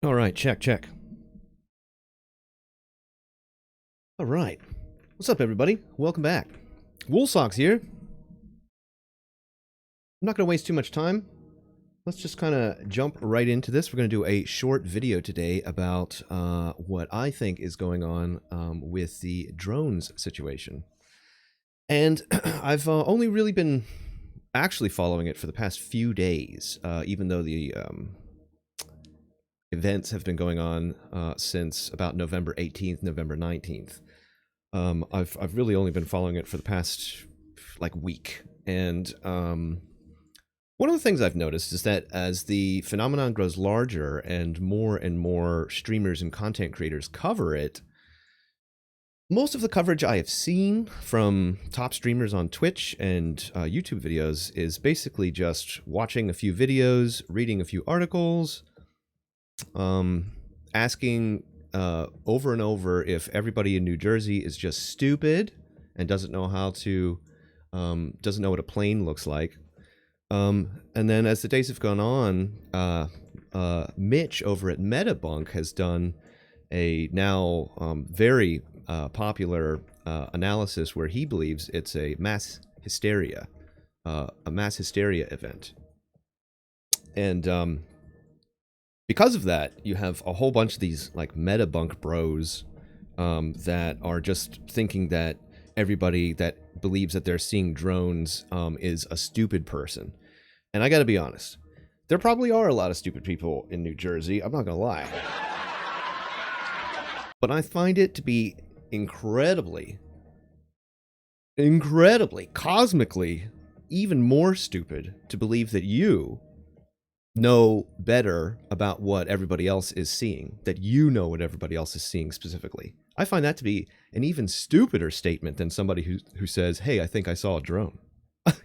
All right, check. All right. What's up, everybody? Welcome back. Woolsocks here. I'm not going to waste too much time. Let's just kind of jump right into this. We're going to do a short video today about what I think is going on with the drones situation. And I've only really been actually following it for the past few days, even though the events have been going on since about November 18th, November 19th. I've really only been following it for the past week, and one of the things I've noticed is that as the phenomenon grows larger and more streamers and content creators cover it, most of the coverage I have seen from top streamers on Twitch and YouTube videos is basically just watching a few videos, reading a few articles, asking over and over if everybody in New Jersey is just stupid and doesn't know what a plane looks like. And then as the days have gone on, Mitch over at MetaBunk has done a now very popular analysis where he believes it's a mass hysteria event. And because of that, you have a whole bunch of these MetaBunk bros that are just thinking that everybody that believes that they're seeing drones is a stupid person. And I gotta be honest, there probably are a lot of stupid people in New Jersey, I'm not gonna lie. But I find it to be incredibly, cosmically, even more stupid to believe that you know better about what everybody else is seeing, that you know what everybody else is seeing specifically. I find that to be an even stupider statement than somebody who says, hey, I think I saw a drone.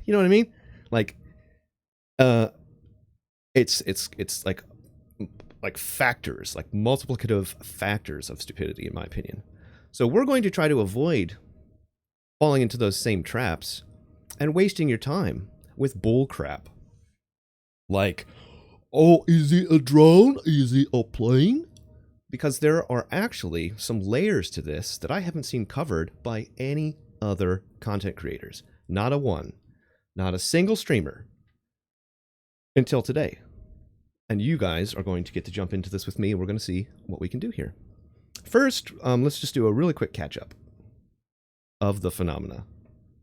You know what I mean? It's like factors, like multiplicative factors of stupidity, in my opinion. So we're going to try to avoid falling into those same traps and wasting your time with bull crap. Like, oh, is it a drone? Is it a plane? Because there are actually some layers to this that I haven't seen covered by any other content creators. Not a one. Not a single streamer. Until today. And you guys are going to get to jump into this with me, and we're going to see what we can do here. First, let's just do a really quick catch-up of the phenomena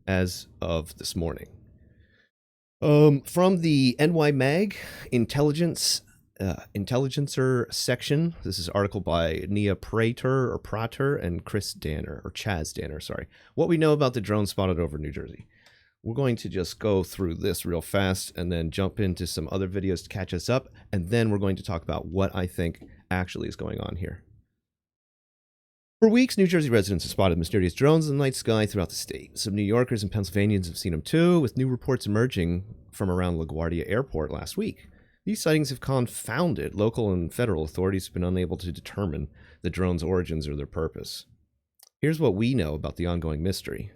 as of this morning. From the NY Mag Intelligencer section, this is an article by Nia Prater and Chaz Danner, sorry. What we know about the drone spotted over New Jersey. We're going to just go through this real fast and then jump into some other videos to catch us up, and then we're going to talk about what I think actually is going on here. For weeks, New Jersey residents have spotted mysterious drones in the night sky throughout the state. Some New Yorkers and Pennsylvanians have seen them too, with new reports emerging from around LaGuardia Airport last week. These sightings have confounded local and federal authorities who have been unable to determine the drone's origins or their purpose. Here's what we know about the ongoing mystery.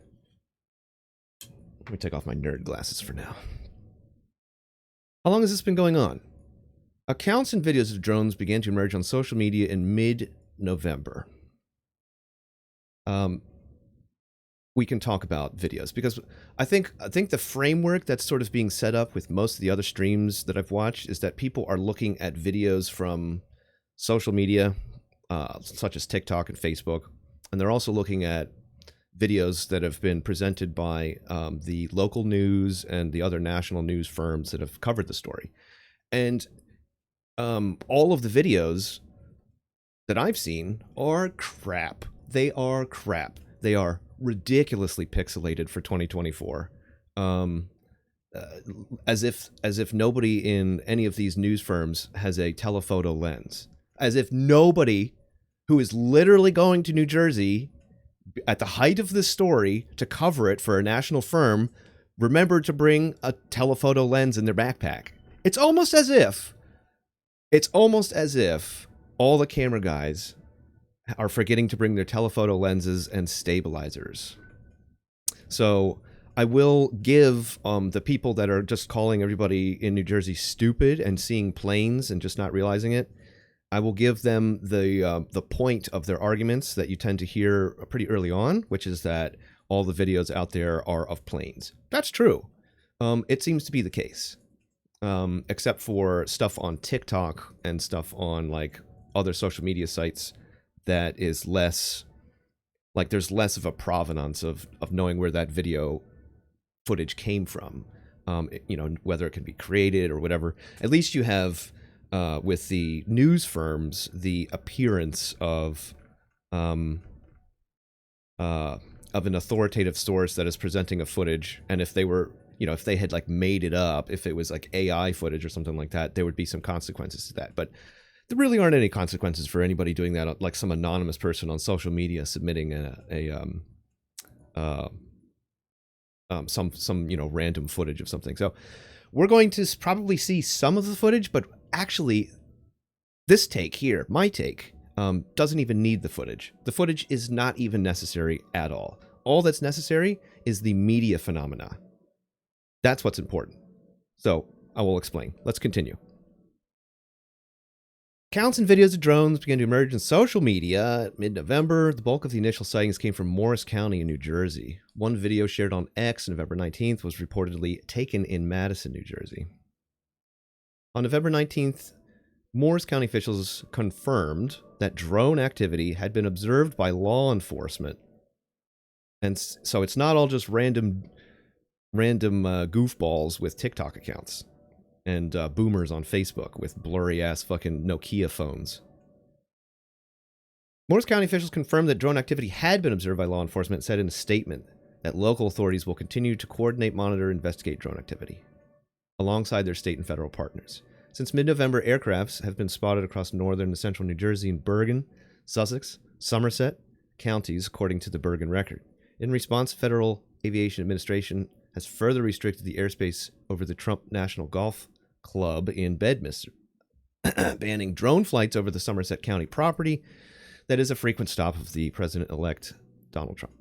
Let me take off my nerd glasses for now. How long has this been going on? Accounts and videos of drones began to emerge on social media in mid-November. We can talk about videos because I think the framework that's sort of being set up with most of the other streams that I've watched is that people are looking at videos from social media, such as TikTok and Facebook, and they're also looking at videos that have been presented by the local news and the other national news firms that have covered the story. And all of the videos that I've seen are crap. They are crap. They are ridiculously pixelated for 2024. As if nobody in any of these news firms has a telephoto lens. As if nobody who is literally going to New Jersey at the height of this story to cover it for a national firm remembered to bring a telephoto lens in their backpack. It's almost as if all the camera guys are forgetting to bring their telephoto lenses and stabilizers. So I will give the people that are just calling everybody in New Jersey stupid and seeing planes and just not realizing it, I will give them the point of their arguments that you tend to hear pretty early on, which is that all the videos out there are of planes. That's true. It seems to be the case, except for stuff on TikTok and stuff on like other social media sites that is less like there's less of a provenance of knowing where that video footage came from. You know, whether it can be created or whatever. At least you have with the news firms the appearance of an authoritative source that is presenting a footage, and if they were, you know, if they had like made it up, if it was like AI footage or something like that, there would be some consequences to that. But there really aren't any consequences for anybody doing that, like some anonymous person on social media submitting some you know, random footage of something. So we're going to probably see some of the footage, but actually this take here, my take, doesn't even need the footage. The footage is not even necessary at all. All that's necessary is the media phenomena. That's what's important. So I will explain. Let's continue. Accounts and videos of drones began to emerge in social media at mid-November. The bulk of the initial sightings came from Morris County in New Jersey. One video shared on X November 19th was reportedly taken in Madison, New Jersey. On November 19th, Morris County officials confirmed that drone activity had been observed by law enforcement. And so it's not all just random goofballs with TikTok accounts and boomers on Facebook with blurry-ass fucking Nokia phones. Morris County officials confirmed that drone activity had been observed by law enforcement and said in a statement that local authorities will continue to coordinate, monitor, and investigate drone activity alongside their state and federal partners. Since mid-November, aircrafts have been spotted across northern and central New Jersey and Bergen, Sussex, Somerset counties, according to the Bergen Record. In response, Federal Aviation Administration has further restricted the airspace over the Trump National Golf Club in Bedminster, banning drone flights over the Somerset County property that is a frequent stop of the president-elect Donald Trump.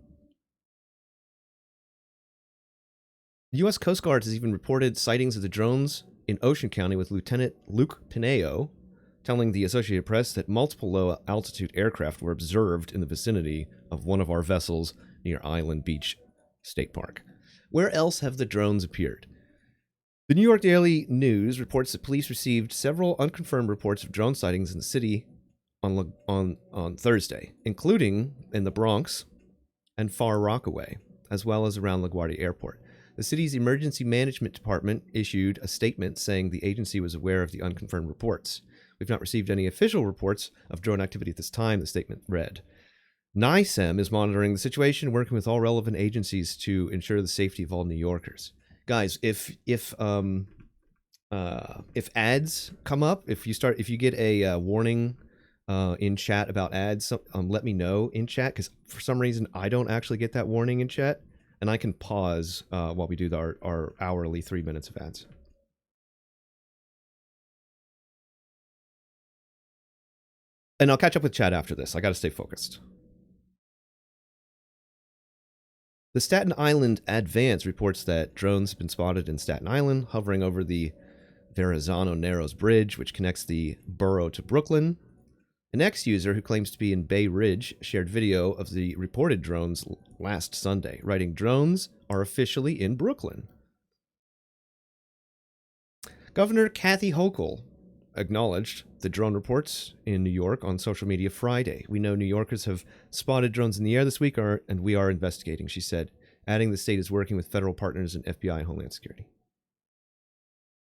The U.S. Coast Guard has even reported sightings of the drones in Ocean County, with Lieutenant Luke Pineo telling the Associated Press that multiple low-altitude aircraft were observed in the vicinity of one of our vessels near Island Beach State Park. Where else have the drones appeared? The New York Daily News reports that police received several unconfirmed reports of drone sightings in the city on Thursday, including in the Bronx and Far Rockaway, as well as around LaGuardia Airport. The city's emergency management department issued a statement saying the agency was aware of the unconfirmed reports. We've not received any official reports of drone activity at this time, the statement read. NICEM is monitoring the situation, working with all relevant agencies to ensure the safety of all New Yorkers. Guys, if ads come up, if you get a warning in chat about ads, let me know in chat, because for some reason I don't actually get that warning in chat, and I can pause while we do our hourly 3 minutes of ads. And I'll catch up with chat after this. I got to stay focused. The Staten Island Advance reports that drones have been spotted in Staten Island, hovering over the Verrazano Narrows Bridge, which connects the borough to Brooklyn. An ex-user who claims to be in Bay Ridge shared video of the reported drones last Sunday, writing, "Drones are officially in Brooklyn." Governor Kathy Hochul acknowledged the drone reports in New York on social media Friday. "We know New Yorkers have spotted drones in the air this week, and we are investigating," she said, adding the state is working with federal partners in FBI and Homeland Security.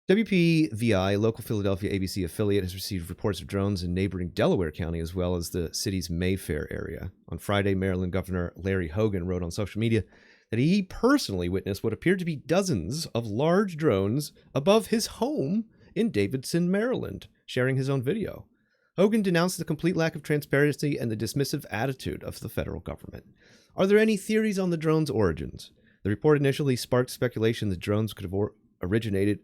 WPVI, local Philadelphia ABC affiliate, has received reports of drones in neighboring Delaware County as well as the city's Mayfair area. On Friday, Maryland Governor Larry Hogan wrote on social media that he personally witnessed what appeared to be dozens of large drones above his home in Davidson, Maryland, sharing his own video. Hogan denounced the complete lack of transparency and the dismissive attitude of the federal government. Are there any theories on the drones' origins? The report initially sparked speculation that drones could have originated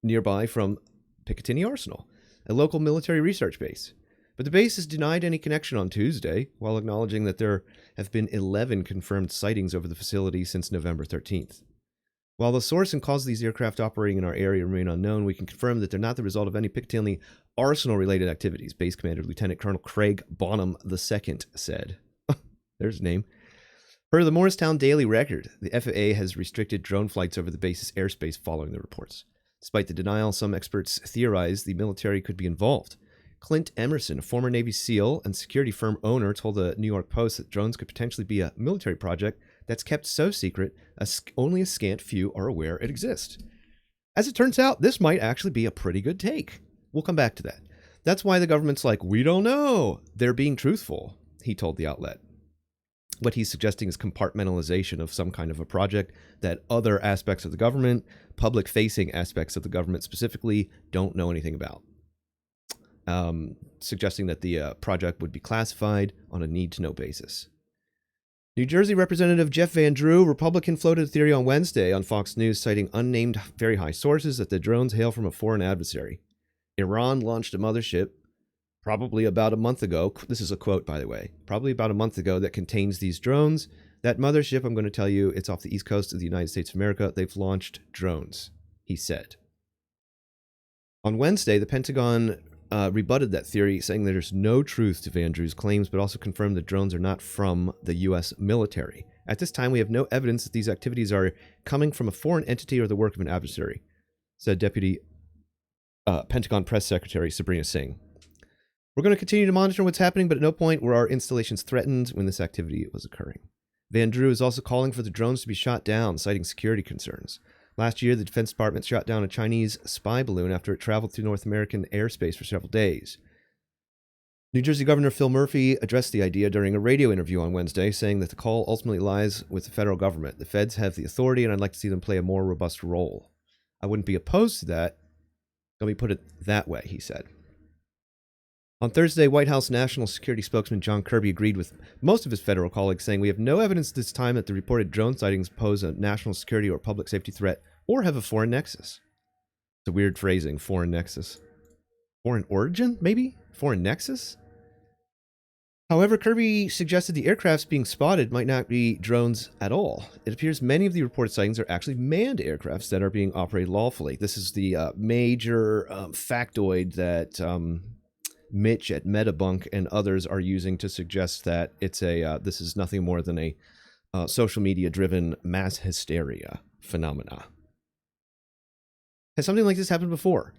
nearby from Picatinny Arsenal, a local military research base. But the base has denied any connection on Tuesday, while acknowledging that there have been 11 confirmed sightings over the facility since November 13th. While the source and cause of these aircraft operating in our area remain unknown, we can confirm that they're not the result of any Picatinny arsenal-related activities, Base Commander Lieutenant Colonel Craig Bonham II said. There's his name. Per the Morristown Daily Record, the FAA has restricted drone flights over the base's airspace following the reports. Despite the denial, some experts theorize the military could be involved. Clint Emerson, a former Navy SEAL and security firm owner, told the New York Post that drones could potentially be a military project that's kept so secret only a scant few are aware it exists. As it turns out, this might actually be a pretty good take. We'll come back to that. That's why the government's like, we don't know. They're being truthful, he told the outlet. What he's suggesting is compartmentalization of some kind of a project that other aspects of the government, public-facing aspects of the government specifically, don't know anything about. Suggesting that the project would be classified on a need-to-know basis. New Jersey Representative Jeff Van Drew, Republican, floated a theory on Wednesday on Fox News, citing unnamed very high sources that the drones hail from a foreign adversary. Iran launched a mothership probably about a month ago. This is a quote, by the way. Probably about a month ago that contains these drones. That mothership, I'm going to tell you, it's off the east coast of the United States of America. They've launched drones, he said. On Wednesday, the Pentagon rebutted that theory, saying there's no truth to Van Drew's claims, but also confirmed that drones are not from the U.S. military. At this time, we have no evidence that these activities are coming from a foreign entity or the work of an adversary, said Deputy Pentagon Press Secretary Sabrina Singh. We're going to continue to monitor what's happening, but at no point were our installations threatened when this activity was occurring. Van Drew is also calling for the drones to be shot down, citing security concerns. Last year, the Defense Department shot down a Chinese spy balloon after it traveled through North American airspace for several days. New Jersey Governor Phil Murphy addressed the idea during a radio interview on Wednesday, saying that the call ultimately lies with the federal government. The feds have the authority, and I'd like to see them play a more robust role. I wouldn't be opposed to that. Let me put it that way, he said. On Thursday, White House National Security spokesman John Kirby agreed with most of his federal colleagues, saying, "We have no evidence this time that the reported drone sightings pose a national security or public safety threat or have a foreign nexus." It's a weird phrasing, foreign nexus. Foreign origin, maybe? Foreign nexus? However, Kirby suggested the aircrafts being spotted might not be drones at all. It appears many of the reported sightings are actually manned aircrafts that are being operated lawfully. This is the major factoid that Mitch at Metabunk and others are using to suggest that it's this is nothing more than a social media-driven mass hysteria phenomena. Has something like this happened before?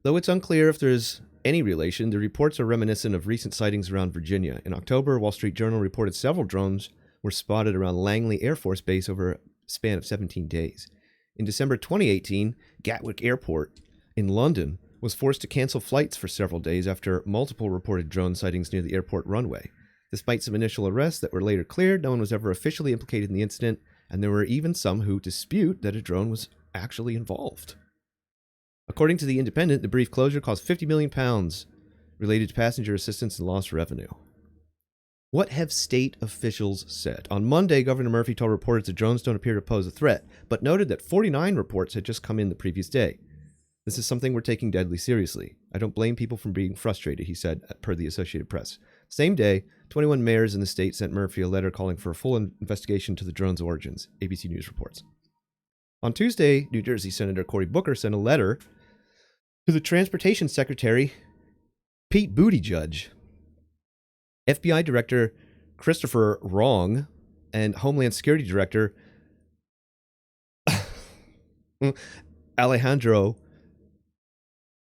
Though it's unclear if there's any relation, the reports are reminiscent of recent sightings around Virginia. In October, Wall Street Journal reported several drones were spotted around Langley Air Force Base over a span of 17 days. In December 2018, Gatwick Airport in London was forced to cancel flights for several days after multiple reported drone sightings near the airport runway. Despite some initial arrests that were later cleared, no one was ever officially implicated in the incident, and there were even some who dispute that a drone was actually involved. According to The Independent, the brief closure cost £50 million related to passenger assistance and lost revenue. What have state officials said? On Monday, Governor Murphy told reporters that drones don't appear to pose a threat, but noted that 49 reports had just come in the previous day. This is something we're taking deadly seriously. I don't blame people for being frustrated, he said, per the Associated Press. Same day, 21 mayors in the state sent Murphy a letter calling for a full investigation to the drone's origins, ABC News reports. On Tuesday, New Jersey Senator Cory Booker sent a letter to the Transportation Secretary, Pete Buttigieg, FBI Director Christopher Wrong, and Homeland Security Director Alejandro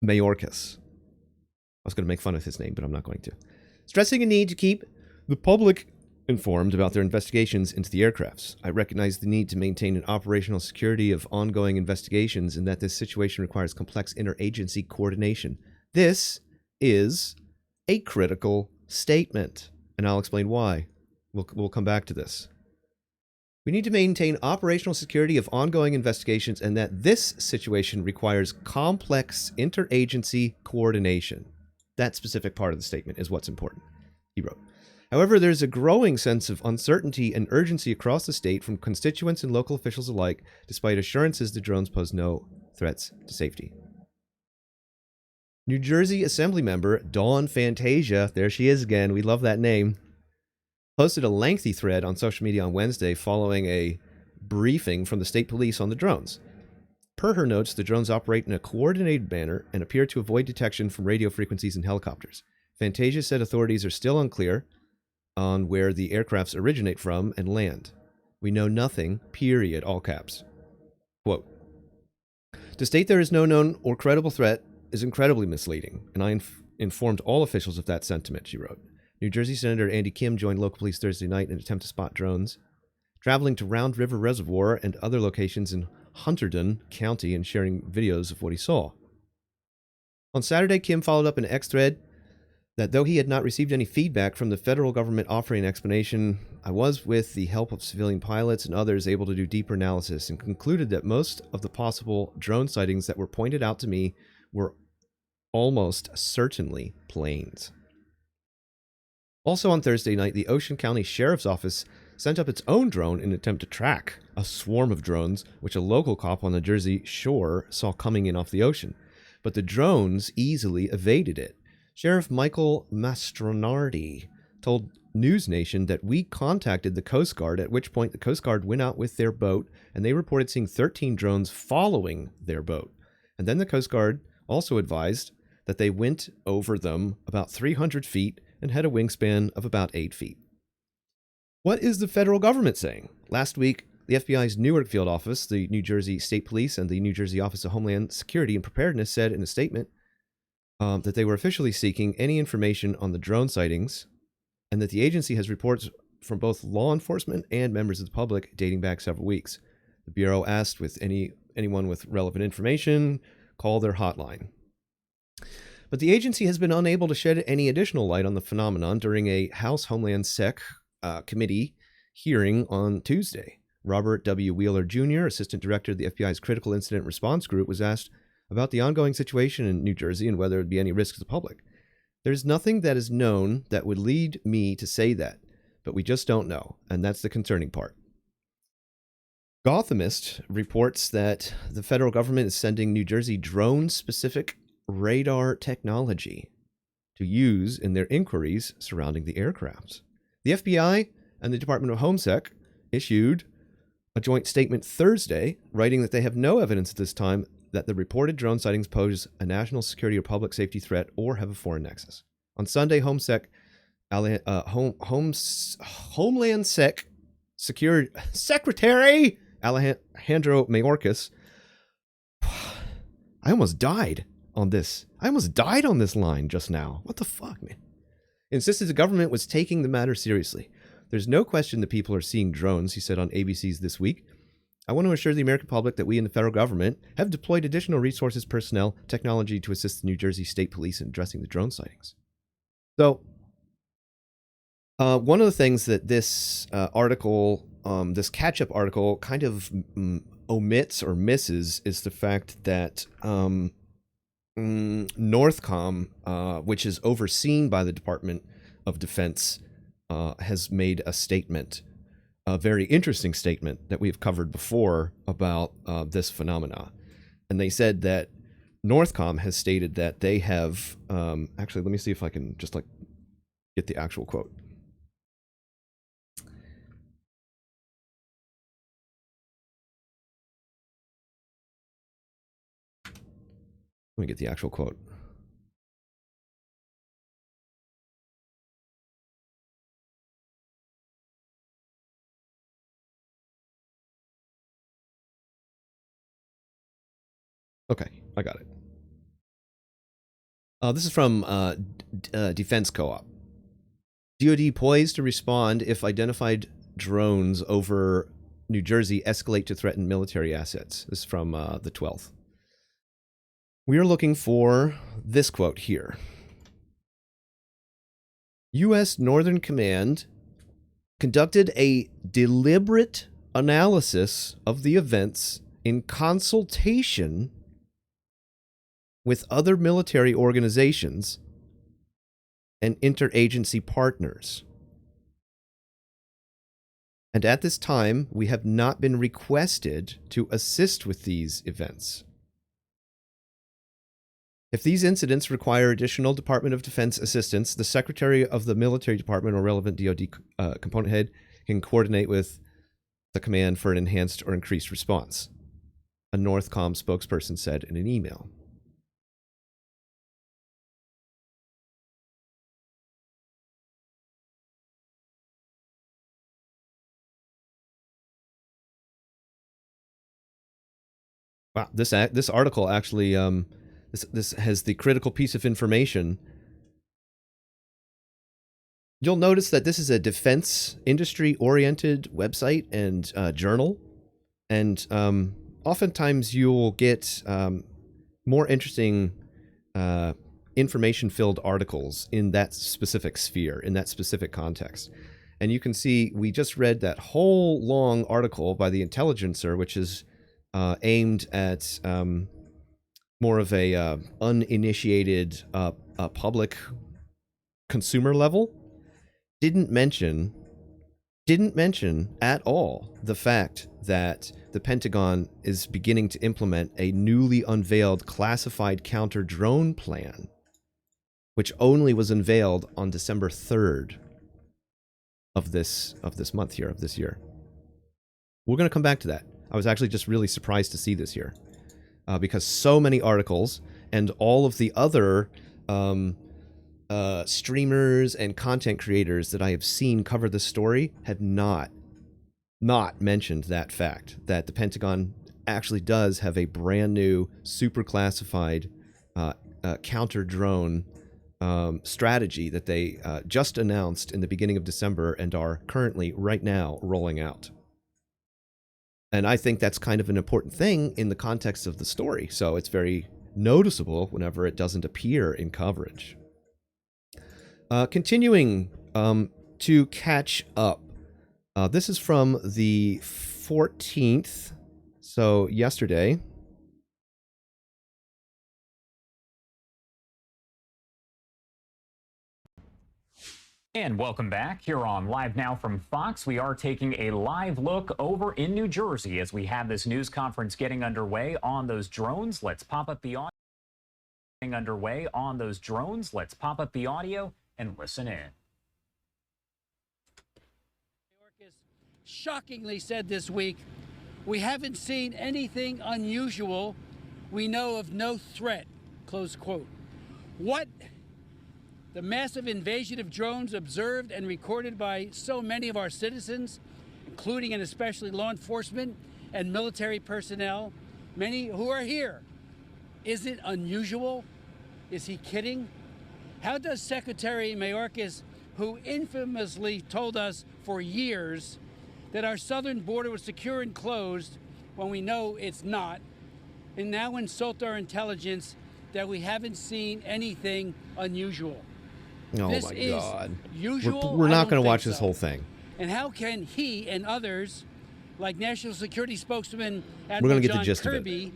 Mayorkas. I was going to make fun of his name, but I'm not going to. Stressing a need to keep the public informed about their investigations into the aircrafts. I recognize the need to maintain an operational security of ongoing investigations and that this situation requires complex interagency coordination. This is a critical statement, and I'll explain why. We'll come back to this. We need to maintain operational security of ongoing investigations and that this situation requires complex interagency coordination. That specific part of the statement is what's important, he wrote. However, there's a growing sense of uncertainty and urgency across the state from constituents and local officials alike, despite assurances the drones pose no threats to safety. New Jersey Assembly member Dawn Fantasia, there she is again, we love that name, posted a lengthy thread on social media on Wednesday following a briefing from the state police on the drones. Per her notes, the drones operate in a coordinated manner and appear to avoid detection from radio frequencies and helicopters. Fantasia said authorities are still unclear on where the aircrafts originate from and land. We know nothing, period, all caps. Quote, to state there is no known or credible threat is incredibly misleading, and I informed all officials of that sentiment, she wrote. New Jersey Senator Andy Kim joined local police Thursday night in an attempt to spot drones, traveling to Round River Reservoir and other locations in Hunterdon County and sharing videos of what he saw. On Saturday, Kim followed up an X thread that though he had not received any feedback from the federal government offering an explanation, I was, with the help of civilian pilots and others, able to do deeper analysis and concluded that most of the possible drone sightings that were pointed out to me were almost certainly planes. Also on Thursday night, the Ocean County Sheriff's Office sent up its own drone in an attempt to track a swarm of drones, which a local cop on the Jersey shore saw coming in off the ocean. But the drones easily evaded it. Sheriff Michael Mastronardi told News Nation that we contacted the Coast Guard, at which point the Coast Guard went out with their boat, and they reported seeing 13 drones following their boat. And then the Coast Guard also advised that they went over them about 300 feet and had a wingspan of about 8 feet. What is the federal government saying? Last week, the FBI's Newark field office, the New Jersey State Police, and the New Jersey Office of Homeland Security and Preparedness said in a statement that they were officially seeking any information on the drone sightings, and that the agency has reports from both law enforcement and members of the public dating back several weeks. The Bureau asked with anyone with relevant information, call their hotline. But the agency has been unable to shed any additional light on the phenomenon during a House Homeland Sec committee hearing on Tuesday. Robert W. Wheeler Jr., Assistant Director of the FBI's Critical Incident Response Group, was asked about the ongoing situation in New Jersey and whether there would be any risk to the public. There's nothing that is known that would lead me to say that, but we just don't know, and that's the concerning part. Gothamist reports that the federal government is sending New Jersey drone-specific radar technology to use in their inquiries surrounding the aircrafts. The FBI and the Department of HomeSec issued a joint statement Thursday, writing that they have no evidence at this time that the reported drone sightings pose a national security or public safety threat or have a foreign nexus. On Sunday, Homeland Sec Secretary Alejandro Mayorkas, I almost died on this. I almost died on this line just now. What the fuck, man? Insisted the government was taking the matter seriously. There's no question that people are seeing drones, he said on ABC's This Week. I want to assure the American public that we in the federal government have deployed additional resources, personnel, technology to assist the New Jersey State Police in addressing the drone sightings. So, one of the things that this article, this catch-up article, kind of omits or misses is the fact that Northcom, which is overseen by the Department of Defense, has made a statement, a very interesting statement that we've covered before about this phenomena. And they said that Northcom has stated that they have, actually, let me see if I can just like get the actual quote. Let me get the actual quote. Okay, I got it. This is from Defense Co-op. DoD poised to respond if identified drones over New Jersey escalate to threaten military assets. This is from the 12th. We are looking for this quote here. U.S. Northern Command conducted a deliberate analysis of the events in consultation with other military organizations and interagency partners. And at this time, we have not been requested to assist with these events. If these incidents require additional Department of Defense assistance, the Secretary of the Military Department or relevant DoD component head can coordinate with the command for an enhanced or increased response, a Northcom spokesperson said in an email. Wow, this article actually this has the critical piece of information. You'll notice that this is a defense industry-oriented website and journal, and oftentimes you'll get more interesting information-filled articles in that specific sphere, in that specific context. And you can see we just read that whole long article by the Intelligencer, which is aimed at more of a uninitiated public consumer level. Didn't mention at all the fact that the Pentagon is beginning to implement a newly unveiled classified counter-drone plan, which only was unveiled on December 3rd of this month here, of this year. We're going to come back to that. I was actually just really surprised to see this here, because so many articles and all of the other streamers and content creators that I have seen cover this story have not mentioned that fact, that the Pentagon actually does have a brand new super classified counter drone strategy that they just announced in the beginning of December and are currently right now rolling out. And I think that's kind of an important thing in the context of the story, so it's very noticeable whenever it doesn't appear in coverage. Continuing to catch up. This is from the 14th, so yesterday. And welcome back here on Live Now from Fox. We are taking a live look over in New Jersey as we have this news conference getting underway on those drones. Let's pop up the audio. And listen in. New York has shockingly said this week, we haven't seen anything unusual. We know of no threat, close quote. What? The massive invasion of drones observed and recorded by so many of our citizens, including and especially law enforcement and military personnel, many who are here. Is it unusual? Is he kidding? How does Secretary Mayorkas, who infamously told us for years that our southern border was secure and closed when we know it's not, and now insult our intelligence that we haven't seen anything unusual? Oh this my is God. Usual? We're not going to watch this whole thing. And how can he and others, like National Security Spokesman We're gonna Admiral get the John gist of it. Kirby,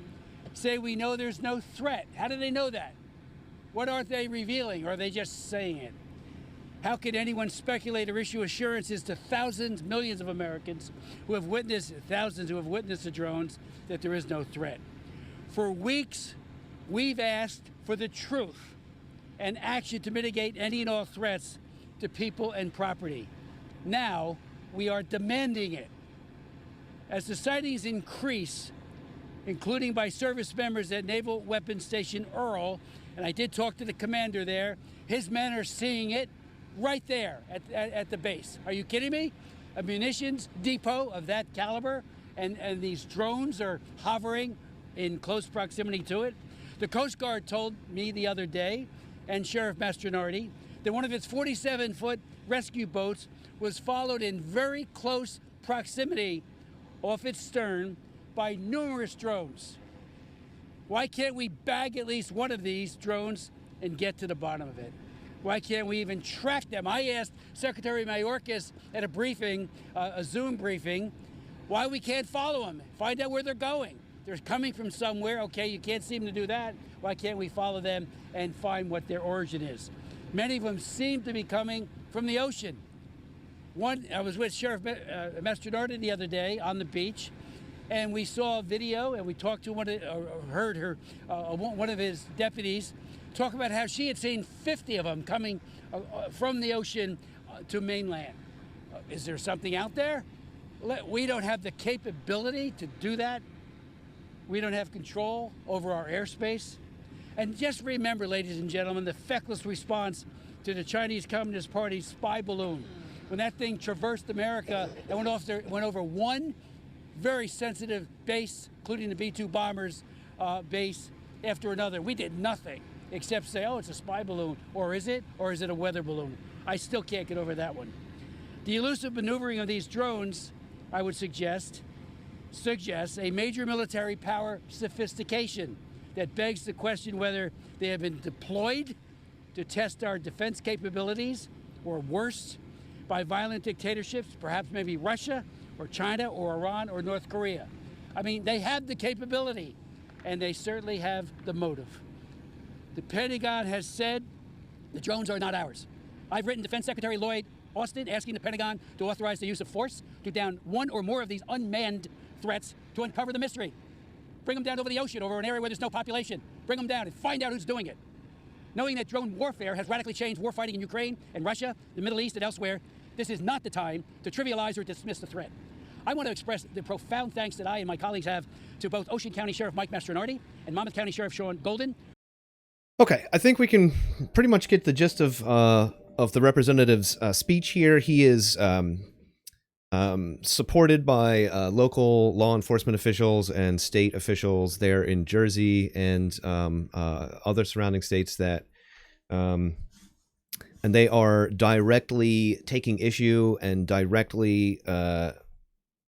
say we know there's no threat? How do they know that? What aren't they revealing, or are they just saying it? How can anyone speculate or issue assurances to thousands, millions of Americans who have witnessed, thousands who have witnessed the drones, that there is no threat? For weeks, we've asked for the truth and action to mitigate any and all threats to people and property. Now, we are demanding it. As the sightings increase, including by service members at Naval Weapons Station Earl, and I did talk to the commander there, his men are seeing it right there at the base. Are you kidding me? A munitions depot of that caliber, and these drones are hovering in close proximity to it. The Coast Guard told me the other day, and Sheriff Mastronardi, that one of its 47-foot rescue boats was followed in very close proximity off its stern by numerous drones. Why can't we bag at least one of these drones and get to the bottom of it? Why can't we even track them? I asked Secretary Mayorkas at a briefing, a Zoom briefing, why we can't follow them, find out where they're going. They're coming from somewhere. Okay, you can't seem to do that. Why can't we follow them and find what their origin is? Many of them seem to be coming from the ocean. I was with Sheriff Mastronardi the other day on the beach, and we saw a video, and we talked to one of his deputies talk about how she had seen 50 of them coming from the ocean to mainland. Is there something out there? We don't have the capability to do that. We don't have control over our airspace. And just remember, ladies and gentlemen, the feckless response to the Chinese Communist Party's spy balloon. When that thing traversed America and went over one very sensitive base, including the B-2 bombers base, after another. We did nothing except say, oh, it's a spy balloon. Or is it? Or is it a weather balloon? I still can't get over that one. The elusive maneuvering of these drones, I would suggest a major military power sophistication that begs the question whether they have been deployed to test our defense capabilities, or worse, by violent dictatorships, perhaps maybe Russia or China or Iran or North Korea. I mean, they have the capability, and they certainly have the motive. The Pentagon has said the drones are not ours. I've written Defense Secretary Lloyd Austin asking the Pentagon to authorize the use of force to down one or more of these unmanned threats to uncover the mystery. Bring them down over the ocean, over an area where there's no population. Bring them down and find out who's doing it. Knowing that drone warfare has radically changed warfighting in Ukraine and Russia, the Middle East, and elsewhere, this is not the time to trivialize or dismiss the threat. I want to express the profound thanks that I and my colleagues have to both Ocean County Sheriff Mike Mastronardi and Monmouth County Sheriff Sean Golden. Okay, I think we can pretty much get the gist of the representative's speech here. He is supported by local law enforcement officials and state officials there in Jersey and other surrounding states that, and they are directly taking issue and directly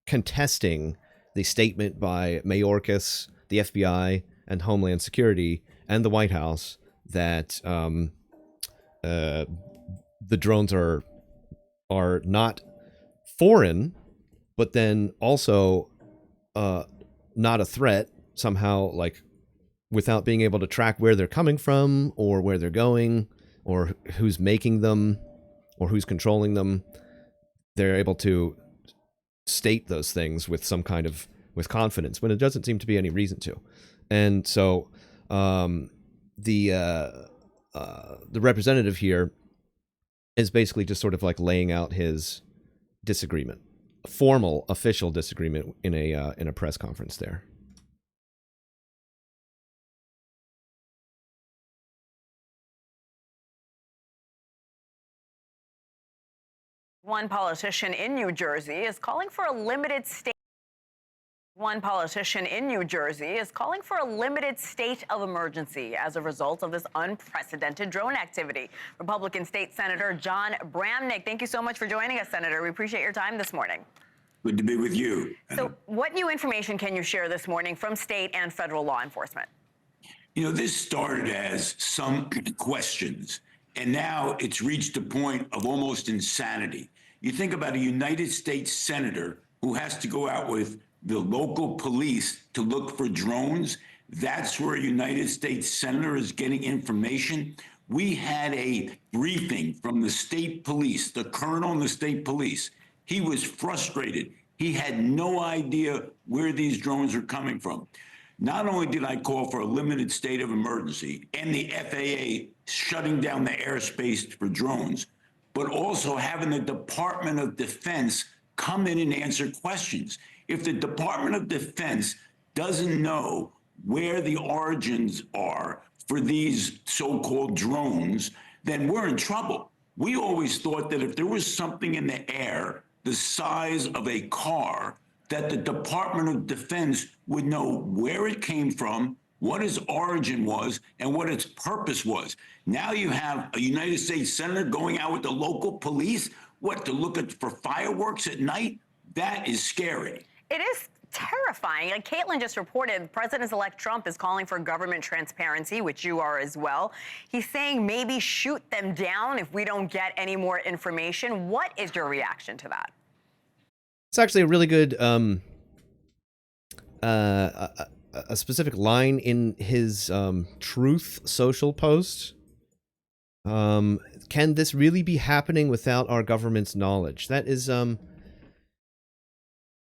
contesting the statement by Mayorkas, the FBI, and Homeland Security, and the White House that the drones are not foreign, but then also not a threat somehow, like without being able to track where they're coming from or where they're going or who's making them or who's controlling them. They're able to state those things with some kind of with confidence when it doesn't seem to be any reason to. And so the representative here is basically just sort of like laying out his disagreement, a formal, official disagreement in a press conference there. One politician in New Jersey is calling for a limited state. One politician in New Jersey is calling for a limited state of emergency as a result of this unprecedented drone activity. Republican State Senator John Bramnick, thank you so much for joining us, Senator. We appreciate your time this morning. Good to be with you. So what new information can you share this morning from state and federal law enforcement? You know, this started as some questions, and now it's reached a point of almost insanity. You think about a United States senator who has to go out with the local police to look for drones. That's where a United States senator is getting information. We had a briefing from the state police, the colonel in the state police. He was frustrated. He had no idea where these drones are coming from. Not only did I call for a limited state of emergency and the FAA shutting down the airspace for drones, but also having the Department of Defense come in and answer questions. If the Department of Defense doesn't know where the origins are for these so-called drones, then we're in trouble. We always thought that if there was something in the air the size of a car, that the Department of Defense would know where it came from, what its origin was, and what its purpose was. Now you have a United States senator going out with the local police, what, to look for fireworks at night? That is scary. It is terrifying. Like Caitlin just reported, President-elect Trump is calling for government transparency, which you are as well. He's saying maybe shoot them down if we don't get any more information. What is your reaction to that? It's actually a really good a specific line in his Truth Social post. Can this really be happening without our government's knowledge? That is,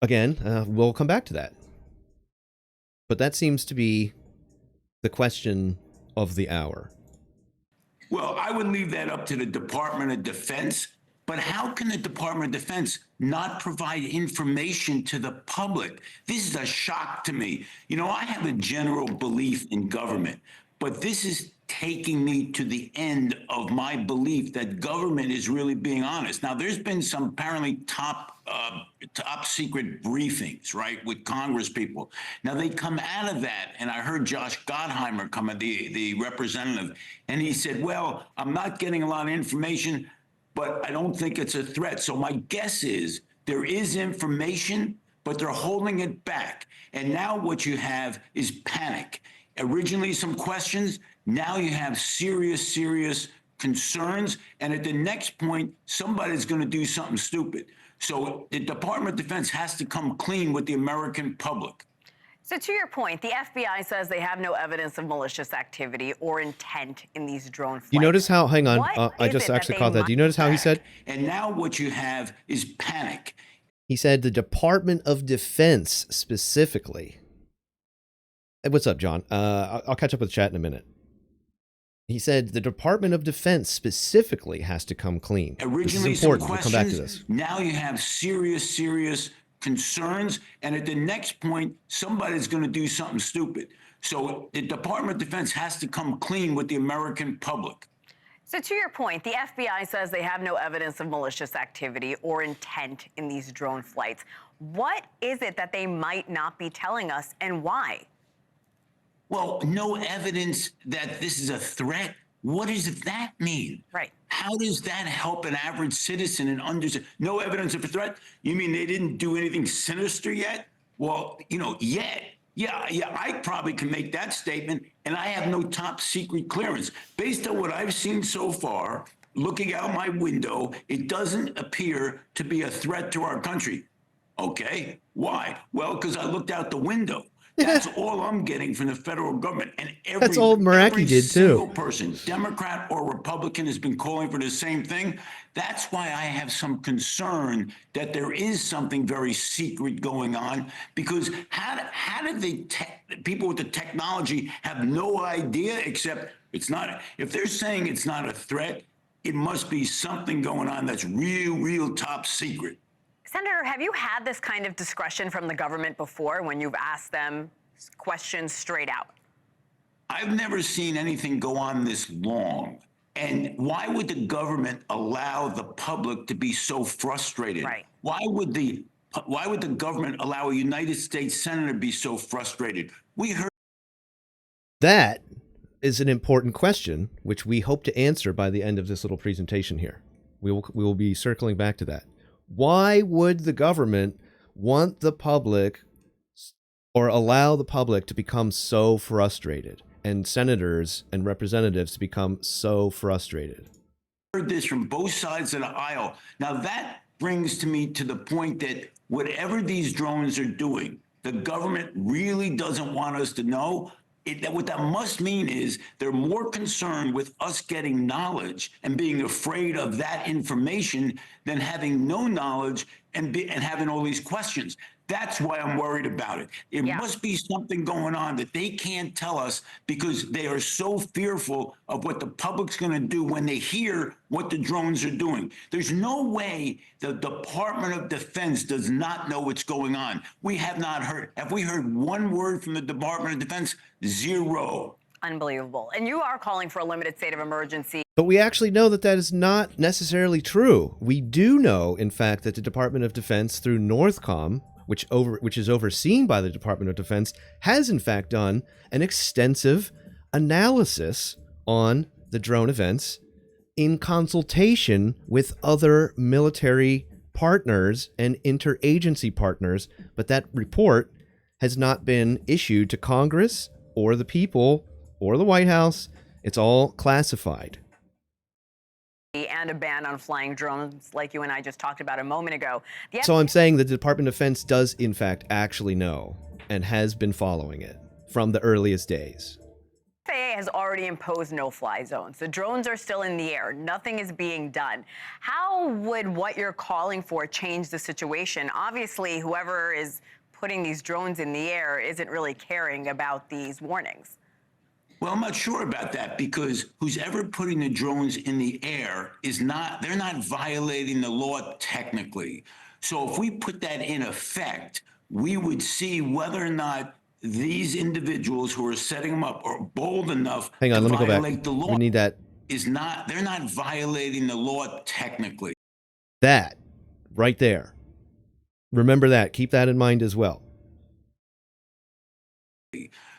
again, we'll come back to that. But that seems to be the question of the hour. Well, I would leave that up to the Department of Defense But how can the Department of Defense not provide information to the public? This is a shock to me. You know, I have a general belief in government, but this is taking me to the end of my belief that government is really being honest. Now, there's been some apparently top secret briefings, right, with Congress people. Now, they come out of that, and I heard Josh Gottheimer come, the representative, and he said, well, I'm not getting a lot of information, but I don't think it's a threat. So my guess is there is information, but they're holding it back. And now what you have is panic. Originally some questions, now you have serious concerns. And at the next point, somebody's going to do something stupid. So the Department of Defense has to come clean with the American public. So to your point, the FBI says they have no evidence of malicious activity or intent in these drone flights. You notice how, hang on, What I is just it actually that caught they that. Do you notice how he said? And now what you have is panic. He said the Department of Defense specifically. Hey, what's up, John? I'll catch up with chat in a minute. He said the Department of Defense specifically has to come clean. Originally this is important. some We'll come back to questions, this. now you have serious concerns, and at the next point, somebody's going to do something stupid. So the Department of Defense has to come clean with the American public. So to your point, the FBI says they have no evidence of malicious activity or intent in these drone flights. What is it that they might not be telling us, and why? Well, no evidence that this is a threat. What does that mean? Right. How does that help an average citizen and understand? No evidence of a threat? You mean they didn't do anything sinister yet? Well, you know, yet. Yeah, I probably can make that statement, and I have no top secret clearance. Based on what I've seen so far, looking out my window, it doesn't appear to be a threat to our country. Okay, why? Well, because I looked out the window. That's all I'm getting from the federal government. And That's all Meraki did, single too. person, Democrat or Republican, has been calling for the same thing. That's why I have some concern that there is something very secret going on, because how did the people with the technology have no idea, except it's not, if they're saying it's not a threat, it must be something going on that's real top secret. Senator, have you had this kind of discretion from the government before when you've asked them questions straight out? I've never seen anything go on this long. And why would the government allow the public to be so frustrated? Right. Why would the government allow a United States senator to be so frustrated? We heard That is an important question, which we hope to answer by the end of this little presentation here. We will be circling back to that. Why would the government want the public or allow the public to become so frustrated, and senators and representatives to become so frustrated? Heard this from both sides of the aisle. Now that brings me to the point that whatever these drones are doing, the government really doesn't want us to know. What that must mean is they're more concerned with us getting knowledge and being afraid of that information than having no knowledge and having all these questions. That's why I'm worried about it. It must be something going on that they can't tell us, because they are so fearful of what the public's going to do when they hear what the drones are doing. There's no way the Department of Defense does not know what's going on. We have not heard. Have we heard one word from the Department of Defense? Zero. Unbelievable. And you are calling for a limited state of emergency. But we actually know that that is not necessarily true. We do know, in fact, that the Department of Defense, through Northcom, which is overseen by the Department of Defense, has in fact done an extensive analysis on the drone events in consultation with other military partners and interagency partners. But that report has not been issued to Congress or the people or the White House. It's all classified. And a ban on flying drones like you and I just talked about a moment ago. So I'm saying the Department of Defense does, in fact, actually know and has been following it from the earliest days. The FAA has already imposed no-fly zones. The drones are still in the air. Nothing is being done. How would what you're calling for change the situation? Obviously, whoever is putting these drones in the air isn't really caring about these warnings. Well, I'm not sure about that because who's ever putting the drones in the air they're not violating the law technically. So if we put that in effect, we would see whether or not these individuals who are setting them up are bold enough Hang on, to let me go back. violate the law. We need that. They're not violating the law technically. That right there. Remember that. Keep that in mind as well.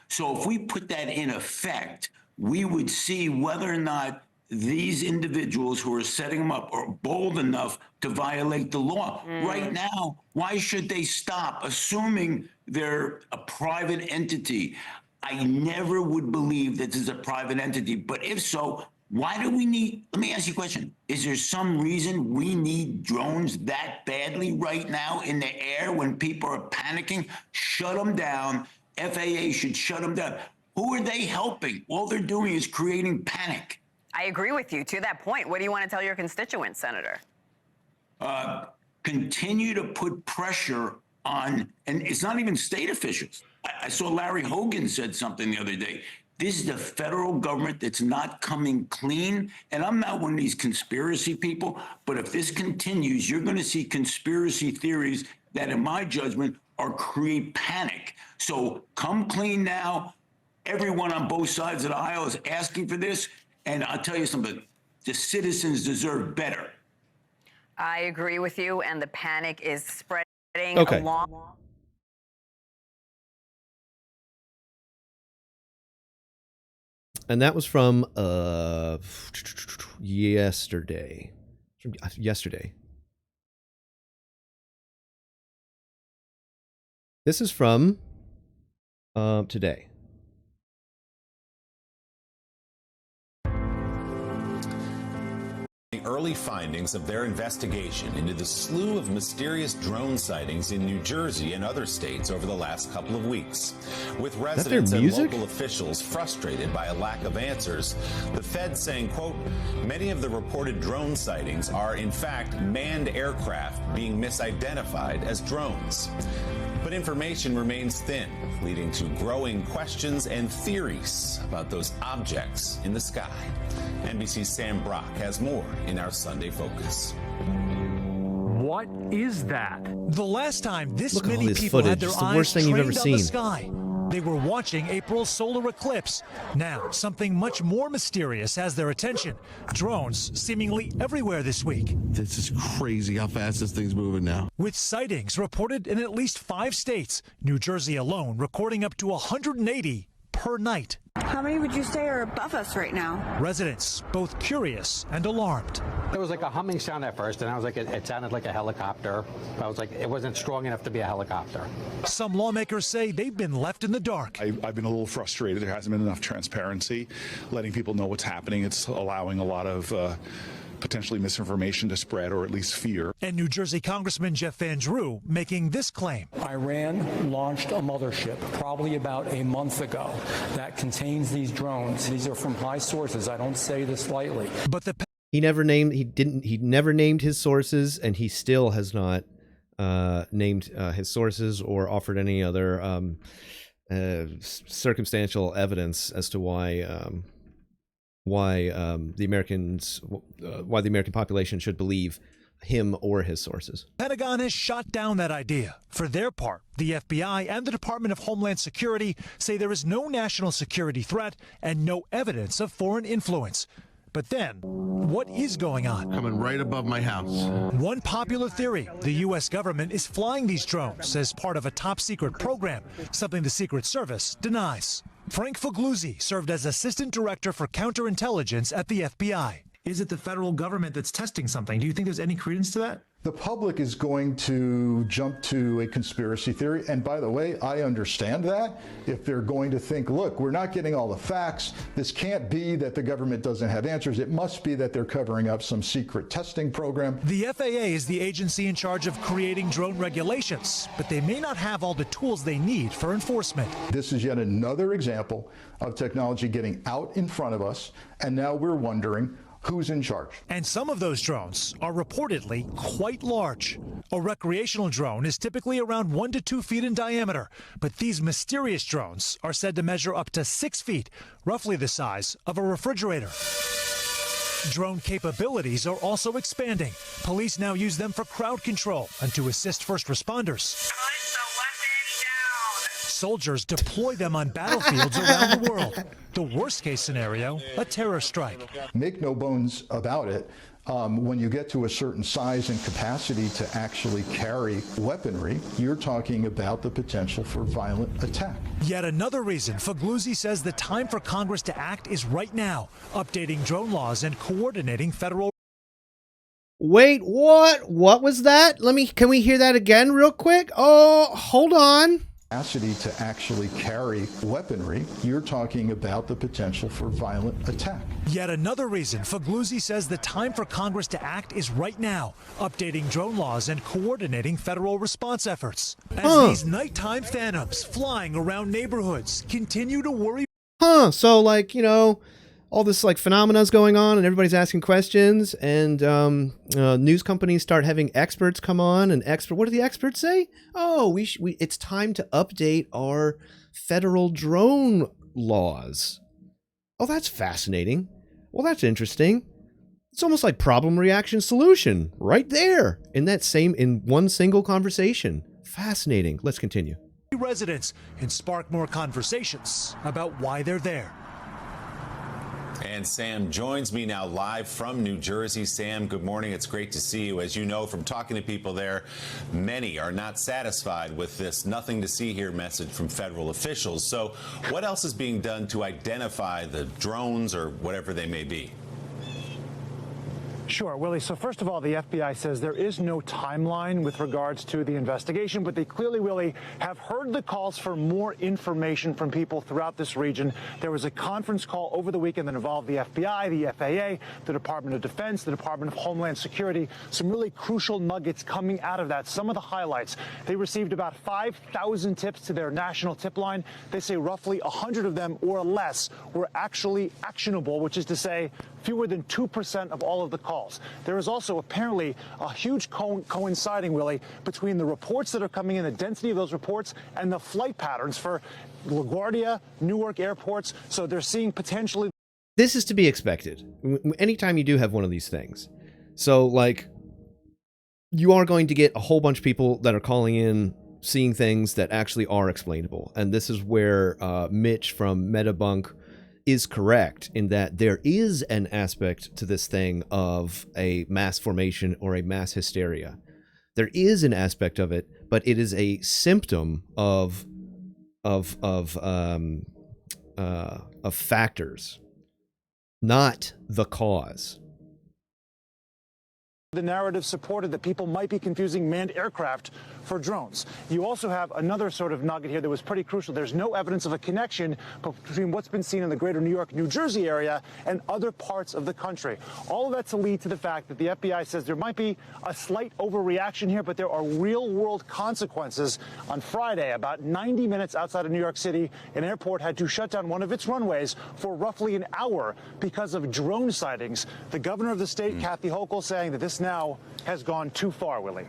So if we put that in effect, we would see whether or not these individuals who are setting them up are bold enough to violate the law. Right now, why should they stop, assuming they're a private entity? I never would believe that this is a private entity, but if so, why do we need, let me ask you a question. Is there some reason we need drones that badly right now in the air when people are panicking? Shut them down. FAA should shut them down. Who are they helping? All they're doing is creating panic. I agree with you. To that point, what do you want to tell your constituents, Senator? Continue to put pressure on, and it's not even state officials. I saw Larry Hogan said something the other day. This is the federal government that's not coming clean. And I'm not one of these conspiracy people, but if this continues, you're going to see conspiracy theories that, in my judgment, create panic. So come clean now. Everyone on both sides of the aisle is asking for this. And I'll tell you something, the citizens deserve better. I agree with you, and the panic is spreading along. And that was from yesterday. This is from today. The early findings of their investigation into the slew of mysterious drone sightings in New Jersey and other states over the last couple of weeks. With residents and local officials frustrated by a lack of answers, the Fed saying, quote, many of the reported drone sightings are in fact manned aircraft being misidentified as drones. But information remains thin, leading to growing questions and theories about those objects in the sky. NBC's Sam Brock has more in our Sunday Focus. What is that? The last time this many people footage. had their It's the eyes worst thing you've ever trained on the seen. sky, they were watching April's solar eclipse. Now, something much more mysterious has their attention. Drones seemingly everywhere this week. This is crazy how fast this thing's moving now. With sightings reported in at least 5 states, New Jersey alone recording up to 180 per night. How many would you say are above us right now? Residents both curious and alarmed. There was like a humming sound at first, and I was like, it sounded like a helicopter. I was like, it wasn't strong enough to be a helicopter. Some lawmakers say they've been left in the dark. I've been a little frustrated. There hasn't been enough transparency, letting people know what's happening. It's allowing a lot of potentially misinformation to spread, or at least fear. And New Jersey Congressman Jeff Van Drew making this claim. Iran launched a mothership probably about a month ago that contains these drones. These are from high sources. I don't say this lightly. But he never named his sources, and he still has not named his sources or offered any other circumstantial evidence as to why the American population should believe him or his sources. Pentagon has shot down that idea. For their part, the FBI and the Department of Homeland Security say there is no national security threat and no evidence of foreign influence. But then, what is going on? Coming right above my house. One popular theory, the U.S. government is flying these drones as part of a top-secret program, something the Secret Service denies. Frank Fogluzzi served as Assistant Director for Counterintelligence at the FBI. Is it the federal government that's testing something? Do you think there's any credence to that? The public is going to jump to a conspiracy theory. And by the way, I understand that. If they're going to think, look, we're not getting all the facts. This can't be that the government doesn't have answers. It must be that they're covering up some secret testing program. The FAA is the agency in charge of creating drone regulations, but they may not have all the tools they need for enforcement. This is yet another example of technology getting out in front of us. And now we're wondering, Who's in charge? And some of those drones are reportedly quite large. A recreational drone is typically around 1 to 2 feet in diameter, but these mysterious drones are said to measure up to 6 feet, roughly the size of a refrigerator. Drone capabilities are also expanding. Police now use them for crowd control and to assist first responders. Soldiers deploy them on battlefields around the world. The worst case scenario, a terror strike. Make no bones about it. When you get to a certain size and capacity to actually carry weaponry, you're talking about the potential for violent attack. Yet another reason Fagluzzi says the time for Congress to act is right now, updating drone laws and coordinating federal. Wait, what? What was that? Can we hear that again real quick? Oh, hold on. Capacity to actually carry weaponry, you're talking about the potential for violent attack. Yet another reason Fagluzzi says the time for Congress to act is right now, updating drone laws and coordinating federal response efforts. As these nighttime phantoms flying around neighborhoods continue to worry. So like, all this like phenomena's going on and everybody's asking questions, and news companies start having experts come on, and what do the experts say? Oh, it's time to update our federal drone laws. Oh, that's fascinating. Well, that's interesting. It's almost like problem, reaction, solution right there in one single conversation. Fascinating. Let's continue. Residents and spark more conversations about why they're there. And Sam joins me now live from New Jersey. Sam, good morning. It's great to see you. As you know from talking to people there, many are not satisfied with this nothing to see here message from federal officials. So what else is being done to identify the drones or whatever they may be? Sure, Willie. So first of all, the FBI says there is no timeline with regards to the investigation, but they clearly, Willie, have heard the calls for more information from people throughout this region. There was a conference call over the weekend that involved the FBI, the FAA, the Department of Defense, the Department of Homeland Security. Some really crucial nuggets coming out of that. Some of the highlights. They received about 5,000 tips to their national tip line. They say roughly 100 of them or less were actually actionable, which is to say fewer than 2% of all of the calls. There is also apparently a huge coinciding, Willie, between the reports that are coming in, the density of those reports, and the flight patterns for LaGuardia, Newark airports. So they're seeing potentially. This is to be expected anytime you do have one of these things. So, like, you are going to get a whole bunch of people that are calling in, seeing things that actually are explainable. And this is where Mitch from Metabunk is correct in that there is an aspect to this thing of a mass formation or a mass hysteria. There is an aspect of it, but it is a symptom of factors, not the cause. The narrative supported that people might be confusing manned aircraft for drones. You also have another sort of nugget here that was pretty crucial. There's no evidence of a connection between what's been seen in the greater New York, New Jersey area and other parts of the country. All of that to lead to the fact that the FBI says there might be a slight overreaction here, but there are real-world consequences. On Friday, about 90 minutes outside of New York City, an airport had to shut down one of its runways for roughly an hour because of drone sightings. The governor of the state, Kathy Hochul, saying that this now has gone too far, Willie.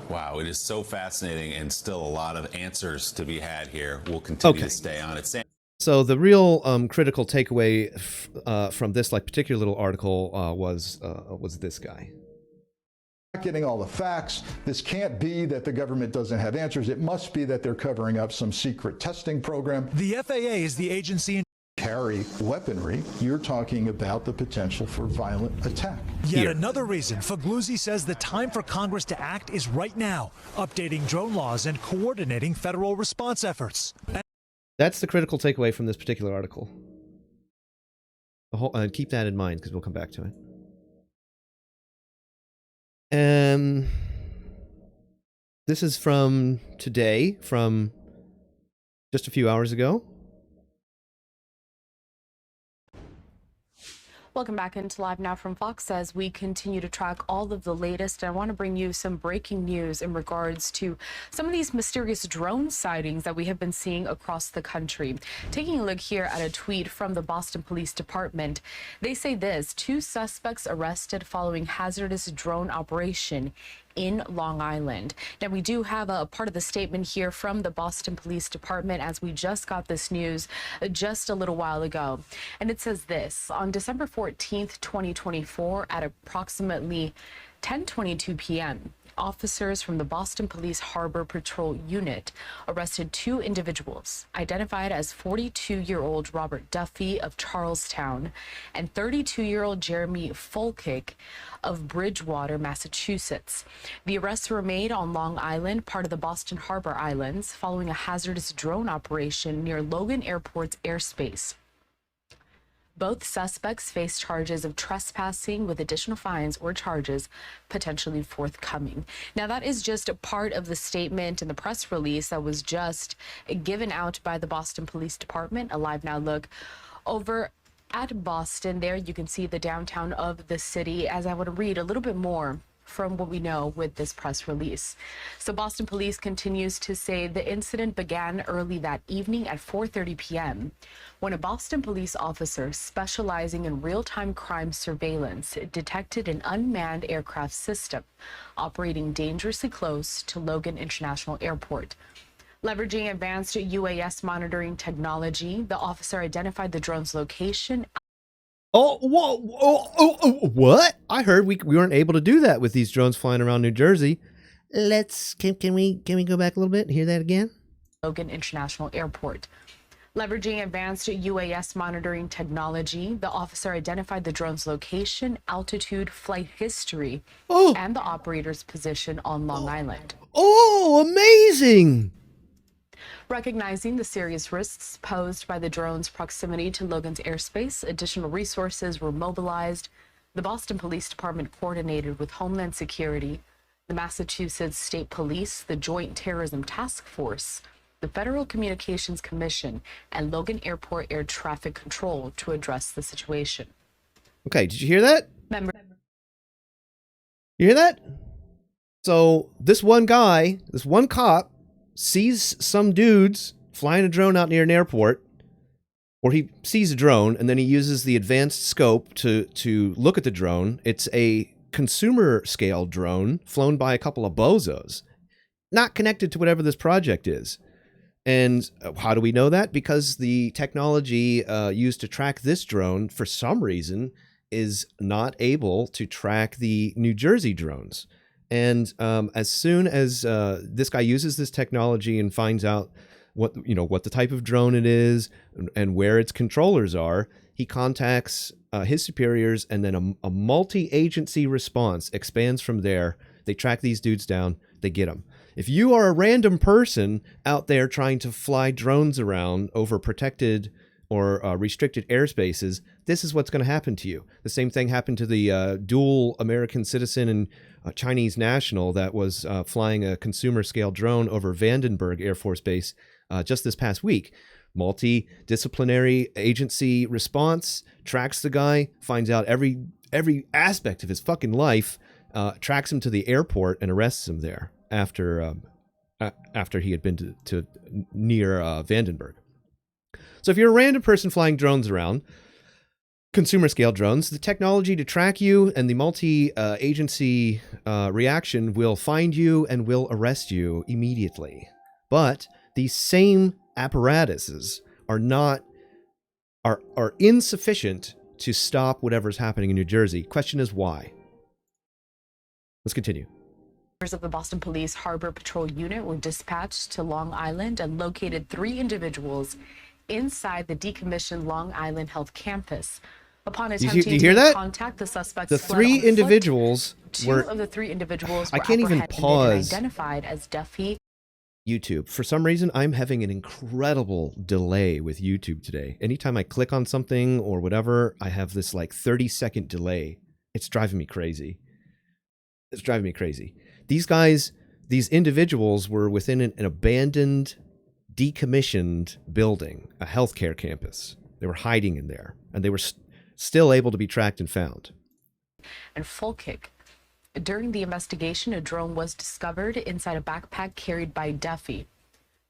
Wow, it is so fascinating and still a lot of answers to be had here. We'll continue to stay on it. Sam. So the real critical takeaway from this particular little article was this guy. Not getting all the facts. This can't be that the government doesn't have answers. It must be that they're covering up some secret testing program. The FAA is the agency in carry weaponry, you're talking about the potential for violent attack. Yet another reason Fagluzzi says the time for Congress to act is right now, updating drone laws and coordinating federal response efforts. That's the critical takeaway from this particular article. Keep that in mind because we'll come back to it. This is from today, from just a few hours ago. Welcome back into Live Now from Fox as we continue to track all of the latest. I want to bring you some breaking news in regards to some of these mysterious drone sightings that we have been seeing across the country. Taking a look here at a tweet from the Boston Police Department, they say this: 2 suspects arrested following hazardous drone operation in Long Island. Now, we do have a part of the statement here from the Boston Police Department as we just got this news just a little while ago. And it says this: on December 14th, 2024, at approximately 10:22 p.m., officers from the Boston Police Harbor Patrol Unit arrested 2 individuals identified as 42-year-old Robert Duffy of Charlestown and 32-year-old Jeremy Folkick of Bridgewater, Massachusetts. The arrests were made on Long Island, part of the Boston Harbor Islands, following a hazardous drone operation near Logan Airport's airspace. Both suspects face charges of trespassing with additional fines or charges potentially forthcoming. Now, that is just a part of the statement and the press release that was just given out by the Boston Police Department. A Live Now look over at Boston. There you can see the downtown of the city, as I want to read a little bit more from what we know with this press release. So Boston Police continues to say the incident began early that evening at 4:30 p.m. when a Boston police officer specializing in real-time crime surveillance detected an unmanned aircraft system operating dangerously close to Logan International Airport. Leveraging advanced UAS monitoring technology, the officer identified the drone's location. What? I heard we weren't able to do that with these drones flying around New Jersey. Can we go back a little bit and hear that again? Logan International Airport. Leveraging advanced UAS monitoring technology, the officer identified the drone's location, altitude, flight history, and the operator's position on Long Island. Oh, amazing! Recognizing the serious risks posed by the drone's proximity to Logan's airspace, additional resources were mobilized. The Boston Police Department coordinated with Homeland Security, the Massachusetts State Police, the Joint Terrorism Task Force, the Federal Communications Commission, and Logan Airport Air Traffic Control to address the situation. Okay, did you hear that? You hear that? So this one guy, this one cop, sees some dudes flying a drone out near an airport, or he sees a drone and then he uses the advanced scope to look at the drone. It's a consumer scale drone flown by a couple of bozos, not connected to whatever this project is. And how do we know that? Because the technology used to track this drone, for some reason, is not able to track the New Jersey drones. And as soon as this guy uses this technology and finds out what the type of drone it is and where its controllers are, he contacts his superiors, and then a multi-agency response expands from there. They track these dudes down, they get them. If you are a random person out there trying to fly drones around over protected or restricted airspaces, this is what's going to happen to you. The same thing happened to the dual American citizen and Chinese national that was flying a consumer scale drone over Vandenberg Air Force Base just this past week. Multidisciplinary agency response tracks the guy, finds out every aspect of his fucking life, tracks him to the airport and arrests him there after he had been to near Vandenberg. So if you're a random person flying drones around, consumer scale drones, the technology to track you and the multi-agency reaction will find you and will arrest you immediately. But these same apparatuses are insufficient to stop whatever's happening in New Jersey. Question is why? Let's continue. Members of the Boston Police Harbor Patrol Unit were dispatched to Long Island and located 3 individuals inside the decommissioned Long Island Health Campus. Upon attempting to contact the suspects, the 3 individuals were... 2 of the 3 individuals were I can't even pause. Identified as Duffy. YouTube. For some reason, I'm having an incredible delay with YouTube today. Anytime I click on something or whatever, I have this like 30-second delay. It's driving me crazy. It's driving me crazy. These guys, these individuals were within an abandoned, decommissioned building, a healthcare campus. They were hiding in there, and they were still able to be tracked and found. And full kick. During the investigation, a drone was discovered inside a backpack carried by Duffy.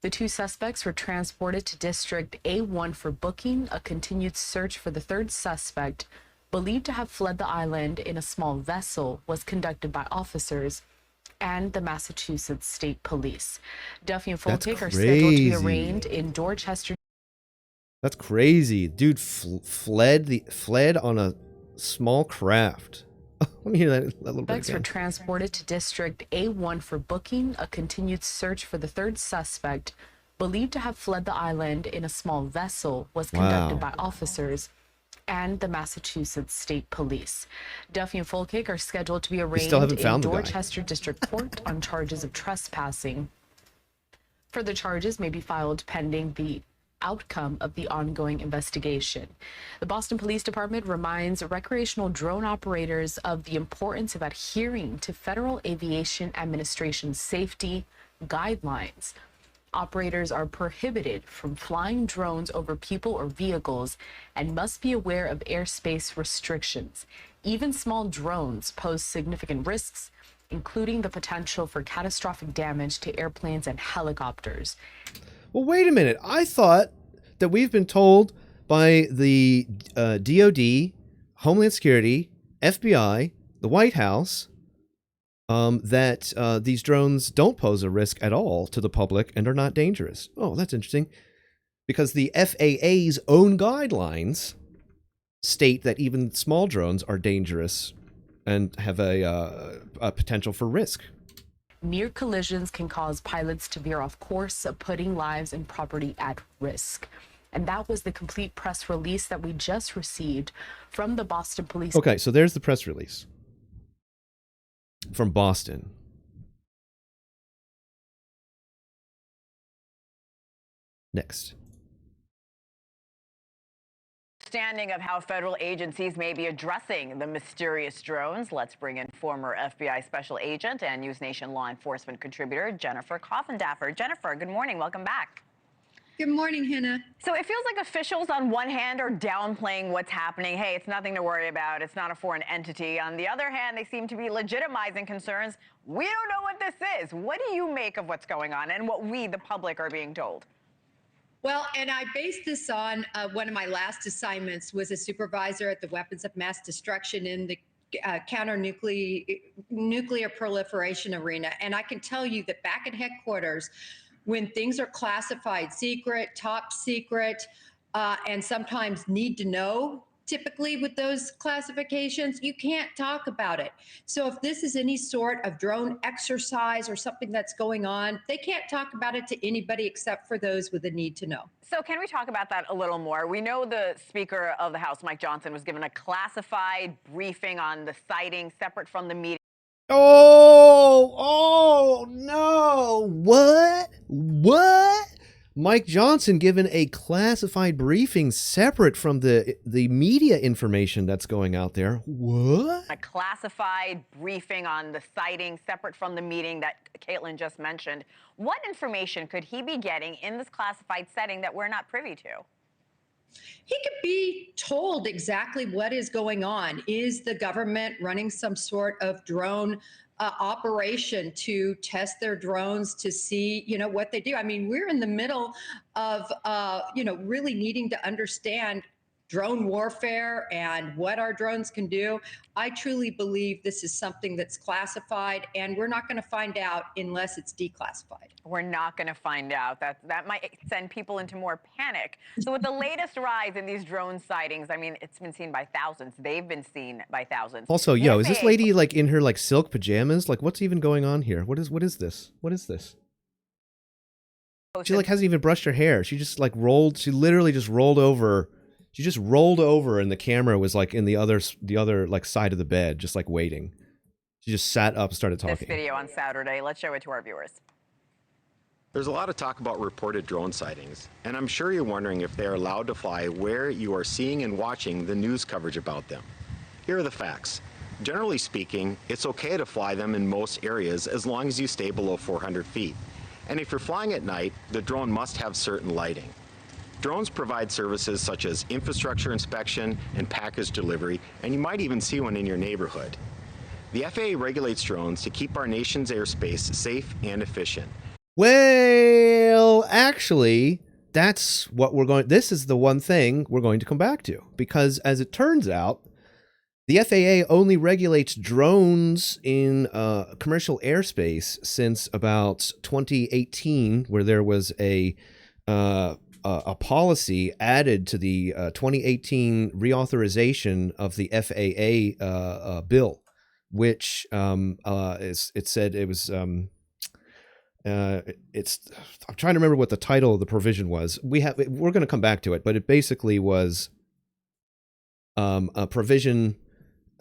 The two suspects were transported to District A1 for booking. A continued search for the third suspect, believed to have fled the island in a small vessel, was conducted by officers and the Massachusetts State Police. Duffy and Fulkick are scheduled to be arraigned in Dorchester. That's crazy. Dude fled on a small craft. Let me hear that a little bit again. Were transported to District A1 for booking. A continued search for the third suspect, believed to have fled the island in a small vessel, was conducted by officers and the Massachusetts State Police. Duffy and Fulkick are scheduled to be arraigned in Dorchester District Court on charges of trespassing. Further charges may be filed pending the outcome of the ongoing investigation. The Boston Police Department reminds recreational drone operators of the importance of adhering to Federal Aviation Administration safety guidelines. Operators are prohibited from flying drones over people or vehicles and must be aware of airspace restrictions. Even small drones pose significant risks, including the potential for catastrophic damage to airplanes and helicopters. Well, wait a minute. I thought that we've been told by the DOD, Homeland Security, FBI, the White House, that these drones don't pose a risk at all to the public and are not dangerous. Oh, that's interesting. Because the FAA's own guidelines state that even small drones are dangerous and have a potential for risk. Near collisions can cause pilots to veer off course, putting lives and property at risk. And that was the complete press release that we just received from the Boston Police. Okay, so there's the press release from Boston. Next. Understanding of how federal agencies may be addressing the mysterious drones. Let's bring in former FBI special agent and News Nation law enforcement contributor Jennifer Coffindaffer. Jennifer, good morning. Welcome back. Good morning, Hannah. So it feels like officials on one hand are downplaying what's happening. Hey, it's nothing to worry about. It's not a foreign entity. On the other hand, they seem to be legitimizing concerns. We don't know what this is. What do you make of what's going on and what we, the public, are being told? Well, and I based this on one of my last assignments was a supervisor at the Weapons of Mass Destruction in the nuclear proliferation arena. And I can tell you that back at headquarters, when things are classified secret, top secret, and sometimes need to know, typically with those classifications, you can't talk about it. So if this is any sort of drone exercise or something that's going on, they can't talk about it to anybody except for those with a need to know. So can we talk about that a little more? We know the Speaker of the House, Mike Johnson, was given a classified briefing on the sighting separate from the meeting. Oh, no. What? Mike Johnson given a classified briefing separate from the media information that's going out there. What? A classified briefing on the sighting separate from the meeting that Caitlin just mentioned. What information could he be getting in this classified setting that we're not privy to? He could be told exactly what is going on. Is the government running some sort of drone operation to test their drones to see, what they do? I mean, we're in the middle of, really needing to understand drone warfare and what our drones can do. I truly believe this is something that's classified, and we're not going to find out unless it's declassified. We're not going to find out. That might send people into more panic. So with the latest rise in these drone sightings, I mean, it's been seen by thousands. They've been seen by thousands. Also, is this lady in her silk pajamas? What's even going on here? What is this? What is this? She hasn't even brushed her hair. She just she literally just rolled over. She just rolled over and the camera was in the other side of the bed, just waiting. She just sat up and started talking. This video on Saturday. Let's show it to our viewers. There's a lot of talk about reported drone sightings, and I'm sure you're wondering if they are allowed to fly where you are seeing and watching the news coverage about them. Here are the facts. Generally speaking, it's okay to fly them in most areas as long as you stay below 400 feet. And if you're flying at night, the drone must have certain lighting. Drones provide services such as infrastructure inspection and package delivery, and you might even see one in your neighborhood. The FAA regulates drones to keep our nation's airspace safe and efficient. Well, actually, that's what this is the one thing we're going to come back to, because as it turns out, the FAA only regulates drones in commercial airspace since about 2018, where there was a policy added to the 2018 reauthorization of the FAA bill, which it said it was I'm trying to remember what the title of the provision was. We're going to come back to it, but it basically was a provision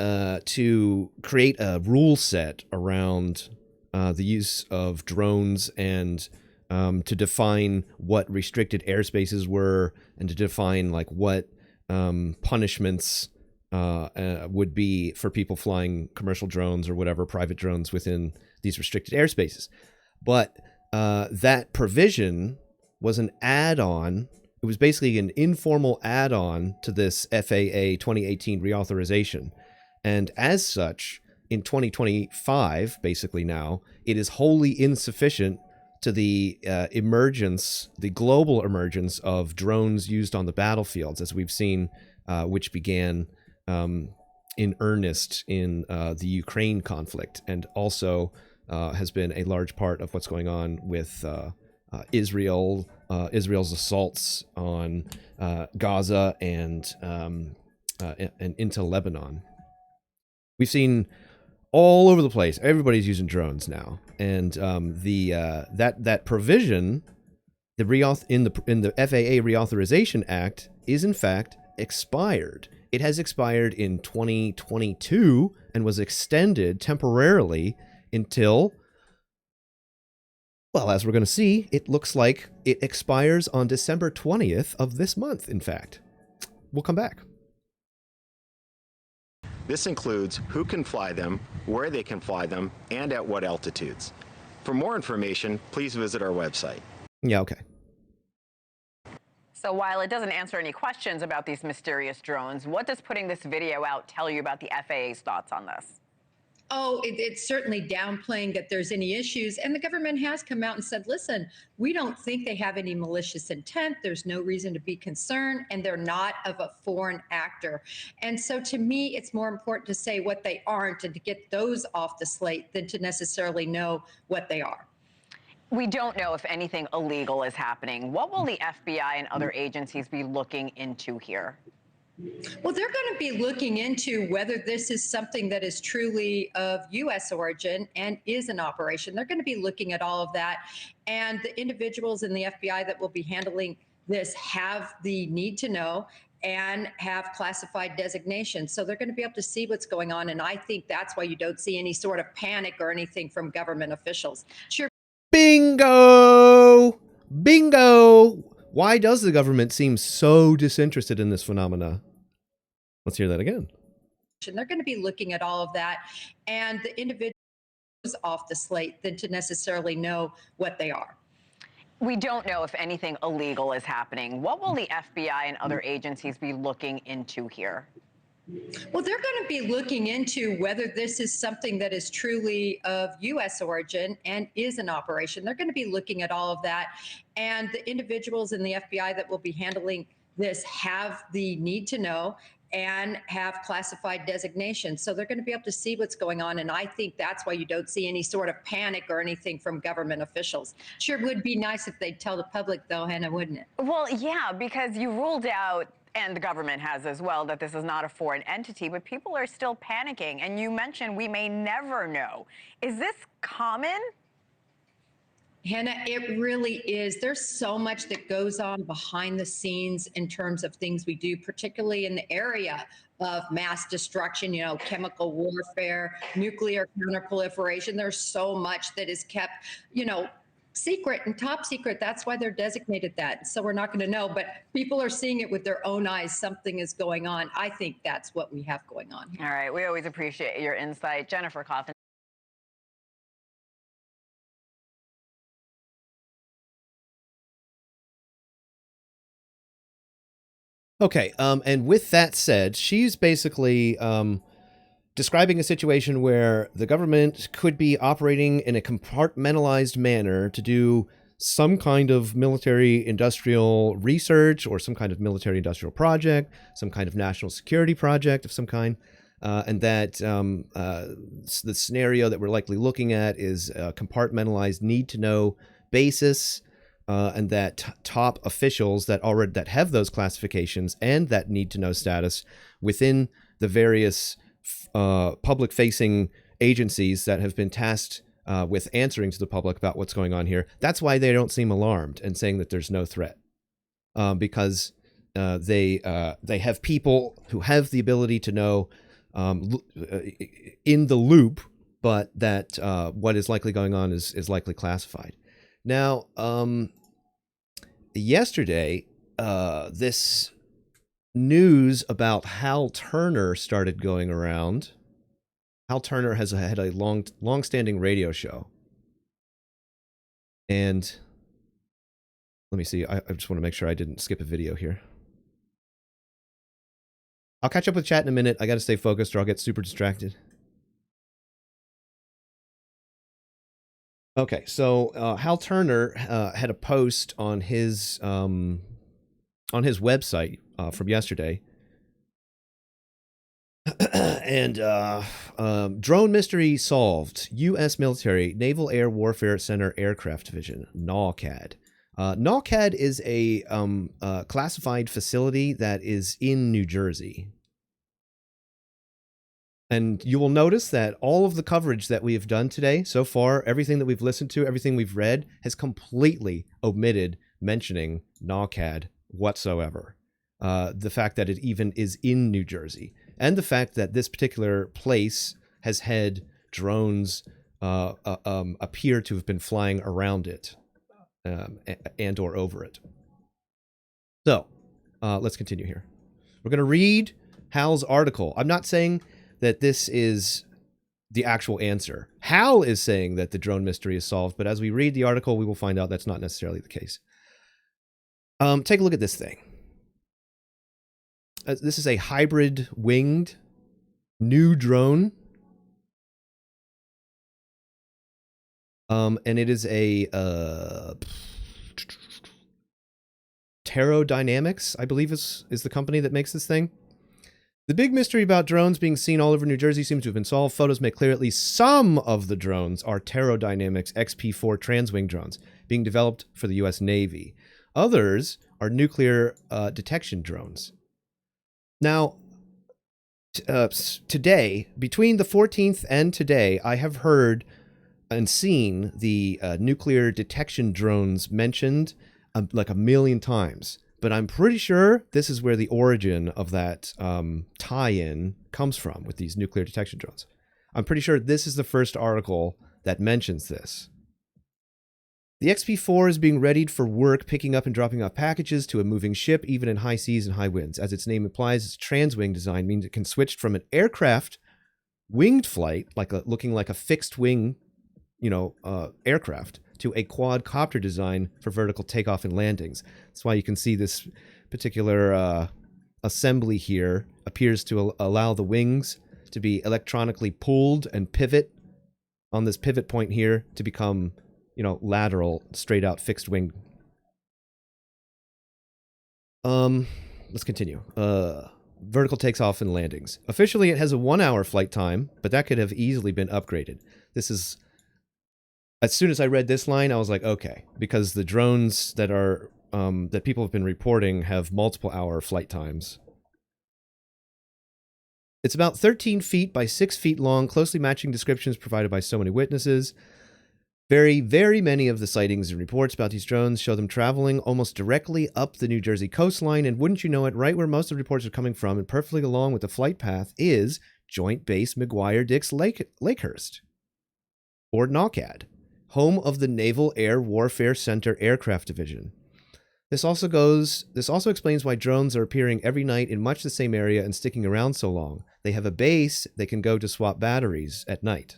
to create a rule set around the use of drones and to define what restricted airspaces were, and to define like what punishments would be for people flying commercial drones or whatever, private drones within these restricted airspaces. But that provision was an add-on. It was basically an informal add-on to this FAA 2018 reauthorization. And as such, in 2025, basically now, it is wholly insufficient to the the global emergence of drones used on the battlefields, as we've seen, which began in earnest in the Ukraine conflict, and also has been a large part of what's going on with Israel's assaults on Gaza and into Lebanon. We've seen all over the place. Everybody's using drones now, and that provision, in the FAA Reauthorization Act, is in fact expired. It has expired in 2022 and was extended temporarily until, well, as we're going to see, it looks like it expires on December 20th of this month, in fact. We'll come back. This includes who can fly them, where they can fly them, and at what altitudes. For more information, please visit our website. Yeah, okay. So while it doesn't answer any questions about these mysterious drones, what does putting this video out tell you about the FAA's thoughts on this? Oh, it's certainly downplaying that there's any issues. And the government has come out and said, listen, we don't think they have any malicious intent. There's no reason to be concerned. And they're not of a foreign actor. And so to me, it's more important to say what they aren't and to get those off the slate than to necessarily know what they are. We don't know if anything illegal is happening. What will the FBI and other agencies be looking into here? Well, they're going to be looking into whether this is something that is truly of U.S. origin and is an operation. They're going to be looking at all of that. And the individuals in the FBI that will be handling this have the need to know and have classified designations. So they're going to be able to see what's going on. And I think that's why you don't see any sort of panic or anything from government officials. Sure. Bingo! Bingo! Why does the government seem so disinterested in this phenomena? Let's hear that again. They're going to be looking at all of that, and the individuals off the slate than to necessarily know what they are. We don't know if anything illegal is happening. What will the FBI and other agencies be looking into here? Well, they're going to be looking into whether this is something that is truly of U.S. origin and is an operation. They're going to be looking at all of that. And the individuals in the FBI that will be handling this have the need to know and have classified designations. So they're going to be able to see what's going on. And I think that's why you don't see any sort of panic or anything from government officials. Sure would be nice if they'd tell the public, though, Hannah, wouldn't it? Well, yeah, because you ruled out, and the government has as well, that this is not a foreign entity, but people are still panicking. And you mentioned we may never know. Is this common? Hannah, it really is. There's so much that goes on behind the scenes in terms of things we do, particularly in the area of mass destruction, you know, chemical warfare, nuclear counterproliferation. There's so much that is kept, you know, secret and top secret. That's why they're designated that. So we're not going to know, but people are seeing it with their own eyes. Something is going on. I think that's what we have going on here. All right. We always appreciate your insight. Jennifer Coffin. Okay, and with that said, she's basically describing a situation where the government could be operating in a compartmentalized manner to do some kind of military industrial research or some kind of military industrial project, some kind of national security project of some kind. And that the scenario that we're likely looking at is a compartmentalized need-to-know basis, and that top officials that have those classifications and that need-to-know status within the various public-facing agencies that have been tasked with answering to the public about what's going on here. That's why they don't seem alarmed and saying that there's no threat, because they have people who have the ability to know in the loop, but that what is likely going on is likely classified. Now, yesterday, this news about Hal Turner started going around. Hal Turner has had a long-standing radio show. And let me see. I just want to make sure I didn't skip a video here. I'll catch up with chat in a minute. I got to stay focused or I'll get super distracted. Okay, so Hal Turner had a post on his website from yesterday. And drone mystery solved. U.S. military Naval Air Warfare Center Aircraft Division, NAWCAD. NAWCAD is a classified facility that is in New Jersey. And you will notice that all of the coverage that we have done today so far, everything that we've listened to, everything we've read, has completely omitted mentioning NAWCAD whatsoever. The fact that it even is in New Jersey. And the fact that this particular place has had drones appear to have been flying around it and or over it. So let's continue here. We're going to read Hal's article. I'm not saying that this is the actual answer. Hal is saying that the drone mystery is solved, but as we read the article, we will find out that's not necessarily the case. Take a look at this thing. This is a hybrid winged new drone. And it is a Pterodynamics, I believe is the company that makes this thing. The big mystery about drones being seen all over New Jersey seems to have been solved. Photos make clear at least some of the drones are Pterodynamics XP4 transwing drones being developed for the U.S. Navy. Others are nuclear detection drones. Now, today, between the 14th and today, I have heard and seen the nuclear detection drones mentioned like a million times. But I'm pretty sure this is where the origin of that tie-in comes from with these nuclear detection drones. I'm pretty sure this is the first article that mentions this. The XP4 is being readied for work, picking up and dropping off packages to a moving ship, even in high seas and high winds. As its name implies, its transwing design means it can switch from an aircraft winged flight, looking like a fixed wing, aircraft, to a quadcopter design for vertical takeoff and landings. That's why you can see this particular assembly here appears to allow the wings to be electronically pulled and pivot on this pivot point here to become, lateral, straight out fixed wing. Let's continue. Vertical takes off and landings. Officially, it has a 1-hour flight time, but that could have easily been upgraded. This is, as soon as I read this line, I was like, okay, because the drones that are that people have been reporting have multiple hour flight times. It's about 13 feet by 6 feet long, closely matching descriptions provided by so many witnesses. Very, very many of the sightings and reports about these drones show them traveling almost directly up the New Jersey coastline, and wouldn't you know it, right where most of the reports are coming from and perfectly along with the flight path is Joint Base McGuire-Dix Lakehurst, or NAWCAD, home of the Naval Air Warfare Center Aircraft Division. This also explains why drones are appearing every night in much the same area and sticking around so long. They have a base they can go to swap batteries at night.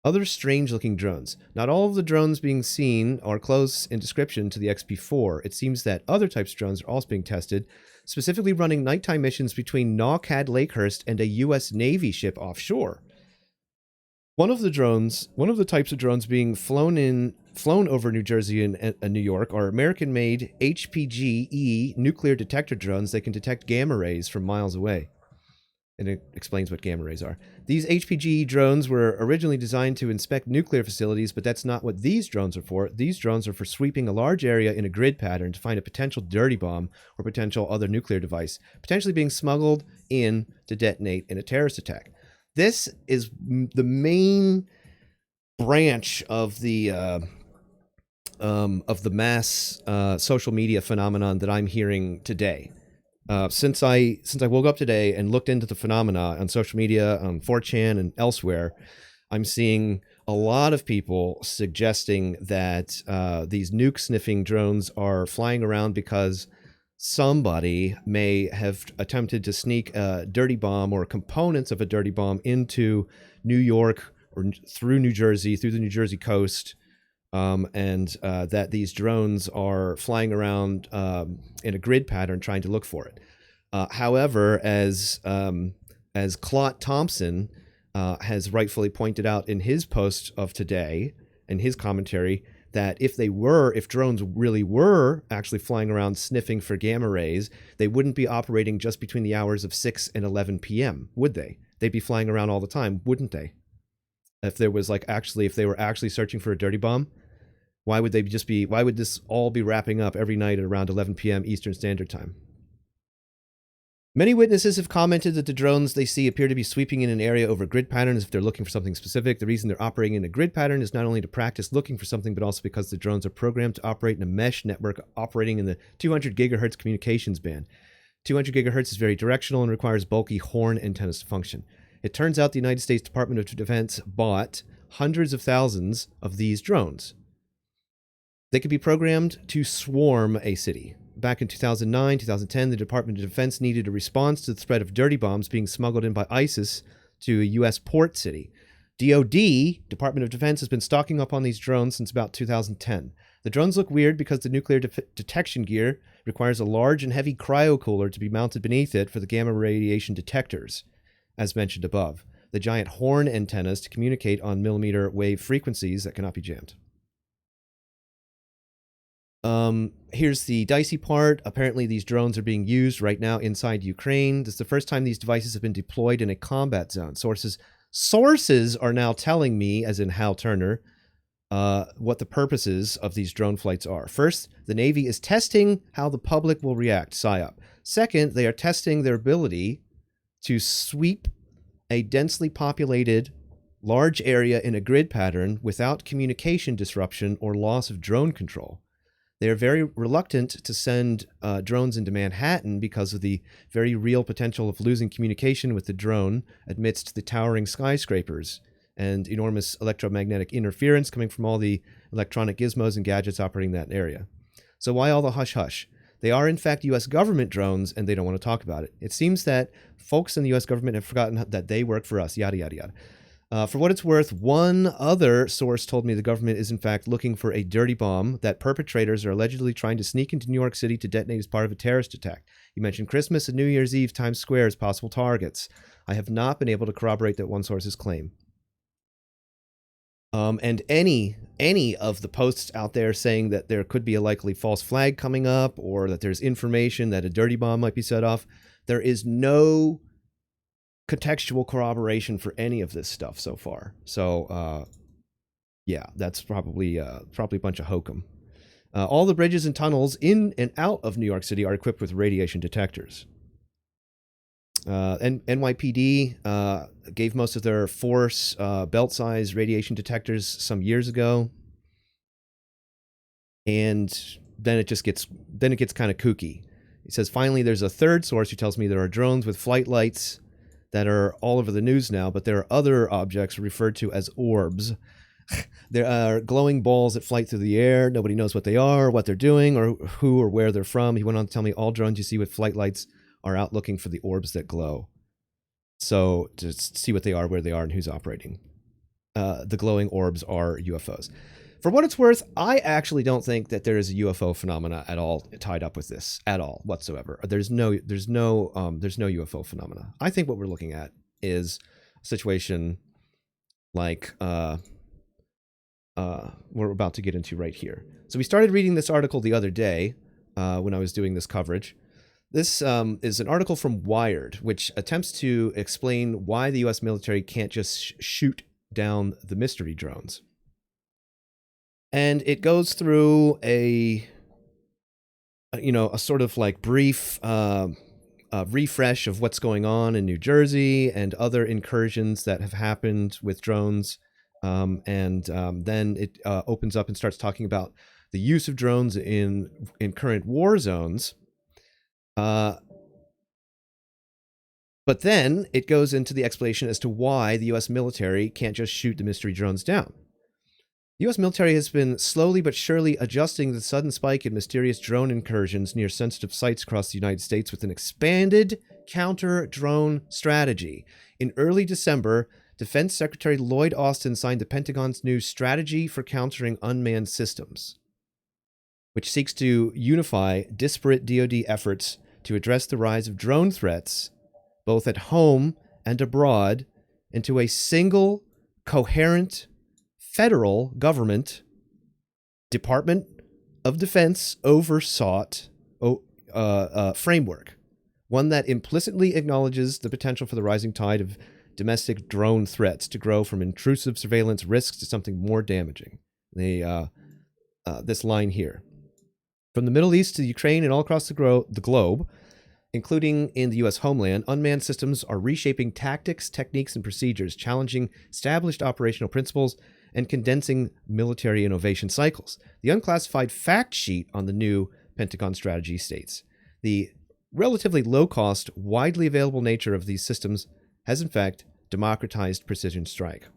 Other strange-looking drones. Not all of the drones being seen are close in description to the XP-4. It seems that other types of drones are also being tested, specifically running nighttime missions between Naucad Lakehurst and a U.S. Navy ship offshore. One of the types of drones being flown over New Jersey and New York are American-made HPG-E nuclear detector drones that can detect gamma rays from miles away. And it explains what gamma rays are. These HPG drones were originally designed to inspect nuclear facilities, but that's not what these drones are for. These drones are for sweeping a large area in a grid pattern to find a potential dirty bomb or potential other nuclear device, potentially being smuggled in to detonate in a terrorist attack. This is the main branch of the mass social media phenomenon that I'm hearing today. Since I woke up today and looked into the phenomena on social media, on 4chan and elsewhere, I'm seeing a lot of people suggesting that these nuke-sniffing drones are flying around because somebody may have attempted to sneak a dirty bomb or components of a dirty bomb into New York or through New Jersey, through the New Jersey coast, and that these drones are flying around in a grid pattern trying to look for it. However, as Clot Thompson has rightfully pointed out in his post of today, in his commentary, that if drones really were actually flying around sniffing for gamma rays, they wouldn't be operating just between the hours of 6 and 11 p.m., would they? They'd be flying around all the time, wouldn't they? If they were actually searching for a dirty bomb, why would this all be wrapping up every night at around 11 p.m. Eastern Standard Time? Many witnesses have commented that the drones they see appear to be sweeping in an area over grid patterns if they're looking for something specific. The reason they're operating in a grid pattern is not only to practice looking for something, but also because the drones are programmed to operate in a mesh network operating in the 200 gigahertz communications band. 200 gigahertz is very directional and requires bulky horn antennas to function. It turns out the United States Department of Defense bought hundreds of thousands of these drones. They could be programmed to swarm a city. Back in 2009, 2010, the Department of Defense needed a response to the threat of dirty bombs being smuggled in by ISIS to a U.S. port city. DoD, Department of Defense, has been stocking up on these drones since about 2010. The drones look weird because the nuclear detection gear requires a large and heavy cryocooler to be mounted beneath it for the gamma radiation detectors, as mentioned above. The giant horn antennas to communicate on millimeter wave frequencies that cannot be jammed. Here's the dicey part. Apparently these drones are being used right now inside Ukraine. This is the first time these devices have been deployed in a combat zone. Sources are now telling me, as in Hal Turner, what the purposes of these drone flights are. First, the Navy is testing how the public will react, PSYOP. Second, they are testing their ability to sweep a densely populated large area in a grid pattern without communication disruption or loss of drone control. They are very reluctant to send drones into Manhattan because of the very real potential of losing communication with the drone amidst the towering skyscrapers and enormous electromagnetic interference coming from all the electronic gizmos and gadgets operating that area. So why all the hush-hush? They are, in fact, U.S. government drones, and they don't want to talk about it. It seems that folks in the U.S. government have forgotten that they work for us, yada, yada, yada. For what it's worth, one other source told me the government is in fact looking for a dirty bomb that perpetrators are allegedly trying to sneak into New York City to detonate as part of a terrorist attack. He mentioned Christmas and New Year's Eve Times Square as possible targets. I have not been able to corroborate that one source's claim. And any of the posts out there saying that there could be a likely false flag coming up or that there's information that a dirty bomb might be set off, there is no contextual corroboration for any of this stuff so far. So, yeah, that's probably a bunch of hokum. All the bridges and tunnels in and out of New York City are equipped with radiation detectors. NYPD gave most of their force belt-size radiation detectors some years ago, and then it gets kind of kooky. He says finally there's a third source who tells me there are drones with flight lights that are all over the news now, but there are other objects referred to as orbs. There are glowing balls that fly through the air. Nobody knows what they are, what they're doing, or who or where they're from. He went on to tell me all drones you see with flight lights are out looking for the orbs that glow. So to see what they are, where they are, and who's operating. the glowing orbs are UFOs. For what it's worth, I actually don't think that there is a UFO phenomena at all tied up with this at all whatsoever. There's no UFO phenomena. I think what we're looking at is a situation like we're about to get into right here. So we started reading this article the other day when I was doing this coverage. This is an article from Wired, which attempts to explain why the U.S. military can't just shoot down the mystery drones. And it goes through a sort of like brief refresh of what's going on in New Jersey and other incursions that have happened with drones. Then it opens up and starts talking about the use of drones in current war zones. But then it goes into the explanation as to why the U.S. military can't just shoot the mystery drones down. The U.S. military has been slowly but surely adjusting the sudden spike in mysterious drone incursions near sensitive sites across the United States with an expanded counter-drone strategy. In early December, Defense Secretary Lloyd Austin signed the Pentagon's new Strategy for Countering Unmanned Systems, which seeks to unify disparate DoD efforts to address the rise of drone threats, both at home and abroad, into a single, coherent, federal government Department of Defense oversought framework, one that implicitly acknowledges the potential for the rising tide of domestic drone threats to grow from intrusive surveillance risks to something more damaging. This line here. From the Middle East to Ukraine and all across the globe, including in the U.S. homeland, unmanned systems are reshaping tactics, techniques, and procedures, challenging established operational principles, and condensing military innovation cycles. The unclassified fact sheet on the new Pentagon strategy states, the relatively low-cost, widely available nature of these systems has in fact democratized precision strike.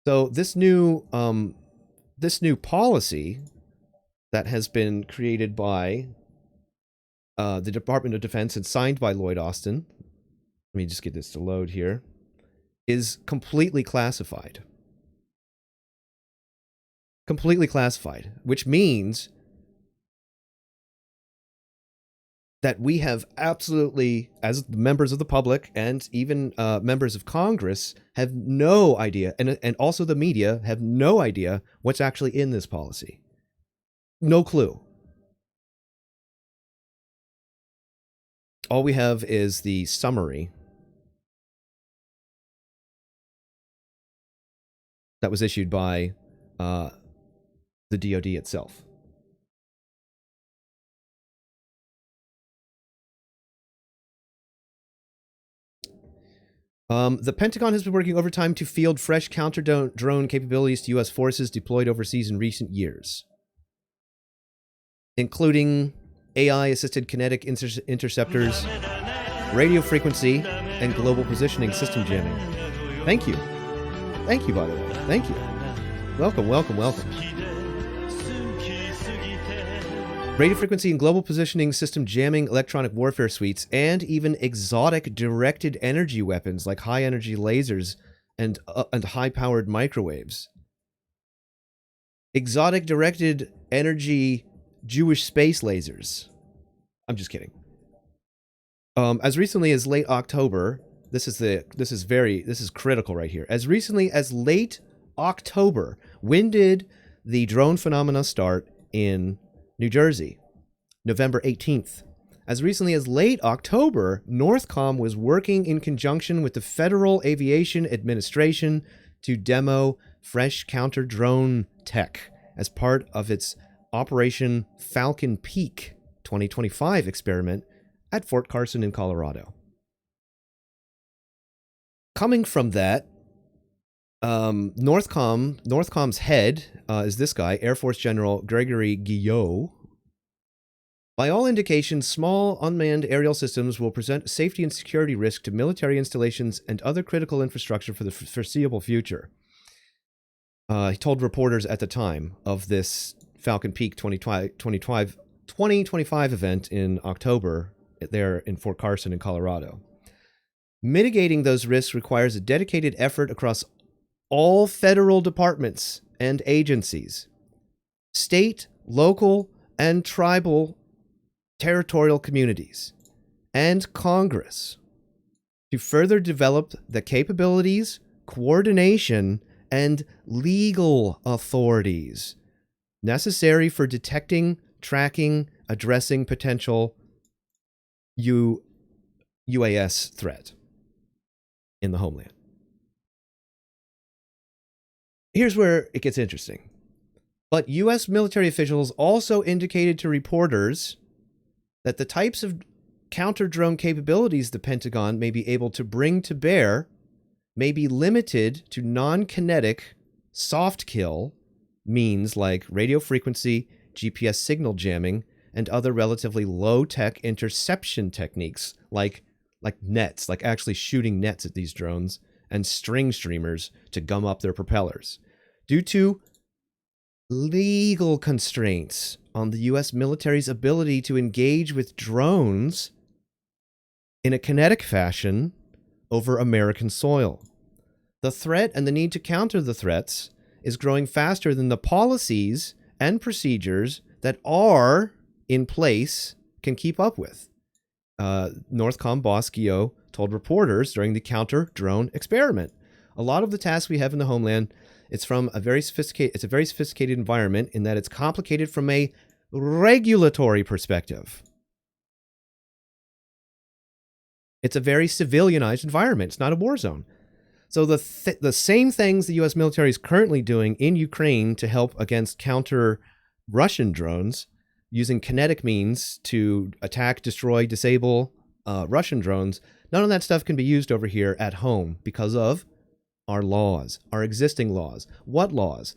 So this new policy that has been created by the Department of Defense and signed by Lloyd Austin, let me just get this to load here, is completely classified. Completely classified, which means that we have absolutely, as members of the public and even members of Congress, have no idea, and also the media have no idea what's actually in this policy. No clue. All we have is the summary that was issued by the DoD itself. The Pentagon has been working overtime to field fresh counter-drone capabilities to U.S. forces deployed overseas in recent years, including AI-assisted kinetic interceptors, radio frequency, and global positioning system jamming. Thank you. Thank you, by the way. Thank you. Welcome, welcome, welcome. Radio frequency and global positioning system jamming, electronic warfare suites, and even exotic directed energy weapons like high-energy lasers and high-powered microwaves. Exotic directed energy Jewish space lasers. I'm just kidding. As recently as late October, this is critical right here. As recently as late October, when did the drone phenomena start in New Jersey? November 18th. As recently as late October, Northcom was working in conjunction with the Federal Aviation Administration to demo fresh counter-drone tech as part of its Operation Falcon Peak 2025 experiment at Fort Carson in Colorado. Coming from that, Northcom's head is this guy, Air Force General Gregory Guillot. By all indications, small unmanned aerial systems will present a safety and security risk to military installations and other critical infrastructure for the foreseeable future. He told reporters at the time of this Falcon Peak 2025 event in October there in Fort Carson in Colorado. Mitigating those risks requires a dedicated effort across all federal departments and agencies, state, local, and tribal territorial communities, and Congress to further develop the capabilities, coordination, and legal authorities necessary for detecting, tracking, addressing potential UAS threat in the homeland. Here's where it gets interesting. But U.S. military officials also indicated to reporters that the types of counter-drone capabilities the Pentagon may be able to bring to bear may be limited to non-kinetic soft kill means like radio frequency, GPS signal jamming, and other relatively low-tech interception techniques like nets, like actually shooting nets at these drones, and string streamers to gum up their propellers. Due to legal constraints on the U.S. military's ability to engage with drones in a kinetic fashion over American soil. The threat and the need to counter the threats is growing faster than the policies and procedures that are in place can keep up with. Northcom boss Gio told reporters during the counter-drone experiment. A lot of the tasks we have in the homeland, it's a very sophisticated environment in that it's complicated from a regulatory perspective. It's a very civilianized environment. It's not a war zone. So the same things the U.S. military is currently doing in Ukraine to help against counter Russian drones, using kinetic means to attack, destroy, disable Russian drones, none of that stuff can be used over here at home because of our laws, our existing laws. What laws?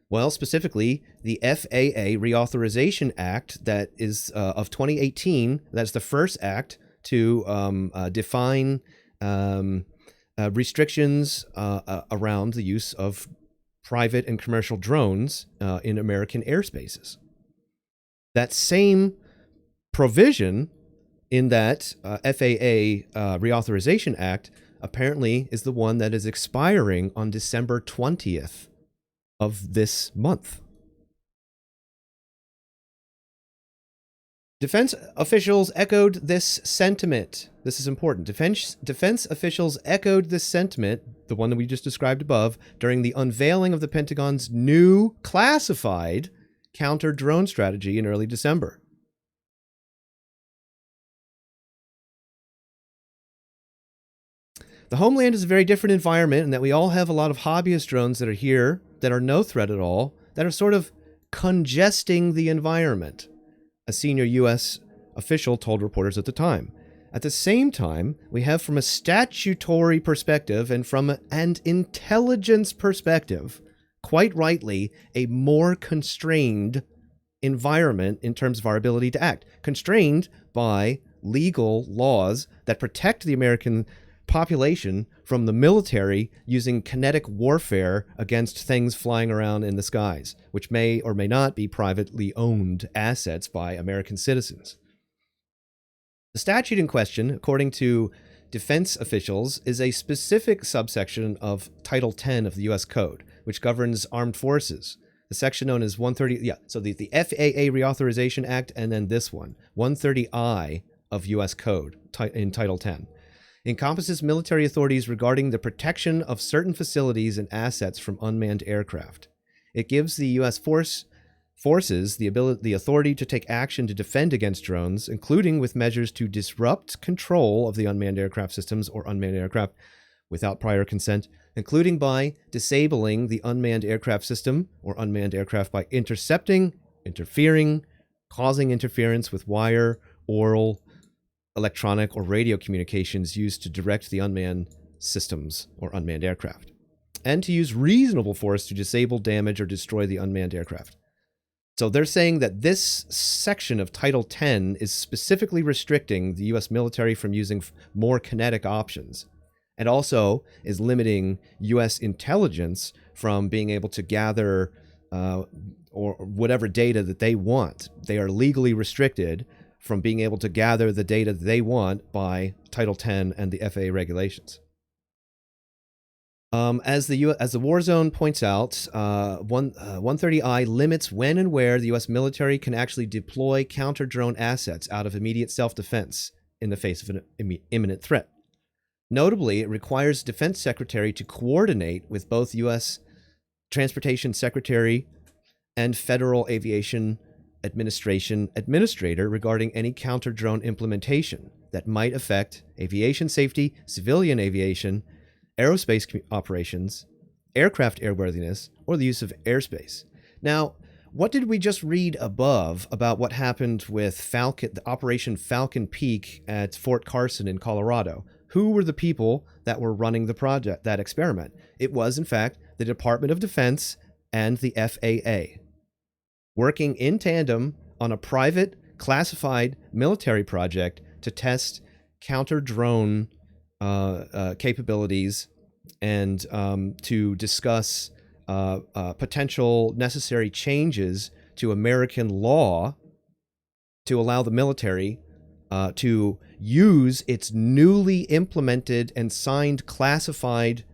Well, specifically, the FAA Reauthorization Act that is of 2018. That's the first act to define restrictions around the use of private and commercial drones in American airspaces. That same provision in that FAA Reauthorization Act apparently is the one that is expiring on December 20th of this month. Defense officials echoed this sentiment. This is important. Defense officials echoed this sentiment, the one that we just described above, during the unveiling of the Pentagon's new classified counter-drone strategy in early December. The homeland is a very different environment in that we all have a lot of hobbyist drones that are here, that are no threat at all, that are sort of congesting the environment, a senior U.S. official told reporters at the time. At the same time, we have from a statutory perspective and from an intelligence perspective, quite rightly, a more constrained environment in terms of our ability to act. Constrained by legal laws that protect the American population from the military using kinetic warfare against things flying around in the skies, which may or may not be privately owned assets by American citizens. The statute in question, according to defense officials, is a specific subsection of Title 10 of the U.S. Code, which governs armed forces. The section known as 130, so the FAA Reauthorization Act, and then this one, 130I of U.S. Code in Title 10. Encompasses military authorities regarding the protection of certain facilities and assets from unmanned aircraft. It gives the U.S. forces the authority to take action to defend against drones, including with measures to disrupt control of the unmanned aircraft systems or unmanned aircraft without prior consent, including by disabling the unmanned aircraft system or unmanned aircraft by intercepting, interfering, causing interference with wire, oral, electronic, or radio communications used to direct the unmanned systems or unmanned aircraft, and to use reasonable force to disable, damage, or destroy the unmanned aircraft. So they're saying that this section of Title 10 is specifically restricting the U.S. military from using more kinetic options, and also is limiting U.S. intelligence from being able to gather or whatever data that they want. They are legally restricted from being able to gather the data they want by Title 10 and the FAA regulations. As the war zone points out, 130I limits when and where the U.S. military can actually deploy counter-drone assets out of immediate self-defense in the face of an imminent threat. Notably, it requires Defense Secretary to coordinate with both U.S. Transportation Secretary and Federal Aviation Administration Administrator regarding any counter-drone implementation that might affect aviation safety, civilian aviation, aerospace operations, aircraft airworthiness, or the use of airspace. Now, what did we just read above about what happened with the Operation Falcon Peak at Fort Carson in Colorado? Who were the people that were running the project, that experiment? It was, in fact, the Department of Defense and the FAA, working in tandem on a private, classified military project to test counter-drone capabilities and to discuss potential necessary changes to American law to allow the military to use its newly implemented and signed classified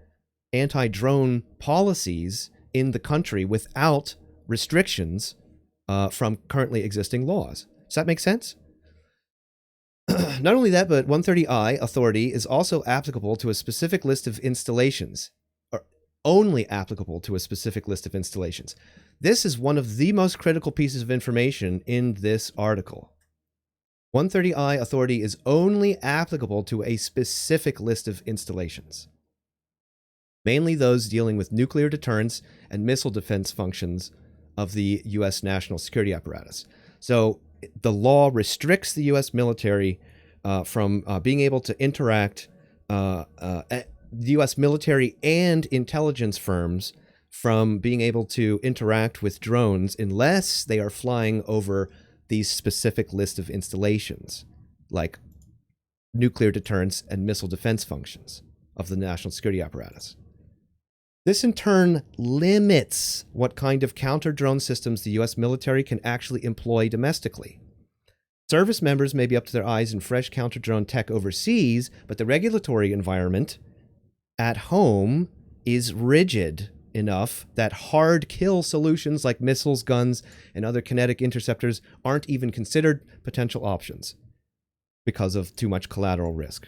anti-drone policies in the country without restrictions from currently existing laws. Does that make sense? Not only that, but 130I authority is also applicable to a specific list of installations, or only applicable to a specific list of installations. This is one of the most critical pieces of information in this article. 130I authority is only applicable to a specific list of installations, mainly those dealing with nuclear deterrence and missile defense functions of the U.S. national security apparatus. So the law restricts the U.S. military from being able to interact, the U.S. military and intelligence firms from being able to interact with drones unless they are flying over these specific list of installations, like nuclear deterrence and missile defense functions of the national security apparatus. This in turn limits what kind of counter-drone systems the U.S. military can actually employ domestically. Service members may be up to their eyes in fresh counter-drone tech overseas, but the regulatory environment at home is rigid enough that hard kill solutions like missiles, guns, and other kinetic interceptors aren't even considered potential options because of too much collateral risk.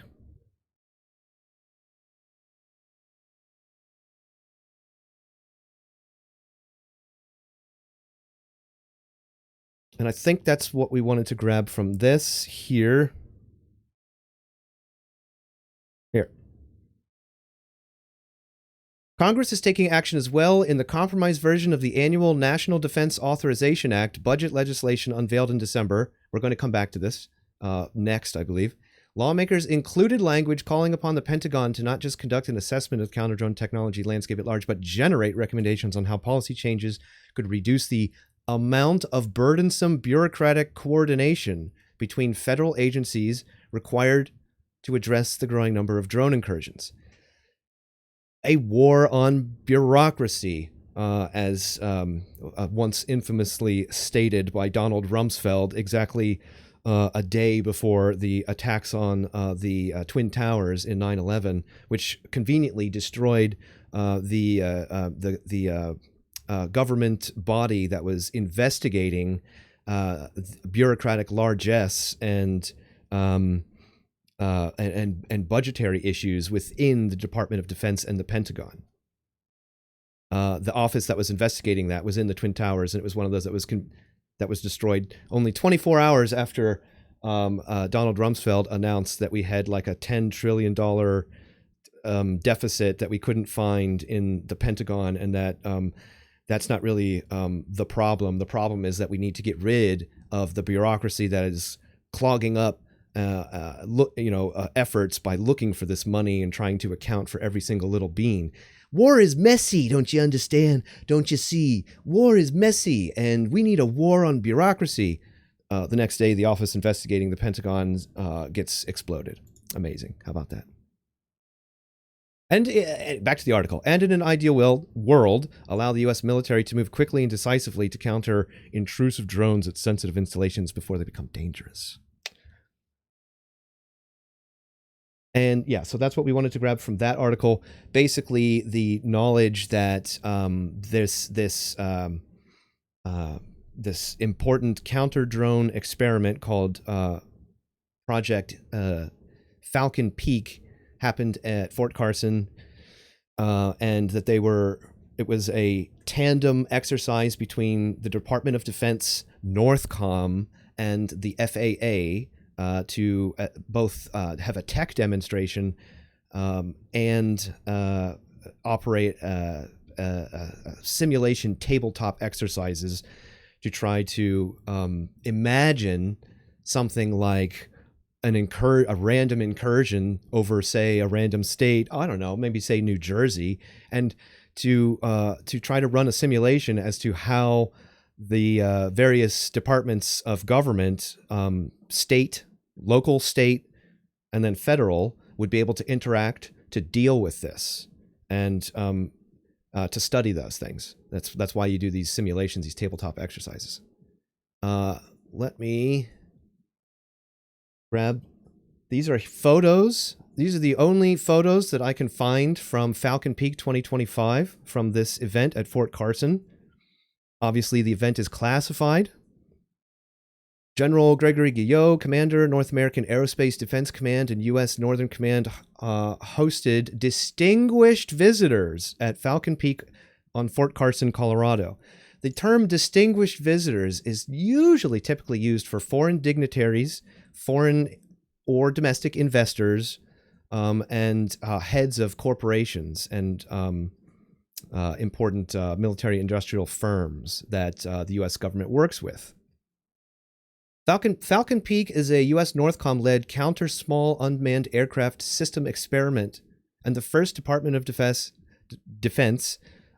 And I think that's what we wanted to grab from this here. Here. Congress is taking action as well in the compromise version of the annual National Defense Authorization Act budget legislation unveiled in December. We're going to come back to this next, I believe. Lawmakers included language calling upon the Pentagon to not just conduct an assessment of counter-drone technology landscape at large, but generate recommendations on how policy changes could reduce the amount of burdensome bureaucratic coordination between federal agencies required to address the growing number of drone incursions. A war on bureaucracy, as once infamously stated by Donald Rumsfeld exactly a day before the attacks on the Twin Towers in 9/11, which conveniently destroyed the government body that was investigating bureaucratic largesse and budgetary issues within the Department of Defense and the Pentagon. The office that was investigating that was in the Twin Towers, and it was one of those that was destroyed only 24 hours after Donald Rumsfeld announced that we had like a $10 trillion deficit that we couldn't find in the Pentagon, and that that's not really the problem. The problem is that we need to get rid of the bureaucracy that is clogging up efforts by looking for this money and trying to account for every single little bean. War is messy, don't you understand? Don't you see? War is messy, and we need a war on bureaucracy. The next day, the office investigating the Pentagon gets exploded. Amazing. How about that? And back to the article. And in an ideal world, allow the U.S. military to move quickly and decisively to counter intrusive drones at sensitive installations before they become dangerous. And yeah, so that's what we wanted to grab from that article. Basically, the knowledge that this important counter drone experiment called Project Falcon Peak happened at Fort Carson, and that it was a tandem exercise between the Department of Defense, Northcom, and the FAA to both have a tech demonstration and operate simulation tabletop exercises to try to imagine something like a random incursion over, say, a random state. I don't know, maybe say New Jersey, and to try to run a simulation as to how the various departments of government, state, local, state, and then federal, would be able to interact to deal with this and to study those things. That's why you do these simulations, these tabletop exercises. Let me grab. These are photos. These are the only photos that I can find from Falcon Peak 2025 from this event at Fort Carson. Obviously, the event is classified. General Gregory Guillot, Commander, North American Aerospace Defense Command and U.S. Northern Command, hosted distinguished visitors at Falcon Peak on Fort Carson, Colorado. The term distinguished visitors is typically used for foreign dignitaries, foreign or domestic investors, and heads of corporations and important military industrial firms that the U.S. government works with. Falcon Peak is a U.S. Northcom-led counter-small unmanned aircraft system experiment and the first Department of Defense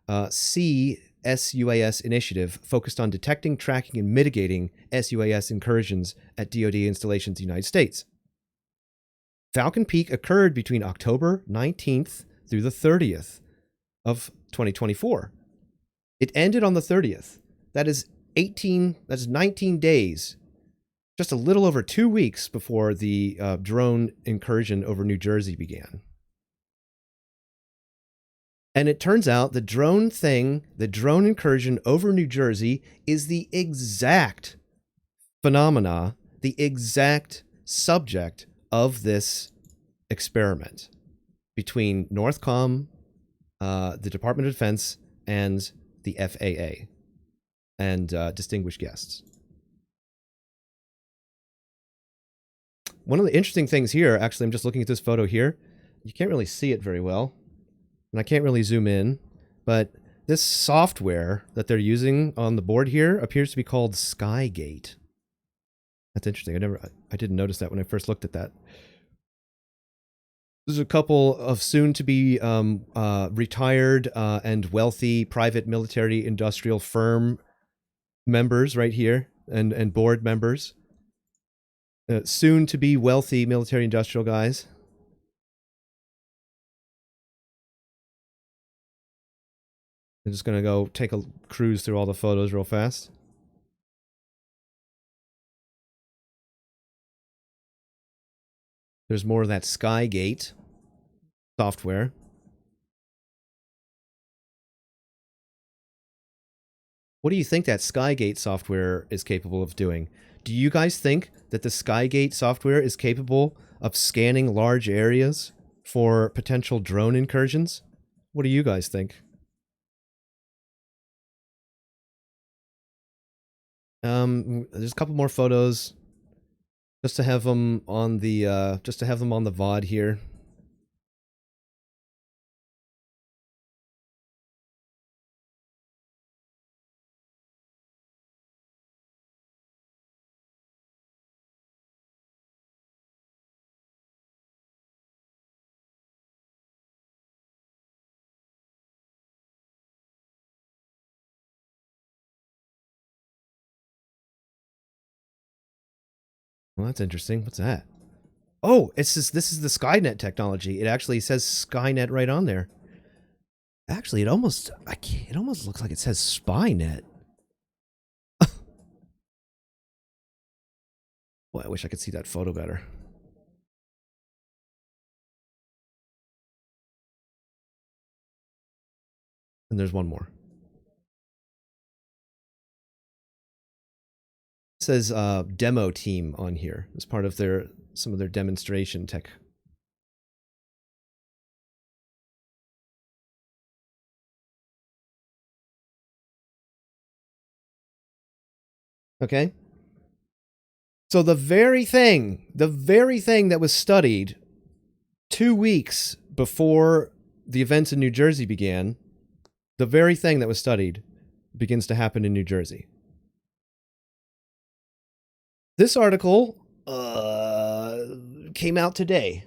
CSUAS initiative focused on detecting, tracking, and mitigating SUAS incursions at DoD installations in the United States. Falcon Peak occurred between October 19th through the 30th of 2024. It ended on the 30th. That's 19 days, just a little over 2 weeks before the drone incursion over New Jersey began. And it turns out the drone incursion over New Jersey is the exact phenomena, the exact subject of this experiment between Northcom, the Department of Defense, and the FAA, and distinguished guests. One of the interesting things here, actually, I'm just looking at this photo here. You can't really see it very well, and I can't really zoom in, but this software that they're using on the board here appears to be called Skygate. That's interesting. I didn't notice that when I first looked at that. There's a couple of soon-to-be retired and wealthy private military industrial firm members right here, and board members. Soon-to-be wealthy military industrial guys. I'm just going to go take a cruise through all the photos real fast. There's more of that Skygate software. What do you think that Skygate software is capable of doing? Do you guys think that the Skygate software is capable of scanning large areas for potential drone incursions? What do you guys think? There's a couple more photos just to have them on the VOD here. Well, that's interesting. What's that? Oh, this is the Skynet technology. It actually says Skynet right on there. Actually, it almost looks like it says Spynet. Boy, I wish I could see that photo better. And there's one more. It says demo team on here as part of some of their demonstration tech. Okay. So the very thing that was studied 2 weeks before the events in New Jersey began, the very thing that was studied begins to happen in New Jersey. This article came out today.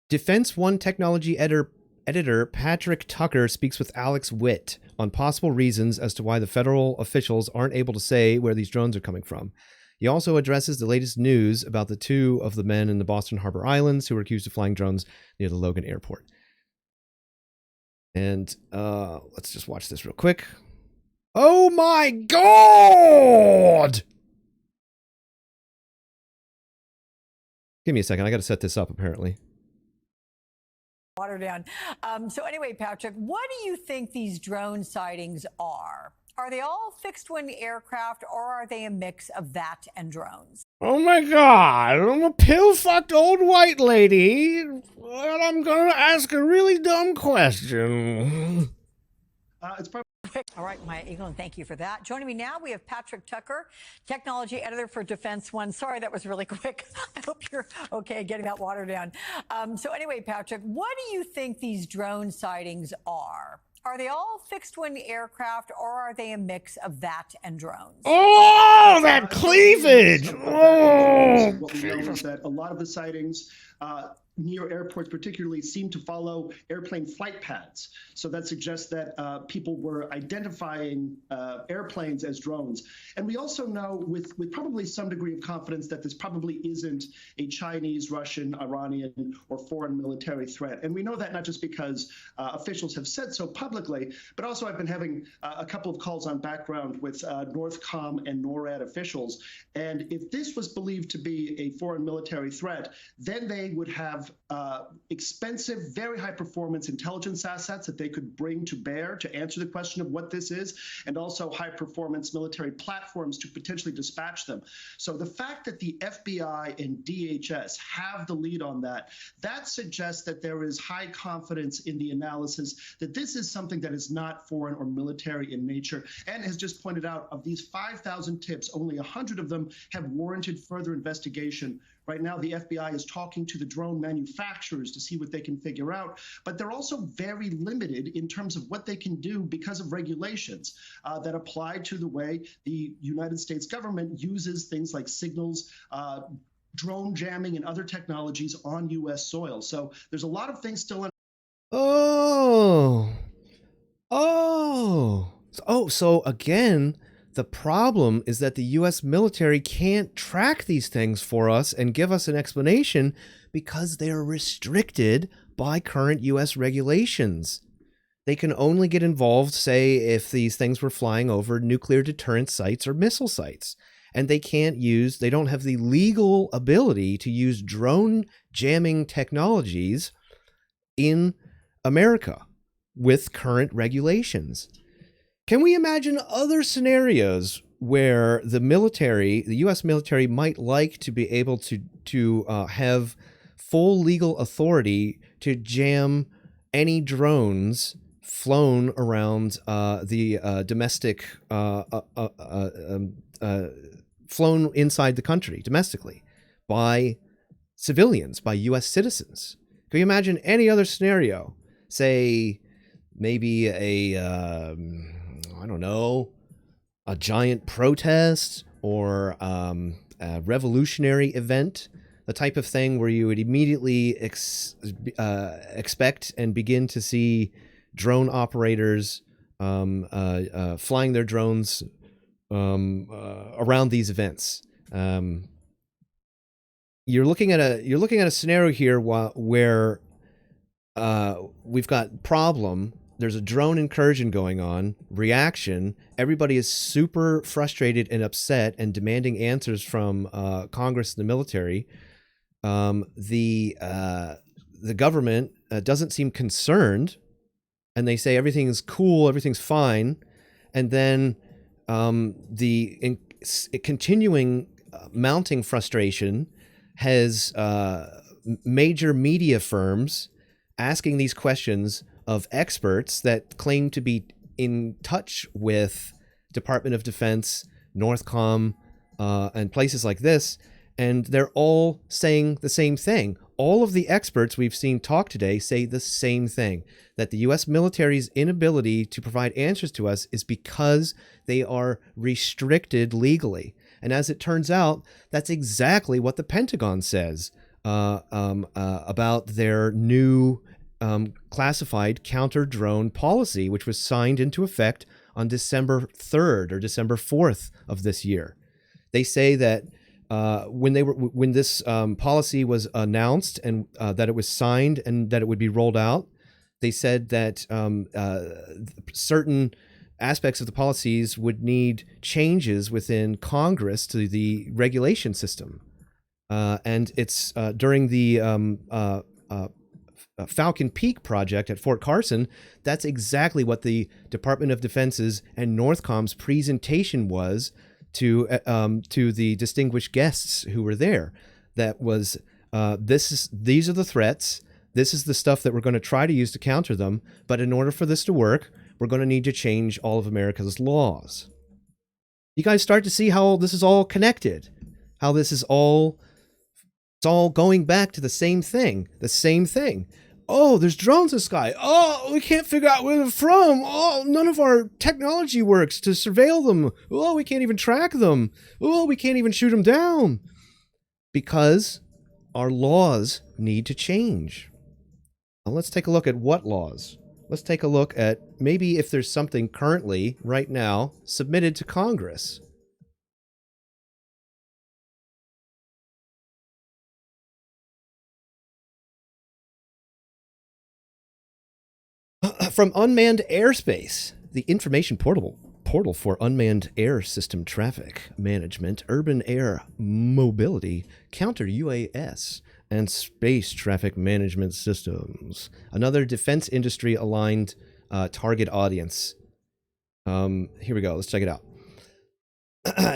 Defense One technology editor Patrick Tucker speaks with Alex Witt on possible reasons as to why the federal officials aren't able to say where these drones are coming from. He also addresses the latest news about the two of the men in the Boston Harbor Islands who were accused of flying drones near the Logan Airport. And let's just watch this real quick. Oh my God! Give me a second. I got to set this up, apparently. Water down. So anyway, Patrick, what do you think these drone sightings are? Are they all fixed-wing aircraft, or are they a mix of that and drones? Oh my God, I'm a pill-fucked old white lady, and I'm gonna ask a really dumb question. It's probably all right, Maya Eaglin, thank you for that. Joining me now, we have Patrick Tucker, technology editor for Defense One. Sorry, that was really quick. I hope you're okay getting that water down. So anyway, Patrick, what do you think these drone sightings are? Are they all fixed-wing aircraft, or are they a mix of that and drones? Oh, that cleavage! Oh, what we know is that a lot of the sightings near airports particularly seem to follow airplane flight paths. So that suggests that people were identifying airplanes as drones. And we also know with probably some degree of confidence that this probably isn't a Chinese, Russian, Iranian, or foreign military threat. And we know that not just because officials have said so publicly, but also I've been having a couple of calls on background with Northcom and NORAD officials. And if this was believed to be a foreign military threat, then they would have expensive, very high performance intelligence assets that they could bring to bear to answer the question of what this is, and also high performance military platforms to potentially dispatch them. So the fact that the FBI and DHS have the lead on that, that suggests that there is high confidence in the analysis that this is something that is not foreign or military in nature, and has just pointed out of these 5,000 tips, only 100 of them have warranted further investigation. Right now, the FBI is talking to the drone manufacturers to see what they can figure out, but they're also very limited in terms of what they can do because of regulations that apply to the way the United States government uses things like signals, drone jamming, and other technologies on U.S. soil. So there's a lot of things still in. So again, the problem is that the U.S. military can't track these things for us and give us an explanation because they're restricted by current U.S. regulations. They can only get involved, say, if these things were flying over nuclear deterrent sites or missile sites. And they don't have the legal ability to use drone jamming technologies in America with current regulations. Can we imagine other scenarios where the U.S. military might like to be able to have full legal authority to jam any drones flown around the domestic, flown inside the country domestically by civilians, by U.S. citizens? Can you imagine any other scenario? Say, maybe I don't know, a giant protest or a revolutionary event, the type of thing where you would immediately expect and begin to see drone operators flying their drones around these events. You're looking at a scenario here where we've got problem. There's a drone incursion going on, reaction. Everybody is super frustrated and upset and demanding answers from Congress and the military. the government doesn't seem concerned, and they say everything's cool, everything's fine, and then continuing mounting frustration has major media firms asking these questions of experts that claim to be in touch with Department of Defense, Northcom, and places like this, and they're all saying the same thing. All of the experts we've seen talk today say the same thing, that the U.S. military's inability to provide answers to us is because they are restricted legally. And as it turns out, that's exactly what the Pentagon says about their new classified counter-drone policy, which was signed into effect on December 3rd or December 4th of this year. They say that when this policy was announced and that it was signed and that it would be rolled out, they said that certain aspects of the policies would need changes within Congress to the regulation system. And it's during the Falcon Peak project at Fort Carson, that's exactly what the Department of Defense's and Northcom's presentation was to the distinguished guests who were there. That was these are the threats. This is the stuff that we're going to try to use to counter them. But in order for this to work, we're going to need to change all of America's laws. You guys start to see how this is all connected, how this is all going back to the same thing. Oh, there's drones in the sky. Oh, we can't figure out where they're from. Oh, none of our technology works to surveil them. Oh, we can't even track them. Oh, we can't even shoot them down. Because our laws need to change. Now let's take a look at what laws. Let's take a look at maybe if there's something currently, right now, submitted to Congress. From unmanned airspace, the information portal for unmanned air system traffic management, urban air mobility, counter UAS, and space traffic management systems. Another defense industry aligned target audience. Here we go. Let's check it out.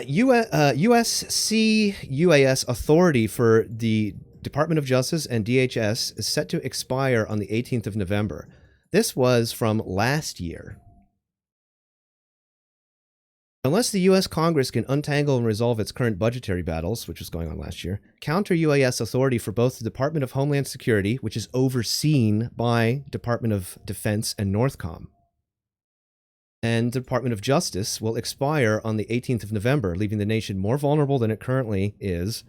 USC UAS authority for the Department of Justice and DHS is set to expire on the 18th of November. This was from last year. Unless the U.S. Congress can untangle and resolve its current budgetary battles, which was going on last year, counter-UAS authority for both the Department of Homeland Security, which is overseen by Department of Defense and Northcom, and the Department of Justice will expire on the 18th of November, leaving the nation more vulnerable than it currently is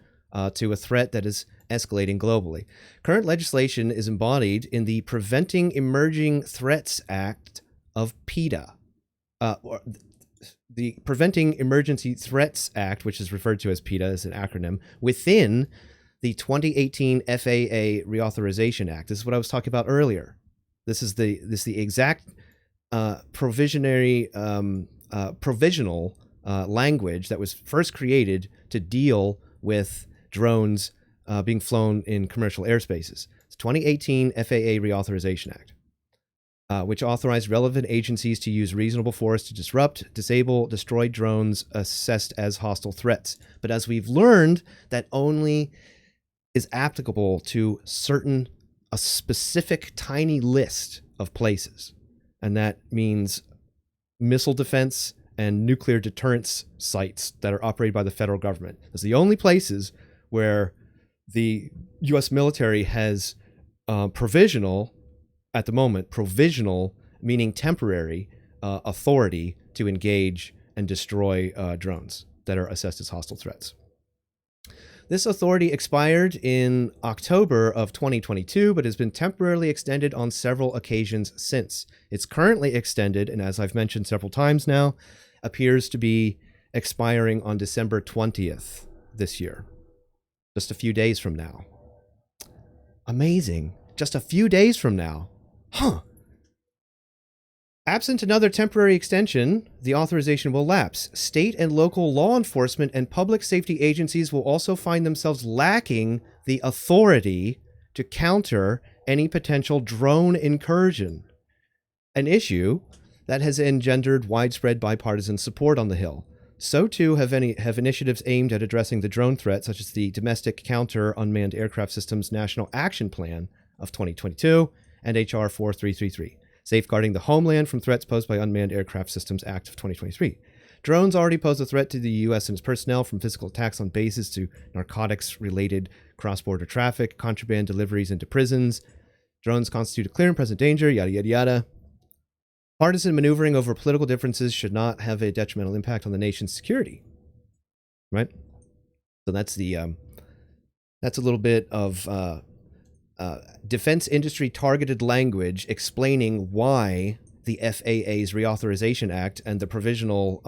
to a threat that is escalating globally. Current legislation is embodied in the Preventing Emerging Threats Act of PETA. The Preventing Emergency Threats Act, which is referred to as PETA as an acronym, within the 2018 FAA Reauthorization Act. This is what I was talking about earlier. This is the exact provisional language that was first created to deal with drones being flown in commercial airspaces. It's 2018 FAA Reauthorization Act, which authorized relevant agencies to use reasonable force to disrupt, disable, destroy drones assessed as hostile threats. But as we've learned, that only is applicable to a specific tiny list of places. And that means missile defense and nuclear deterrence sites that are operated by the federal government. Those are the only places where the U.S. military has provisional, at the moment, provisional, meaning temporary, authority to engage and destroy drones that are assessed as hostile threats. This authority expired in October of 2022, but has been temporarily extended on several occasions since. It's currently extended, and as I've mentioned several times now, appears to be expiring on December 20th this year. Just a few days from now. Amazing. Just a few days from now. Huh. Absent another temporary extension, the authorization will lapse. State and local law enforcement and public safety agencies will also find themselves lacking the authority to counter any potential drone incursion, an issue that has engendered widespread bipartisan support on the Hill. So too have initiatives aimed at addressing the drone threat, such as the Domestic Counter Unmanned Aircraft Systems National Action Plan of 2022 and H.R. 4333. Safeguarding the Homeland from Threats Posed by Unmanned Aircraft Systems Act of 2023. Drones already pose a threat to the U.S. and its personnel, from physical attacks on bases to narcotics-related cross-border traffic, contraband deliveries into prisons. Drones constitute a clear and present danger, yada, yada, yada. Partisan maneuvering over political differences should not have a detrimental impact on the nation's security. Right? So that's a little bit of defense industry targeted language explaining why the FAA's Reauthorization Act and the provisional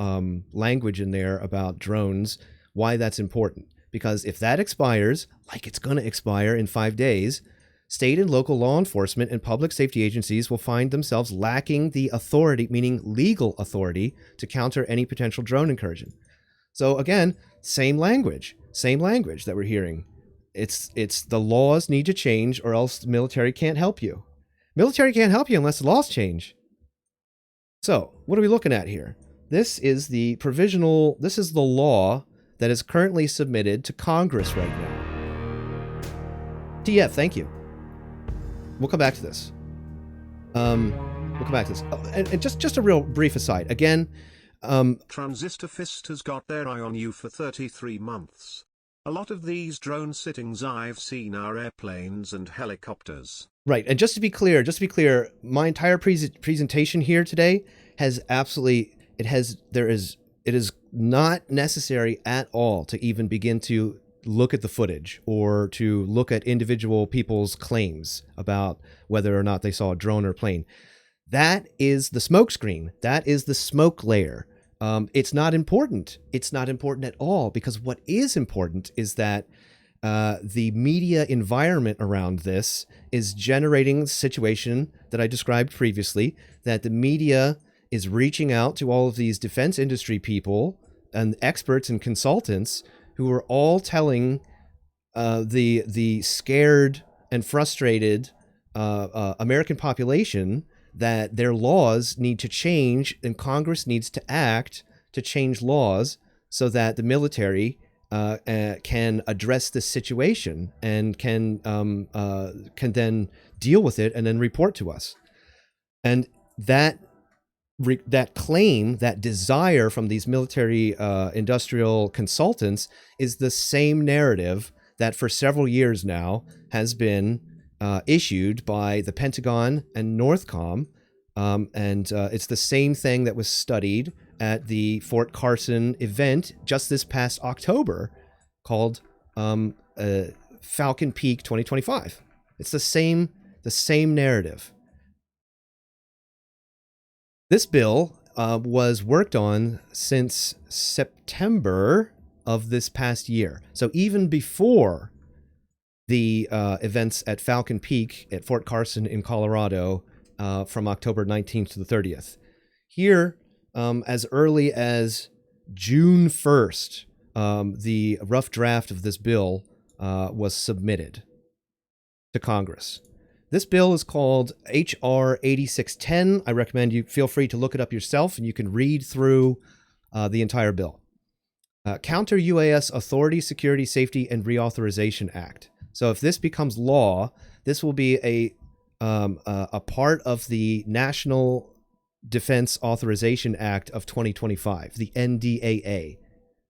language in there about drones, why that's important. Because if that expires, like it's going to expire in 5 days, state and local law enforcement and public safety agencies will find themselves lacking the authority, meaning legal authority, to counter any potential drone incursion. So again, same language that we're hearing. It's the laws need to change, or else the military can't help you. Military can't help you unless the laws change. So what are we looking at here? This is the law that is currently submitted to Congress right now. TF, thank you. We'll come back to this. Oh, and just a real brief aside. Again, Transistor Fist has got their eye on you for 33 months. A lot of these drone sittings I've seen are airplanes and helicopters. Right, and just to be clear, my entire presentation here today has it is not necessary at all to even begin to look at the footage or to look at individual people's claims about whether or not they saw a drone or plane. That is the smoke screen. That is the smoke layer. It's not important. It's not important at all, because what is important is that the media environment around this is generating the situation that I described previously, that the media is reaching out to all of these defense industry people and experts and consultants who are all telling the scared and frustrated American population that their laws need to change and Congress needs to act to change laws so that the military can address this situation and can then deal with it and then report to us. And that claim, that desire from these military industrial consultants is the same narrative that for several years now has been issued by the Pentagon and Northcom. And it's the same thing that was studied at the Fort Carson event just this past October called Falcon Peak 2025. It's the same narrative. This bill was worked on since September of this past year. So even before the events at Falcon Peak at Fort Carson in Colorado from October 19th to the 30th. Here, as early as June 1st, the rough draft of this bill was submitted to Congress. This bill is called H.R. 8610. I recommend you feel free to look it up yourself, and you can read through the entire bill. Counter UAS Authority, Security, Safety, and Reauthorization Act. So if this becomes law, this will be a part of the National Defense Authorization Act of 2025, the NDAA,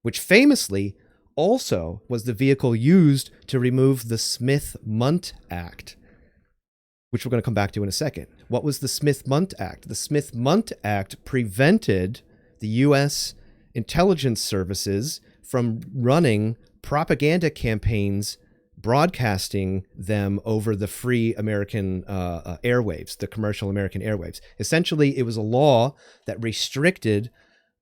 which famously also was the vehicle used to remove the Smith-Mundt Act, which we're going to come back to in a second. What was the Smith-Mundt Act? The Smith-Mundt Act prevented the U.S. intelligence services from running propaganda campaigns, broadcasting them over the free American airwaves, the commercial American airwaves. Essentially, it was a law that restricted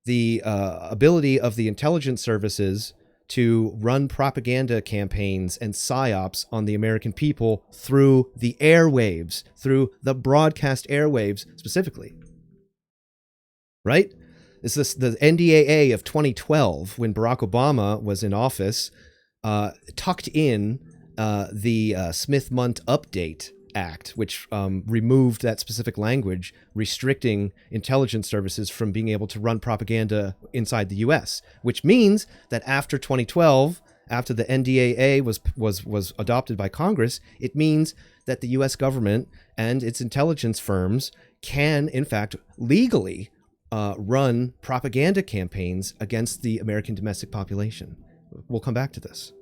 the ability of the intelligence services to run propaganda campaigns and psyops on the American people through the airwaves, through the broadcast airwaves specifically. right? It's this the NDAA of 2012 when Barack Obama was in office, tucked in the Smith-Mundt Update Act, which removed that specific language restricting intelligence services from being able to run propaganda inside the U.S., which means that after 2012, after the NDAA was adopted by Congress, it means that the U.S. government and its intelligence firms can, in fact, legally run propaganda campaigns against the American domestic population. We'll come back to this.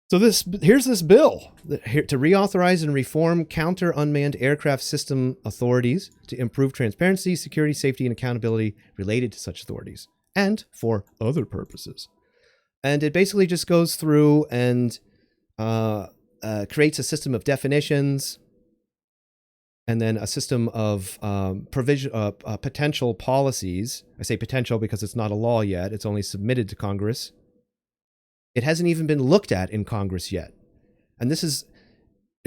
So here's this bill to reauthorize and reform counter unmanned aircraft system authorities to improve transparency, security, safety, and accountability related to such authorities, and for other purposes. And it basically just goes through and creates a system of definitions, and then a system of potential policies. I say potential because it's not a law yet. It's only submitted to Congress. It hasn't even been looked at in Congress yet. And it's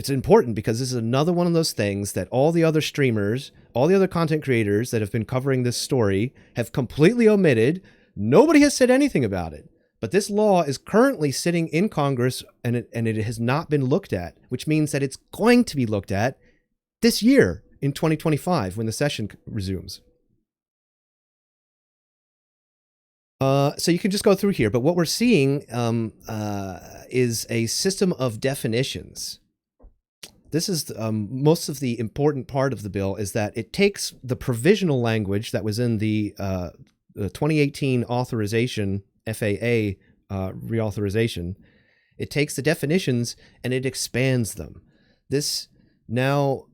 important because this is another one of those things that all the other streamers, all the other content creators that have been covering this story have completely omitted. Nobody has said anything about it. But this law is currently sitting in Congress and it has not been looked at, which means that it's going to be looked at this year in 2025 when the session resumes. So you can just go through here, but what we're seeing is a system of definitions. This is most of the important part of the bill is that it takes the provisional language that was in the 2018 authorization, FAA reauthorization. It takes the definitions and it expands them. This now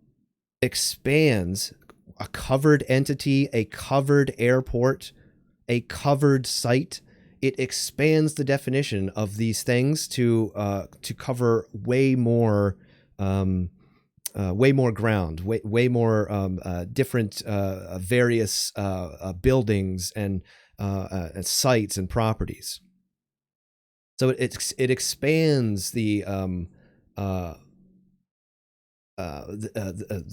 expands a covered entity, a covered airport, a covered site. It expands the definition of these things to cover way more ground, way more different various buildings and sites and properties. So it expands the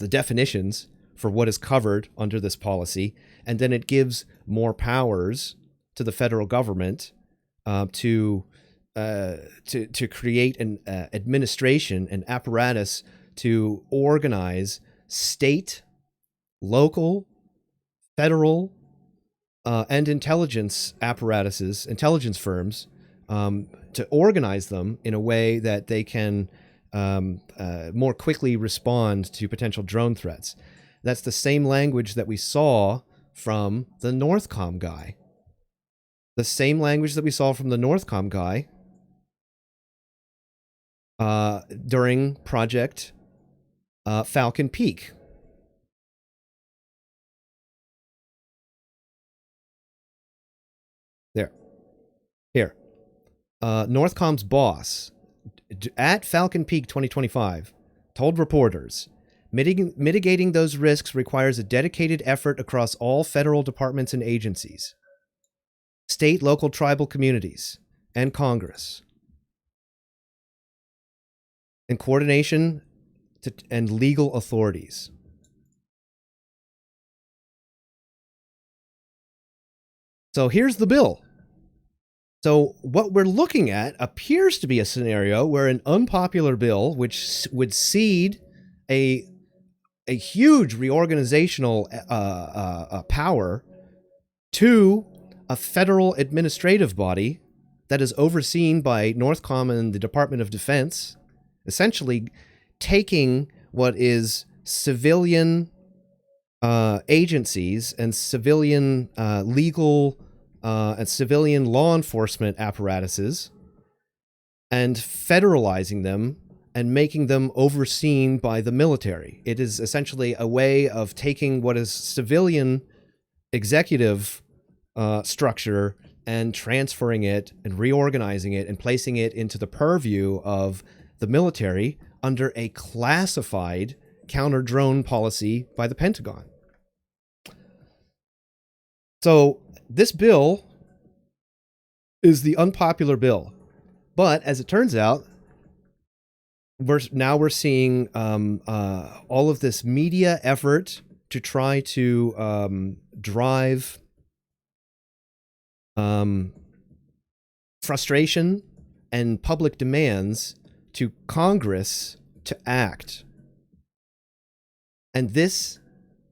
definitions for what is covered under this policy, and then it gives more powers to the federal government to create an administration, an apparatus to organize state, local, federal, and intelligence apparatuses, intelligence firms, to organize them in a way that they can more quickly respond to potential drone threats. That's the same language that we saw from the Northcom guy. The same language that we saw from the Northcom guy during Project Falcon Peak. Here. Northcom's boss at Falcon Peak 2025 told reporters, mitigating those risks requires a dedicated effort across all federal departments and agencies, state, local, tribal communities, and Congress, and coordination and legal authorities. So here's the bill. So what we're looking at appears to be a scenario where an unpopular bill, which would cede a huge reorganizational power to a federal administrative body that is overseen by Northcom and the Department of Defense, essentially taking what is civilian agencies and civilian legal and civilian law enforcement apparatuses and federalizing them and making them overseen by the military. It is essentially a way of taking what is civilian executive structure and transferring it and reorganizing it and placing it into the purview of the military under a classified counter-drone policy by the Pentagon. So this bill is the unpopular bill. But as it turns out, we're seeing all of this media effort to try to drive frustration and public demands to Congress to act. And this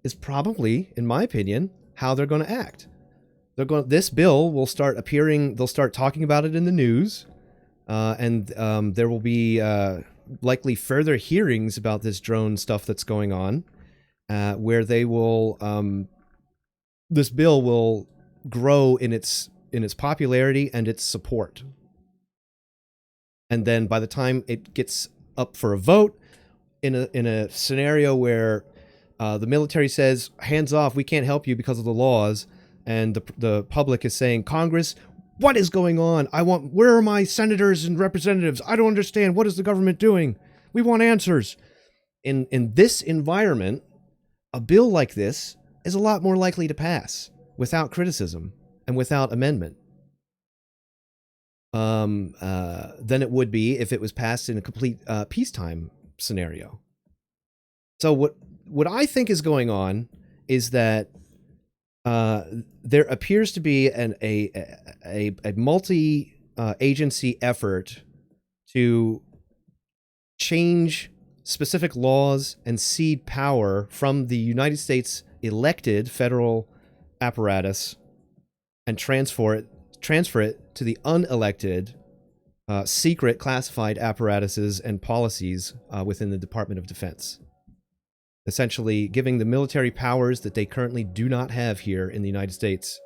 is probably, in my opinion, how they're going to act. This bill will start appearing, they'll start talking about it in the news, and there will be likely further hearings about this drone stuff that's going on, where they will, this bill will grow in its popularity and its support. And then by the time it gets up for a vote, in a scenario where the military says, hands off, we can't help you because of the laws, and the public is saying, Congress, what is going on? Where are my senators and representatives? I don't understand. What is the government doing? We want answers. In this environment, a bill like this is a lot more likely to pass without criticism and without amendment than it would be if it was passed in a complete peacetime scenario. So what I think is going on is that there appears to be a multi-agency effort to change specific laws and cede power from the United States elected federal apparatus and transfer it to the unelected secret classified apparatuses and policies within the Department of Defense. Essentially giving the military powers that they currently do not have here in the United States.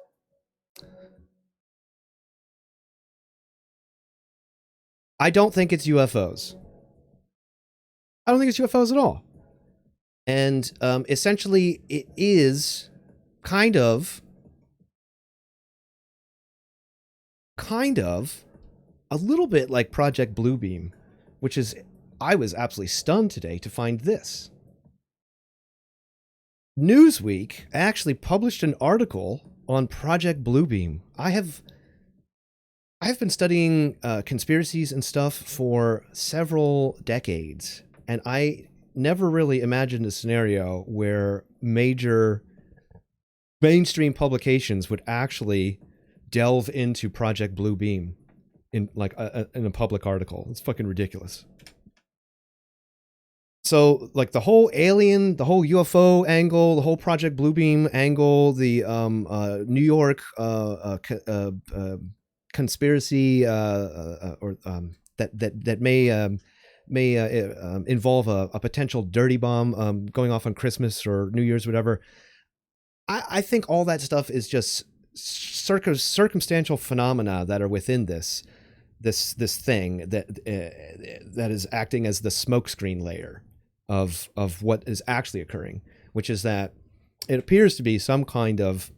I don't think it's UFOs. I don't think it's UFOs at all. And essentially it is kind of a little bit like Project Bluebeam, which is, I was absolutely stunned today to find this. Newsweek actually published an article on Project Bluebeam. I have been studying conspiracies and stuff for several decades, and I never really imagined a scenario where major mainstream publications would actually delve into Project Bluebeam in like in a public article. It's fucking ridiculous. So, like, the whole alien, the whole UFO angle, the whole Project Bluebeam angle, the New York conspiracy, that may involve a potential dirty bomb going off on Christmas or New Year's, whatever. I think all that stuff is just circumstantial phenomena that are within this thing that is acting as the smokescreen layer of what is actually occurring, which is that it appears to be some kind of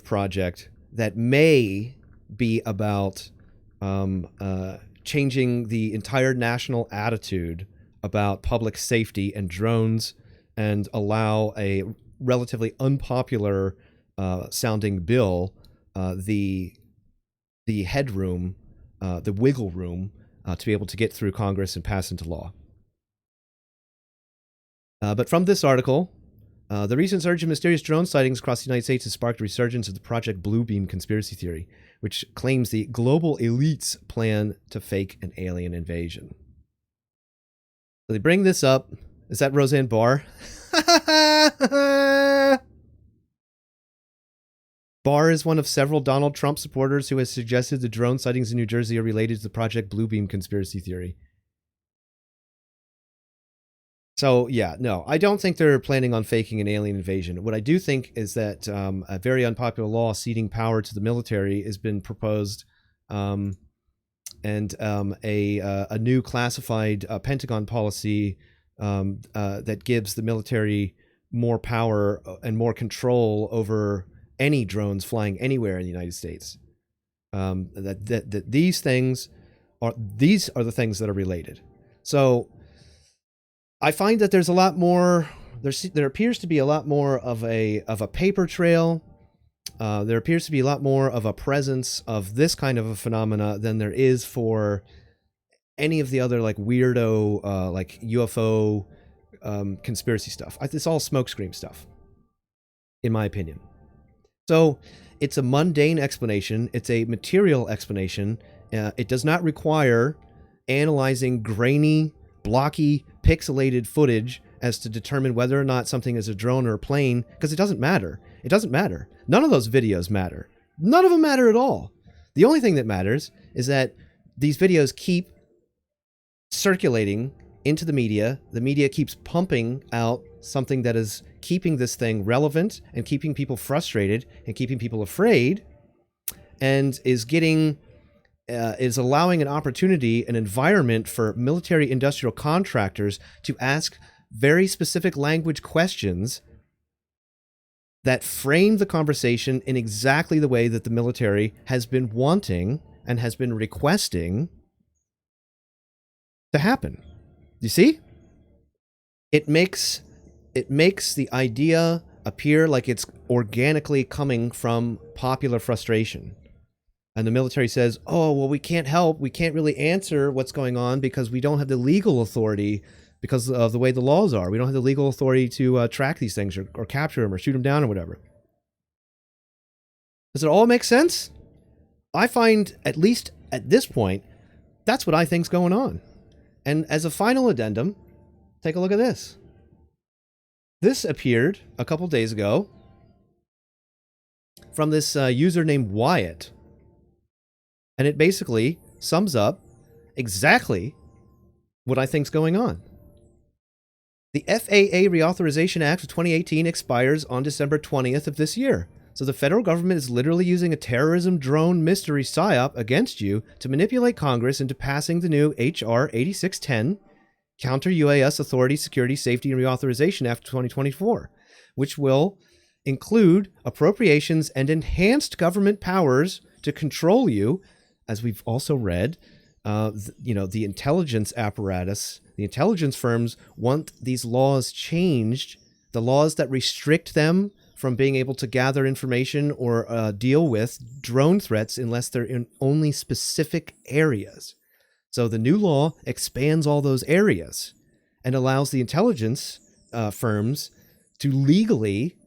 project that may be about changing the entire national attitude about public safety and drones, and allow a relatively unpopular sounding bill the headroom, the wiggle room, to be able to get through Congress and pass into law. But from this article, the recent surge in mysterious drone sightings across the United States has sparked a resurgence of the Project Bluebeam conspiracy theory, which claims the global elites plan to fake an alien invasion. So they bring this up. Is that Roseanne Barr? Barr is one of several Donald Trump supporters who has suggested the drone sightings in New Jersey are related to the Project Bluebeam conspiracy theory. So, yeah, no, I don't think they're planning on faking an alien invasion. What I do think is that a very unpopular law ceding power to the military has been proposed, and a new classified Pentagon policy that gives the military more power and more control over any drones flying anywhere in the United States. That these are the things that are related. So I find that there's a lot more. There appears to be a lot more of a paper trail. There appears to be a lot more of a presence of this kind of a phenomena than there is for any of the other like weirdo like UFO conspiracy stuff. It's all smokescreen stuff. in my opinion. So it's a mundane explanation. It's a material explanation. It does not require analyzing grainy, blocky, pixelated footage as to determine whether or not something is a drone or a plane, because it doesn't matter. It doesn't matter. None of those videos matter. None of them matter at all. The only thing that matters is that these videos keep circulating into the media. The media keeps pumping out something that is keeping this thing relevant and keeping people frustrated and keeping people afraid, and is allowing an opportunity, an environment for military industrial contractors to ask very specific language questions that frame the conversation in exactly the way that the military has been wanting and has been requesting to happen. You see? It makes the idea appear like it's organically coming from popular frustration. And the military says, oh, well, we can't help. We can't really answer what's going on because we don't have the legal authority because of the way the laws are. We don't have the legal authority to track these things or capture them or shoot them down or whatever. Does it all make sense? I find, at least at this point, that's what I think's going on. And as a final addendum, take a look at this. This appeared a couple days ago from this user named Wyatt. And it basically sums up exactly what I think's going on. The FAA Reauthorization Act of 2018 expires on December 20th of this year. So the federal government is literally using a terrorism drone mystery psyop against you to manipulate Congress into passing the new H.R. 8610 Counter-UAS Authority Security Safety and Reauthorization Act of 2024, which will include appropriations and enhanced government powers to control you. As we've also read, the intelligence apparatus, the intelligence firms want these laws changed, the laws that restrict them from being able to gather information or deal with drone threats unless they're in only specific areas. So the new law expands all those areas and allows the intelligence firms to legally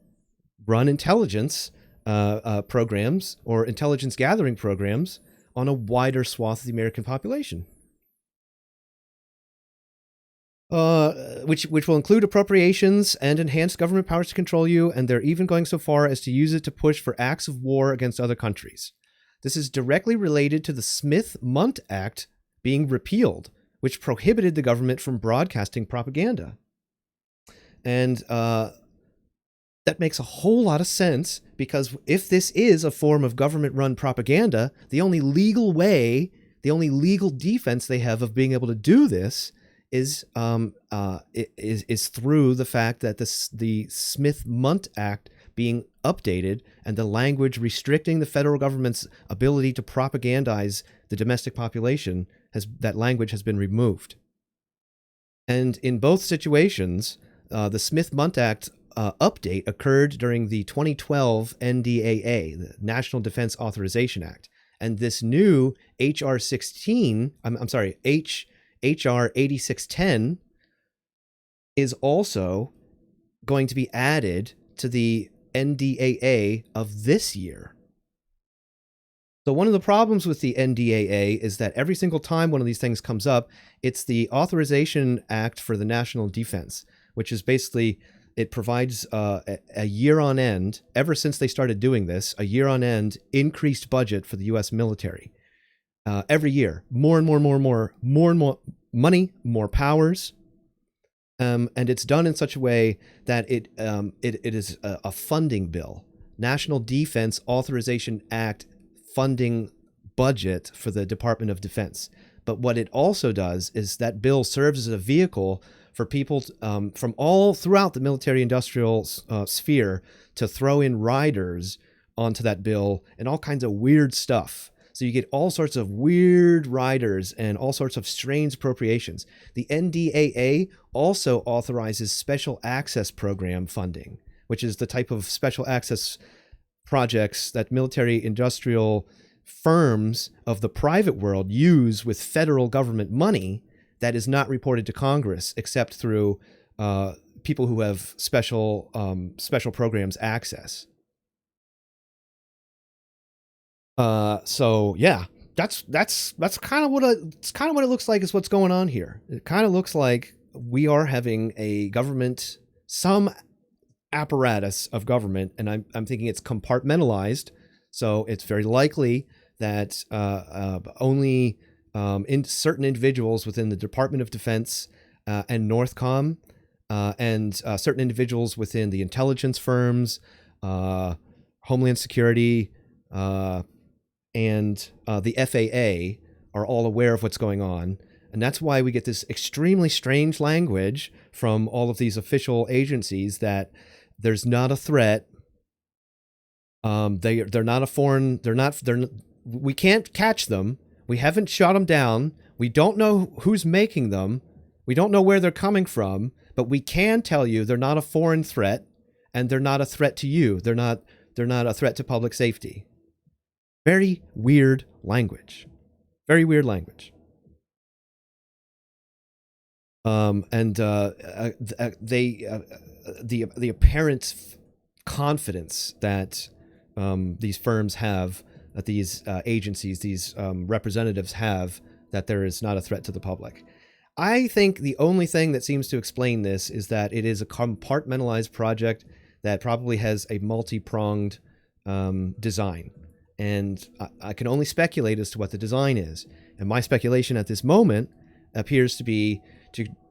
run intelligence programs or intelligence gathering programs on a wider swath of the American population. Which will include appropriations and enhanced government powers to control you, and they're even going so far as to use it to push for acts of war against other countries. This is directly related to the Smith-Mundt Act being repealed, which prohibited the government from broadcasting propaganda. And that makes a whole lot of sense, because if this is a form of government-run propaganda, the only legal way, the only legal defense they have of being able to do this is through the fact that the Smith-Mundt Act being updated and the language restricting the federal government's ability to propagandize the domestic population, that language has been removed. And in both situations, the Smith-Mundt Act update occurred during the 2012 NDAA, the National Defense Authorization Act. And this new HR 8610 is also going to be added to the NDAA of this year. So one of the problems with the NDAA is that every single time one of these things comes up, it's the Authorization Act for the National Defense, which is basically, it provides a year on end, ever since they started doing this, a year on end increased budget for the U.S. military. Every year, more and more money, more powers. And it's done in such a way that it is a funding bill. National Defense Authorization Act funding budget for the Department of Defense. But what it also does is that bill serves as a vehicle for people from all throughout the military industrial sphere to throw in riders onto that bill and all kinds of weird stuff. So you get all sorts of weird riders and all sorts of strange appropriations. The NDAA also authorizes special access program funding, which is the type of special access projects that military industrial firms of the private world use with federal government money that is not reported to Congress except through people who have special programs access. So yeah, that's kind of what it looks like is what's going on here. It kind of looks like we are having a government, some apparatus of government, and I'm thinking it's compartmentalized. So it's very likely that only in certain individuals within the Department of Defense and Northcom and certain individuals within the intelligence firms, Homeland Security, and the FAA are all aware of what's going on. And that's why we get this extremely strange language from all of these official agencies that there's not a threat. They're not a foreign. We can't catch them. We haven't shot them down. We don't know who's making them. We don't know where they're coming from. But we can tell you they're not a foreign threat, and they're not a threat to you. They're not a threat to public safety. Very weird language. Very weird language. The apparent confidence that these firms have, that these agencies, these representatives have, that there is not a threat to the public. I think the only thing that seems to explain this is that it is a compartmentalized project that probably has a multi-pronged design. And I can only speculate as to what the design is. And my speculation at this moment appears to be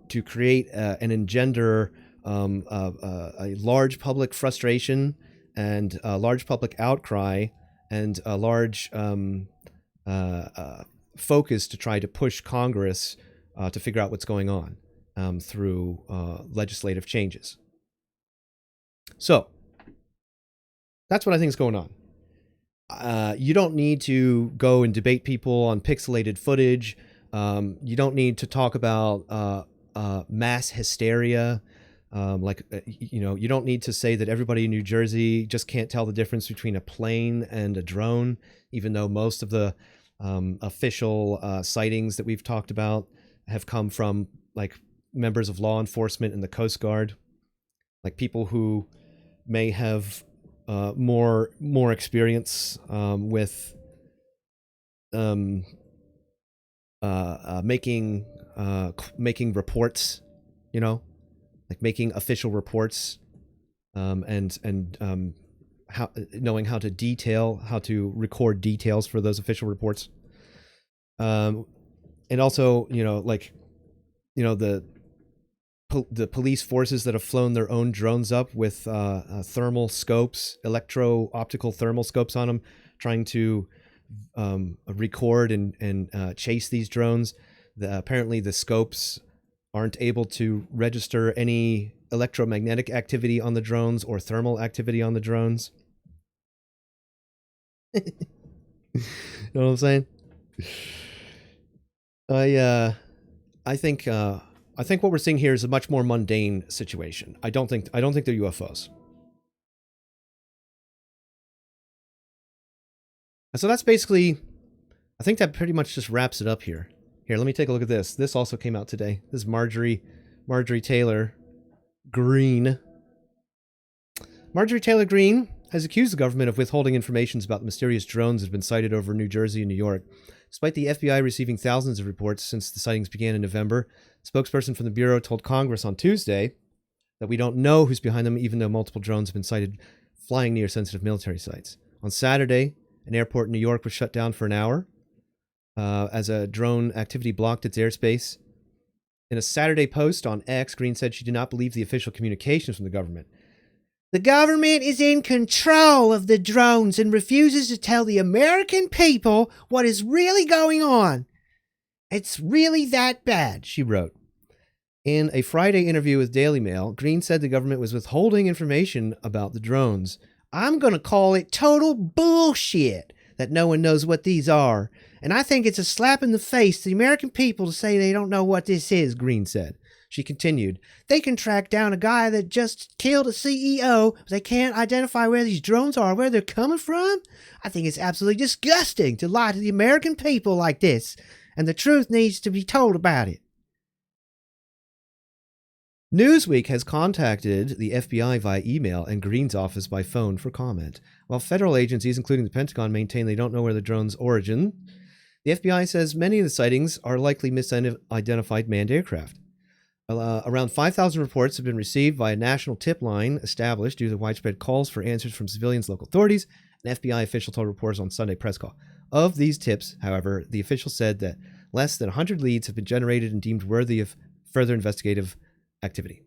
to create and engender a large public frustration and a large public outcry and a large focus to try to push Congress to figure out what's going on through legislative changes. So that's what I think is going on. You don't need to go and debate people on pixelated footage. You don't need to talk about mass hysteria. You don't need to say that everybody in New Jersey just can't tell the difference between a plane and a drone, even though most of the official sightings that we've talked about have come from like members of law enforcement and the Coast Guard, like people who may have more experience with making reports, like making official reports, and knowing how to record details for those official reports, and also the police forces that have flown their own drones up with thermal scopes, electro-optical thermal scopes on them, trying to record and chase these drones. Apparently the scopes aren't able to register any electromagnetic activity on the drones or thermal activity on the drones. You know what I'm saying? I think what we're seeing here is a much more mundane situation. I don't think they're UFOs. And so that's basically, I think that pretty much just wraps it up here. Here, let me take a look at this. This also came out today. This is Marjorie Taylor Greene. Marjorie Taylor Greene has accused the government of withholding information about the mysterious drones that have been sighted over New Jersey and New York. Despite the FBI receiving thousands of reports since the sightings began in November, a spokesperson from the Bureau told Congress on Tuesday that we don't know who's behind them, even though multiple drones have been sighted flying near sensitive military sites. On Saturday, an airport in New York was shut down for an hour as a drone activity blocked its airspace. In a Saturday post on X, Greene said she did not believe the official communications from the government. The government is in control of the drones and refuses to tell the American people what is really going on. It's really that bad, she wrote. In a Friday interview with Daily Mail, Greene said the government was withholding information about the drones. I'm going to call it total bullshit that no one knows what these are. And I think it's a slap in the face to the American people to say they don't know what this is, Greene said. She continued, they can track down a guy that just killed a CEO, but they can't identify where these drones are, where they're coming from? I think it's absolutely disgusting to lie to the American people like this, and the truth needs to be told about it. Newsweek has contacted the FBI via email and Green's office by phone for comment. While federal agencies, including the Pentagon, maintain they don't know where the drone's origin, the FBI says many of the sightings are likely misidentified manned aircraft. Around 5,000 reports have been received by a national tip line established due to widespread calls for answers from civilians, local authorities, and FBI official told reporters on Sunday press call. Of these tips, however, the official said that less than 100 leads have been generated and deemed worthy of further investigative activity.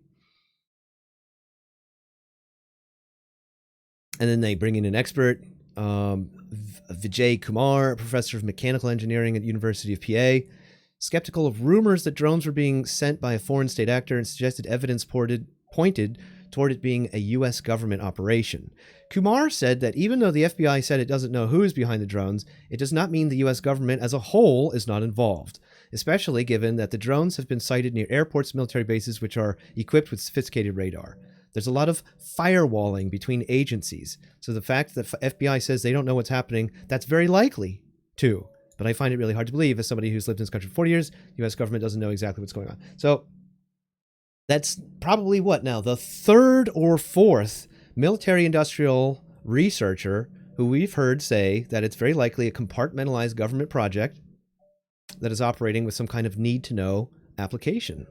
And then they bring in an expert, Vijay Kumar, professor of mechanical engineering at University of PA, skeptical of rumors that drones were being sent by a foreign state actor and suggested evidence pointed toward it being a U.S. government operation. Kumar said that even though the FBI said it doesn't know who is behind the drones, it does not mean the U.S. government as a whole is not involved, especially given that the drones have been sighted near airports, military bases, which are equipped with sophisticated radar. There's a lot of firewalling between agencies. So the fact that FBI says they don't know what's happening, that's very likely too. But I find it really hard to believe, as somebody who's lived in this country for 40 years, the U.S. government doesn't know exactly what's going on. So that's probably what now? The third or fourth military-industrial researcher who we've heard say that it's very likely a compartmentalized government project that is operating with some kind of need-to-know application.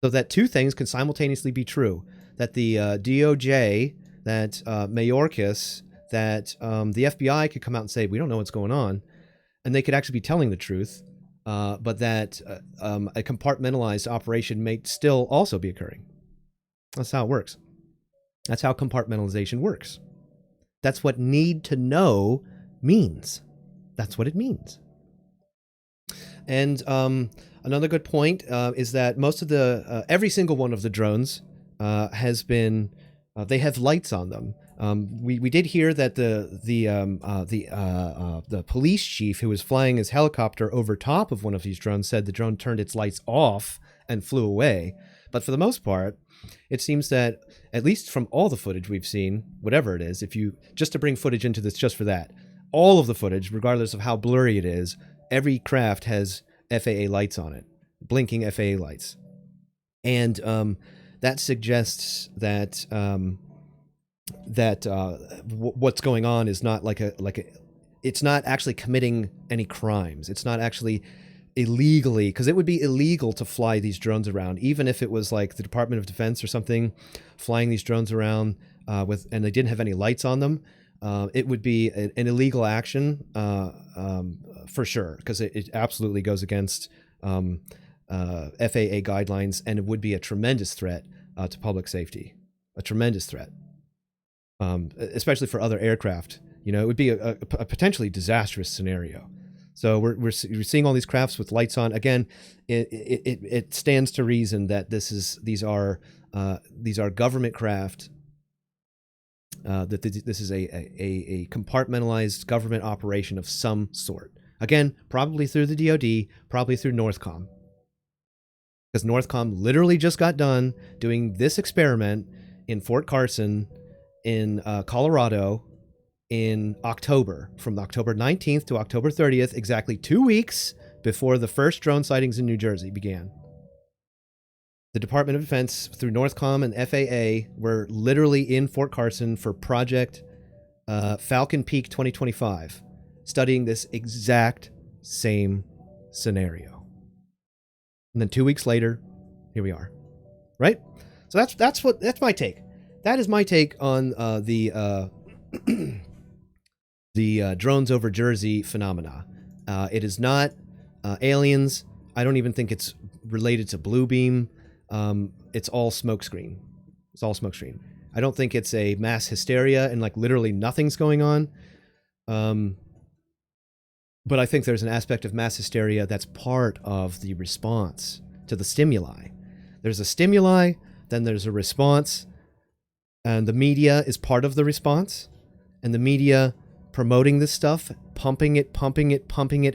So that two things can simultaneously be true. That the DOJ, that Mayorkas, that the FBI could come out and say, we don't know what's going on. And they could actually be telling the truth, but that a compartmentalized operation may still also be occurring. That's how it works. That's how compartmentalization works. That's what need to know means. That's what it means. And another good point is that most of the, every single one of the drones has been, they have lights on them. We did hear that the police chief who was flying his helicopter over top of one of these drones said the drone turned its lights off and flew away. But for the most part, it seems that, at least from all the footage we've seen, whatever it is, if you, just to bring footage into this just for that, all of the footage, regardless of how blurry it is, every craft has FAA lights on it, blinking FAA lights. And that suggests that what's going on is not it's not actually committing any crimes. It's not actually illegally, because it would be illegal to fly these drones around, even if it was like the Department of Defense or something flying these drones around and they didn't have any lights on them. It would be an illegal action for sure, because it absolutely goes against FAA guidelines, and it would be a tremendous threat to public safety, a tremendous threat, especially for other aircraft. You know, it would be a potentially disastrous scenario. So we're seeing all these crafts with lights on. Again, it stands to reason that these are government craft. That this is a compartmentalized government operation of some sort. Again, probably through the DoD, probably through Northcom, because Northcom literally just got done doing this experiment in Fort Carson, in Colorado, in October, from October 19th to October 30th, exactly 2 weeks before the first drone sightings in New Jersey began. The Department of Defense, through Northcom and FAA, were literally in Fort Carson for Project Falcon Peak 2025, studying this exact same scenario. And then 2 weeks later, here we are, right? So that's my take. That is my take on the drones over Jersey phenomena. It is not aliens. I don't even think it's related to Bluebeam. It's all smokescreen. It's all smokescreen. I don't think it's a mass hysteria and like literally nothing's going on. But I think there's an aspect of mass hysteria that's part of the response to the stimuli. There's a stimuli, then there's a response, and the media is part of the response. And the media promoting this stuff, pumping it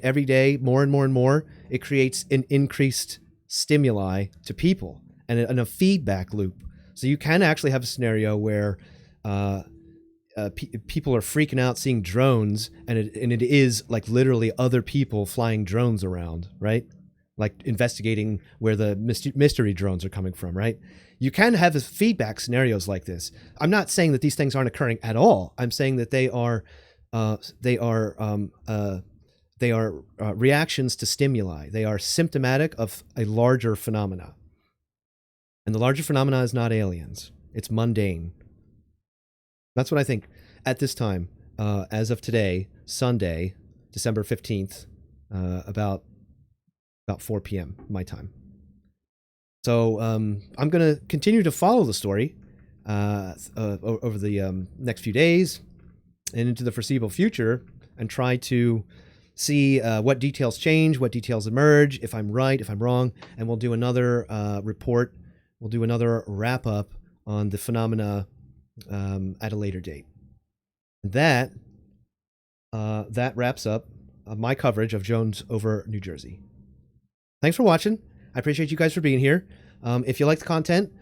every day, more and more and more, it creates an increased stimuli to people and a feedback loop. So you can actually have a scenario where people are freaking out seeing drones, and it is like literally other people flying drones around, right? like investigating where the mystery drones are coming from, right? You can have feedback scenarios like this. I'm not saying that these things aren't occurring at all. I'm saying that they are reactions to stimuli. They are symptomatic of a larger phenomena. And the larger phenomena is not aliens. It's mundane. That's what I think at this time, as of today, Sunday, December 15th, about 4 p.m. my time. So I'm going to continue to follow the story over the next few days and into the foreseeable future, and try to see what details change, what details emerge, if I'm right, if I'm wrong, and we'll do another report. We'll do another wrap up on the phenomena at a later date. That wraps up my coverage of Drones over New Jersey. Thanks for watching. I appreciate you guys for being here. If you like the content,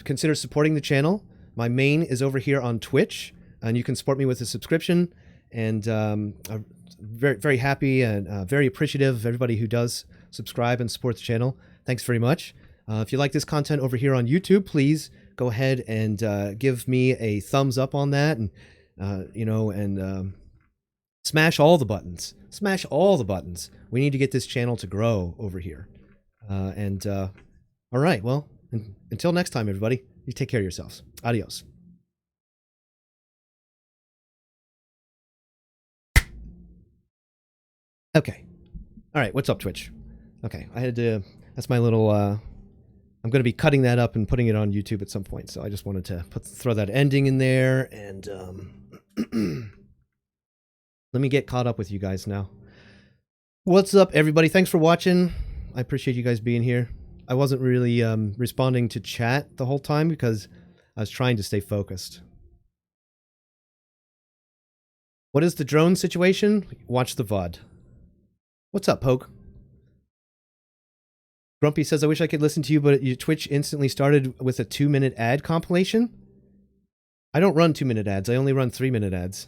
consider supporting the channel. My main is over here on Twitch, and you can support me with a subscription. And I'm very, very happy and very appreciative of everybody who does subscribe and support the channel. Thanks very much. If you like this content over here on YouTube, please go ahead and give me a thumbs up on that, and smash all the buttons. Smash all the buttons. We need to get this channel to grow over here. All right, well, until next time, everybody, you take care of yourselves. Adios. Okay. All right, what's up, Twitch? Okay, I had to, that's my little, I'm going to be cutting that up and putting it on YouTube at some point, so I just wanted to throw that ending in there, and let me get caught up with you guys now. What's up, everybody? Thanks for watching. I appreciate you guys being here. I wasn't really responding to chat the whole time because I was trying to stay focused. What is the drone situation? Watch the VOD. What's up, Poke? Grumpy says, I wish I could listen to you, but your Twitch instantly started with a 2-minute ad compilation. I don't run 2-minute ads. I only run 3-minute ads.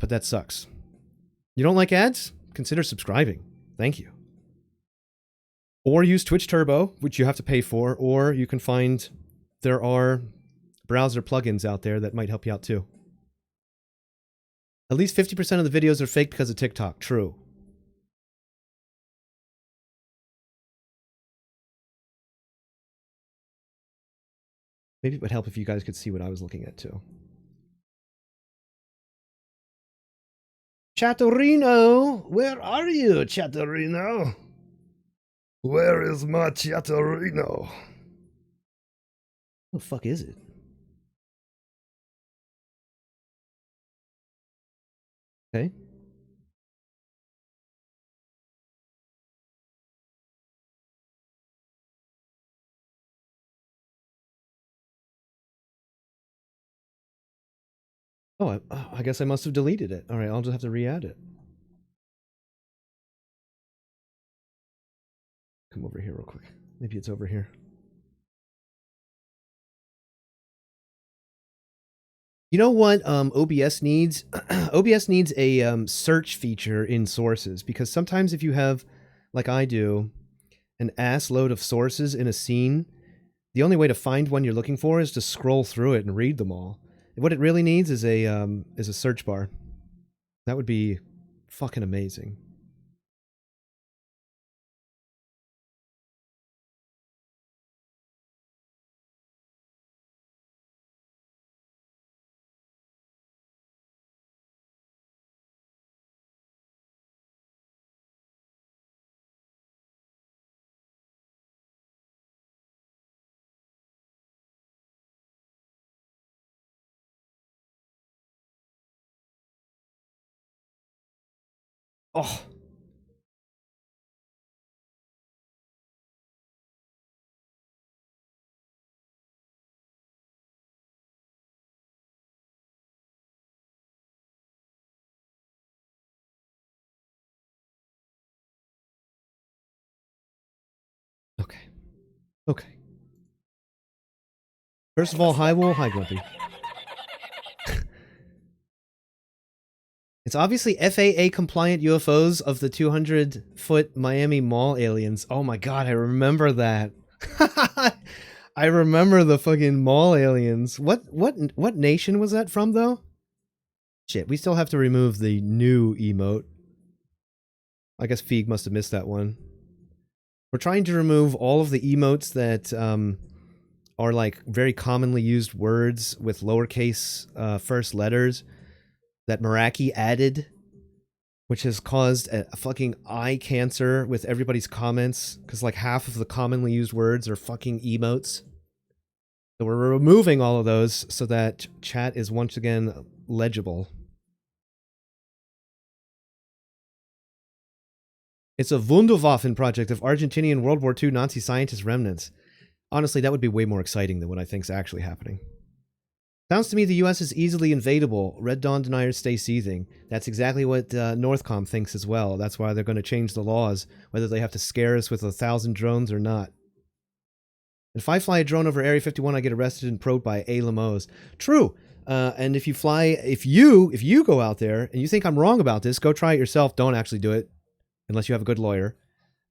But that sucks. You don't like ads? Consider subscribing. Thank you. Or use Twitch Turbo, which you have to pay for, or you can find there are browser plugins out there that might help you out too. At least 50% of the videos are fake because of TikTok. True. Maybe it would help if you guys could see what I was looking at too. Chatterino, where are you, Chatterino? Where is my Chatterino? What the fuck is it? Okay. Oh, I guess I must have deleted it. All right, I'll just have to re-add it. Come over here real quick. Maybe it's over here. You know what OBS needs? OBS needs a search feature in sources, because sometimes if you have, like I do, an ass load of sources in a scene, the only way to find one you're looking for is to scroll through it and read them all. What it really needs is a search bar. That would be fucking amazing. Oh. Okay. Okay. First of all, hi Wool, hi Grumpy. It's obviously FAA compliant UFOs of the 200-foot Miami Mall aliens. Oh my god, I remember that. I remember the fucking mall aliens. What nation was that from though? Shit, we still have to remove the new emote. I guess Feig must have missed that one. We're trying to remove all of the emotes that are like very commonly used words with lowercase first letters that Meraki added, which has caused a fucking eye cancer with everybody's comments, because like half of the commonly used words are fucking emotes. So we're removing all of those so that chat is once again legible. It's a Wunderwaffen project of Argentinian World War II Nazi scientist remnants. Honestly, that would be way more exciting than what I think is actually happening. Sounds to me the US is easily invadable. Red Dawn deniers stay seething. That's exactly what Northcom thinks as well. That's why they're going to change the laws, whether they have to scare us with 1,000 drones or not. If I fly a drone over Area 51, I get arrested and probed by A. Lemos. True. And if you go out there and you think I'm wrong about this, go try it yourself. Don't actually do it unless you have a good lawyer.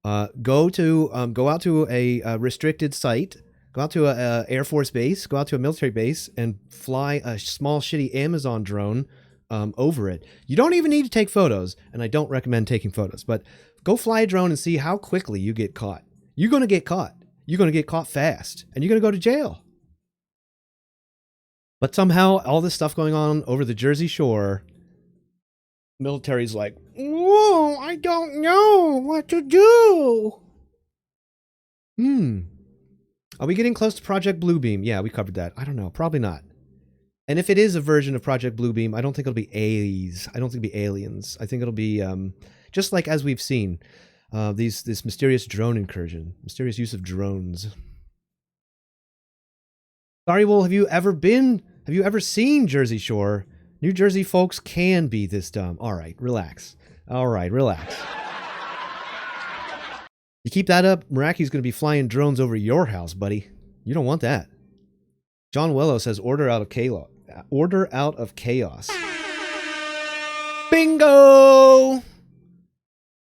Go out to a restricted site. Go out to a Air Force base, go out to a military base, and fly a small, shitty Amazon drone over it. You don't even need to take photos, and I don't recommend taking photos, but go fly a drone and see how quickly you get caught. You're going to get caught. You're going to get caught fast, and you're going to go to jail. But somehow, all this stuff going on over the Jersey Shore, military's like, whoa, I don't know what to do. Are we getting close to Project Bluebeam? Yeah, we covered that. I don't know. Probably not. And if it is a version of Project Bluebeam, I don't think it'll be aliens. I don't think it'll be aliens. I think it'll be just like as we've seen, this mysterious drone incursion, mysterious use of drones. Sorry, Will, have you ever seen Jersey Shore? New Jersey folks can be this dumb. All right, relax. All right, relax. You keep that up, Meraki's going to be flying drones over your house, buddy. You don't want that. John Wello says, order out of chaos. Order out of chaos. Bingo!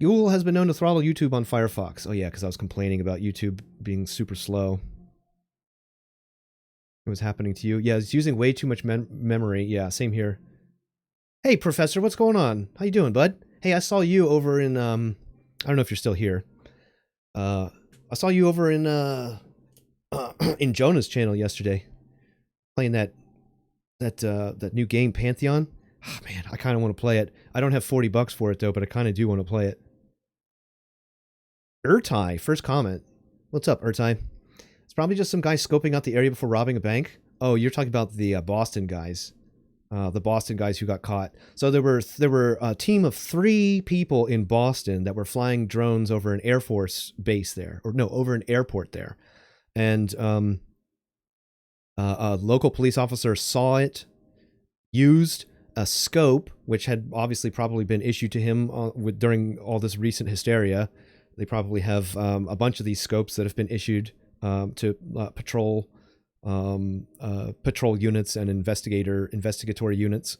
Google has been known to throttle YouTube on Firefox. Oh yeah, because I was complaining about YouTube being super slow. It was happening to you. Yeah, it's using way too much memory. Yeah, same here. Hey, Professor, what's going on? How you doing, bud? Hey, I saw you over in, I don't know if you're still here. I saw you over in Jonah's channel yesterday, playing that new game Pantheon. Oh, man, I kind of want to play it. I don't have $40 for it though, but I kind of do want to play it. Urtai, first comment. What's up, Urtai? It's probably just some guy scoping out the area before robbing a bank. Oh, you're talking about the Boston guys. The Boston guys who got caught. So there were a team of 3 people in Boston that were flying drones over an Air Force base there, or no, over an airport there, and a local police officer saw it, used a scope, which had obviously probably been issued to him during all this recent hysteria. They probably have a bunch of these scopes that have been issued to patrol units and investigatory units.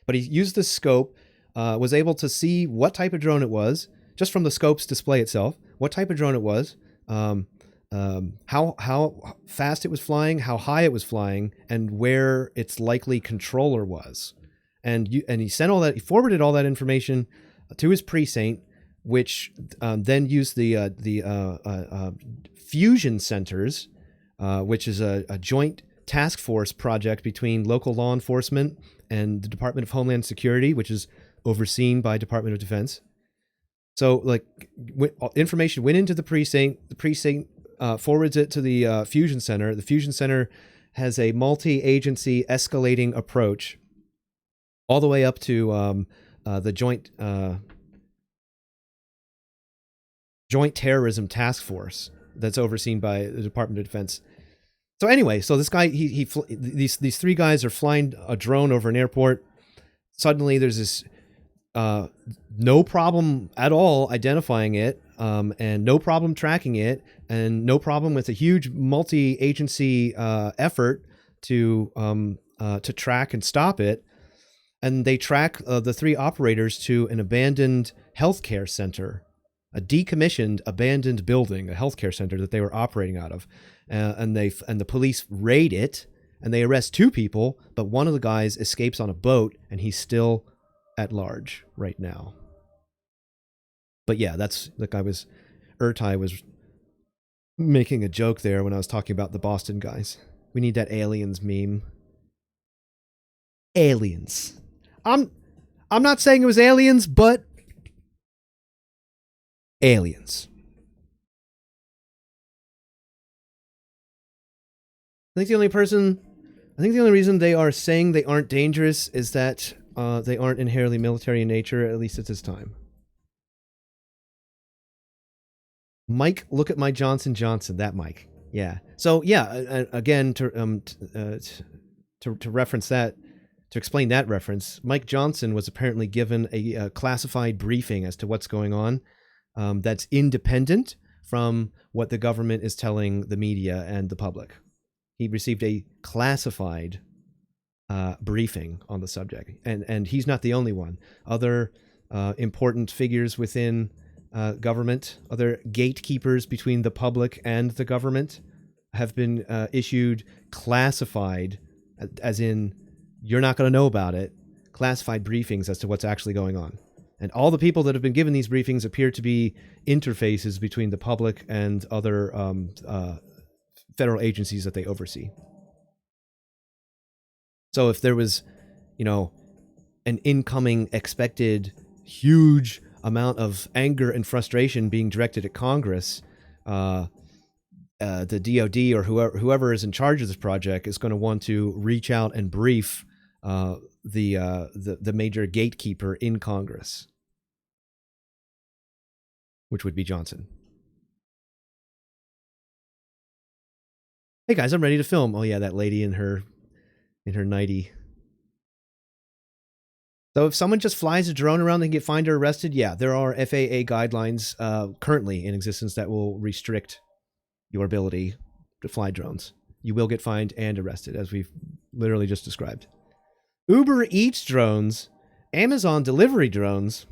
But he used the scope, was able to see what type of drone it was, just from the scope's display itself, what type of drone it was, how fast it was flying, how high it was flying, and where its likely controller was. And he sent all that, he forwarded all that information to his precinct, which then used the fusion centers, which is a joint task force project between local law enforcement and the Department of Homeland Security, which is overseen by Department of Defense. So, like, information went into the precinct forwards it to the fusion center. The fusion center has a multi-agency escalating approach all the way up to the joint terrorism task force that's overseen by the Department of Defense. So anyway, so this guy, these 3 guys are flying a drone over an airport. Suddenly there's this no problem at all identifying it, and no problem tracking it, and no problem with a huge multi-agency effort to track and stop it. and they track the 3 operators to an abandoned healthcare center, a decommissioned, abandoned building, a healthcare center that they were operating out of, and the police raid it, and they arrest 2 people, but one of the guys escapes on a boat, and he's still at large right now. But yeah, that's like Ertai was making a joke there when I was talking about the Boston guys. We need that aliens meme. Aliens. I'm not saying it was aliens, but aliens. I think the only reason they are saying they aren't dangerous is that they aren't inherently military in nature, at least at this time. Mike, look at my Johnson & Johnson. That Mike. Yeah. So yeah, again, to reference that, to explain that reference, Mike Johnson was apparently given a classified briefing as to what's going on, that's independent from what the government is telling the media and the public. He received a classified briefing on the subject, and he's not the only one. Other important figures within government, other gatekeepers between the public and the government, have been issued classified, as in you're not going to know about it, classified briefings as to what's actually going on. And all the people that have been given these briefings appear to be interfaces between the public and other federal agencies that they oversee. So if there was, an incoming expected huge amount of anger and frustration being directed at Congress, the DOD or whoever is in charge of this project is going to want to reach out and brief the major gatekeeper in Congress, which would be Johnson. Hey guys, I'm ready to film. Oh yeah, that lady in her nightie. So if someone just flies a drone around, they can get fined or arrested. Yeah, there are FAA guidelines currently in existence that will restrict your ability to fly drones. You will get fined and arrested, as we've literally just described. Uber Eats drones, Amazon delivery drones.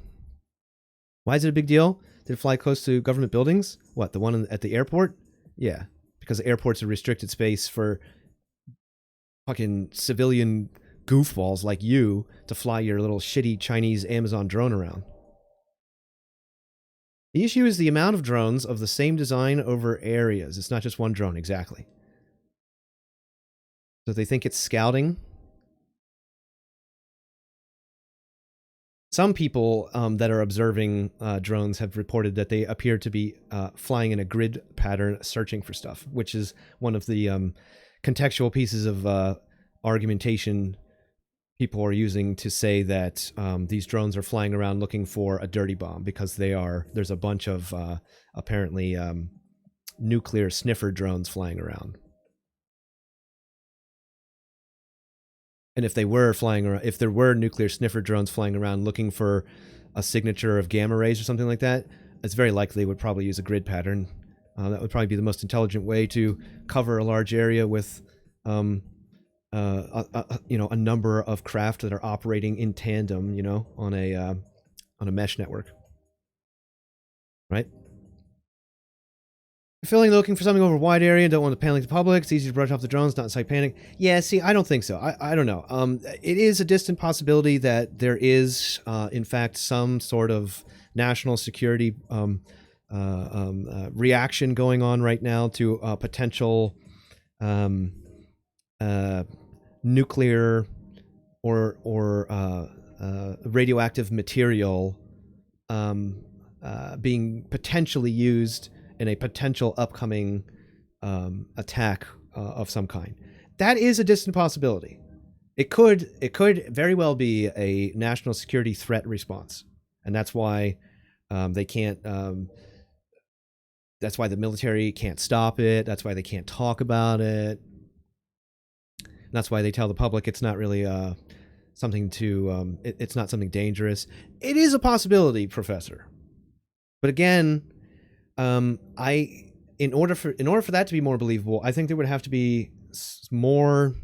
Why is it a big deal? Did it fly close to government buildings? What, the one at the airport? Yeah, because the airport's a restricted space for fucking civilian goofballs like you to fly your little shitty Chinese Amazon drone around. The issue is the amount of drones of the same design over areas. It's not just one drone, exactly. So they think it's scouting. Some people that are observing drones have reported that they appear to be flying in a grid pattern, searching for stuff, which is one of the contextual pieces of argumentation people are using to say that these drones are flying around looking for a dirty bomb, because there's a bunch of apparently nuclear sniffer drones flying around. And if they were flying around, if there were nuclear sniffer drones flying around looking for a signature of gamma rays or something like that, it's very likely would probably use a grid pattern. That would probably be the most intelligent way to cover a large area with, a number of craft that are operating in tandem, on a mesh network, right? You're feeling looking for something over a wide area and don't want to panic the public. It's easy to brush off the drones, not incite panic. Yeah, see, I don't think so. I don't know. It is a distant possibility that there is, in fact, some sort of national security reaction going on right now to a potential nuclear or radioactive material being potentially used in a potential upcoming attack of some kind. That is a distant possibility. It could very well be a national security threat response, and that's why they can't. That's why the military can't stop it. That's why they can't talk about it. And that's why they tell the public it's not really something to. It's not something dangerous. It is a possibility, Professor. But again, in order for that to be more believable, I think there would have to be more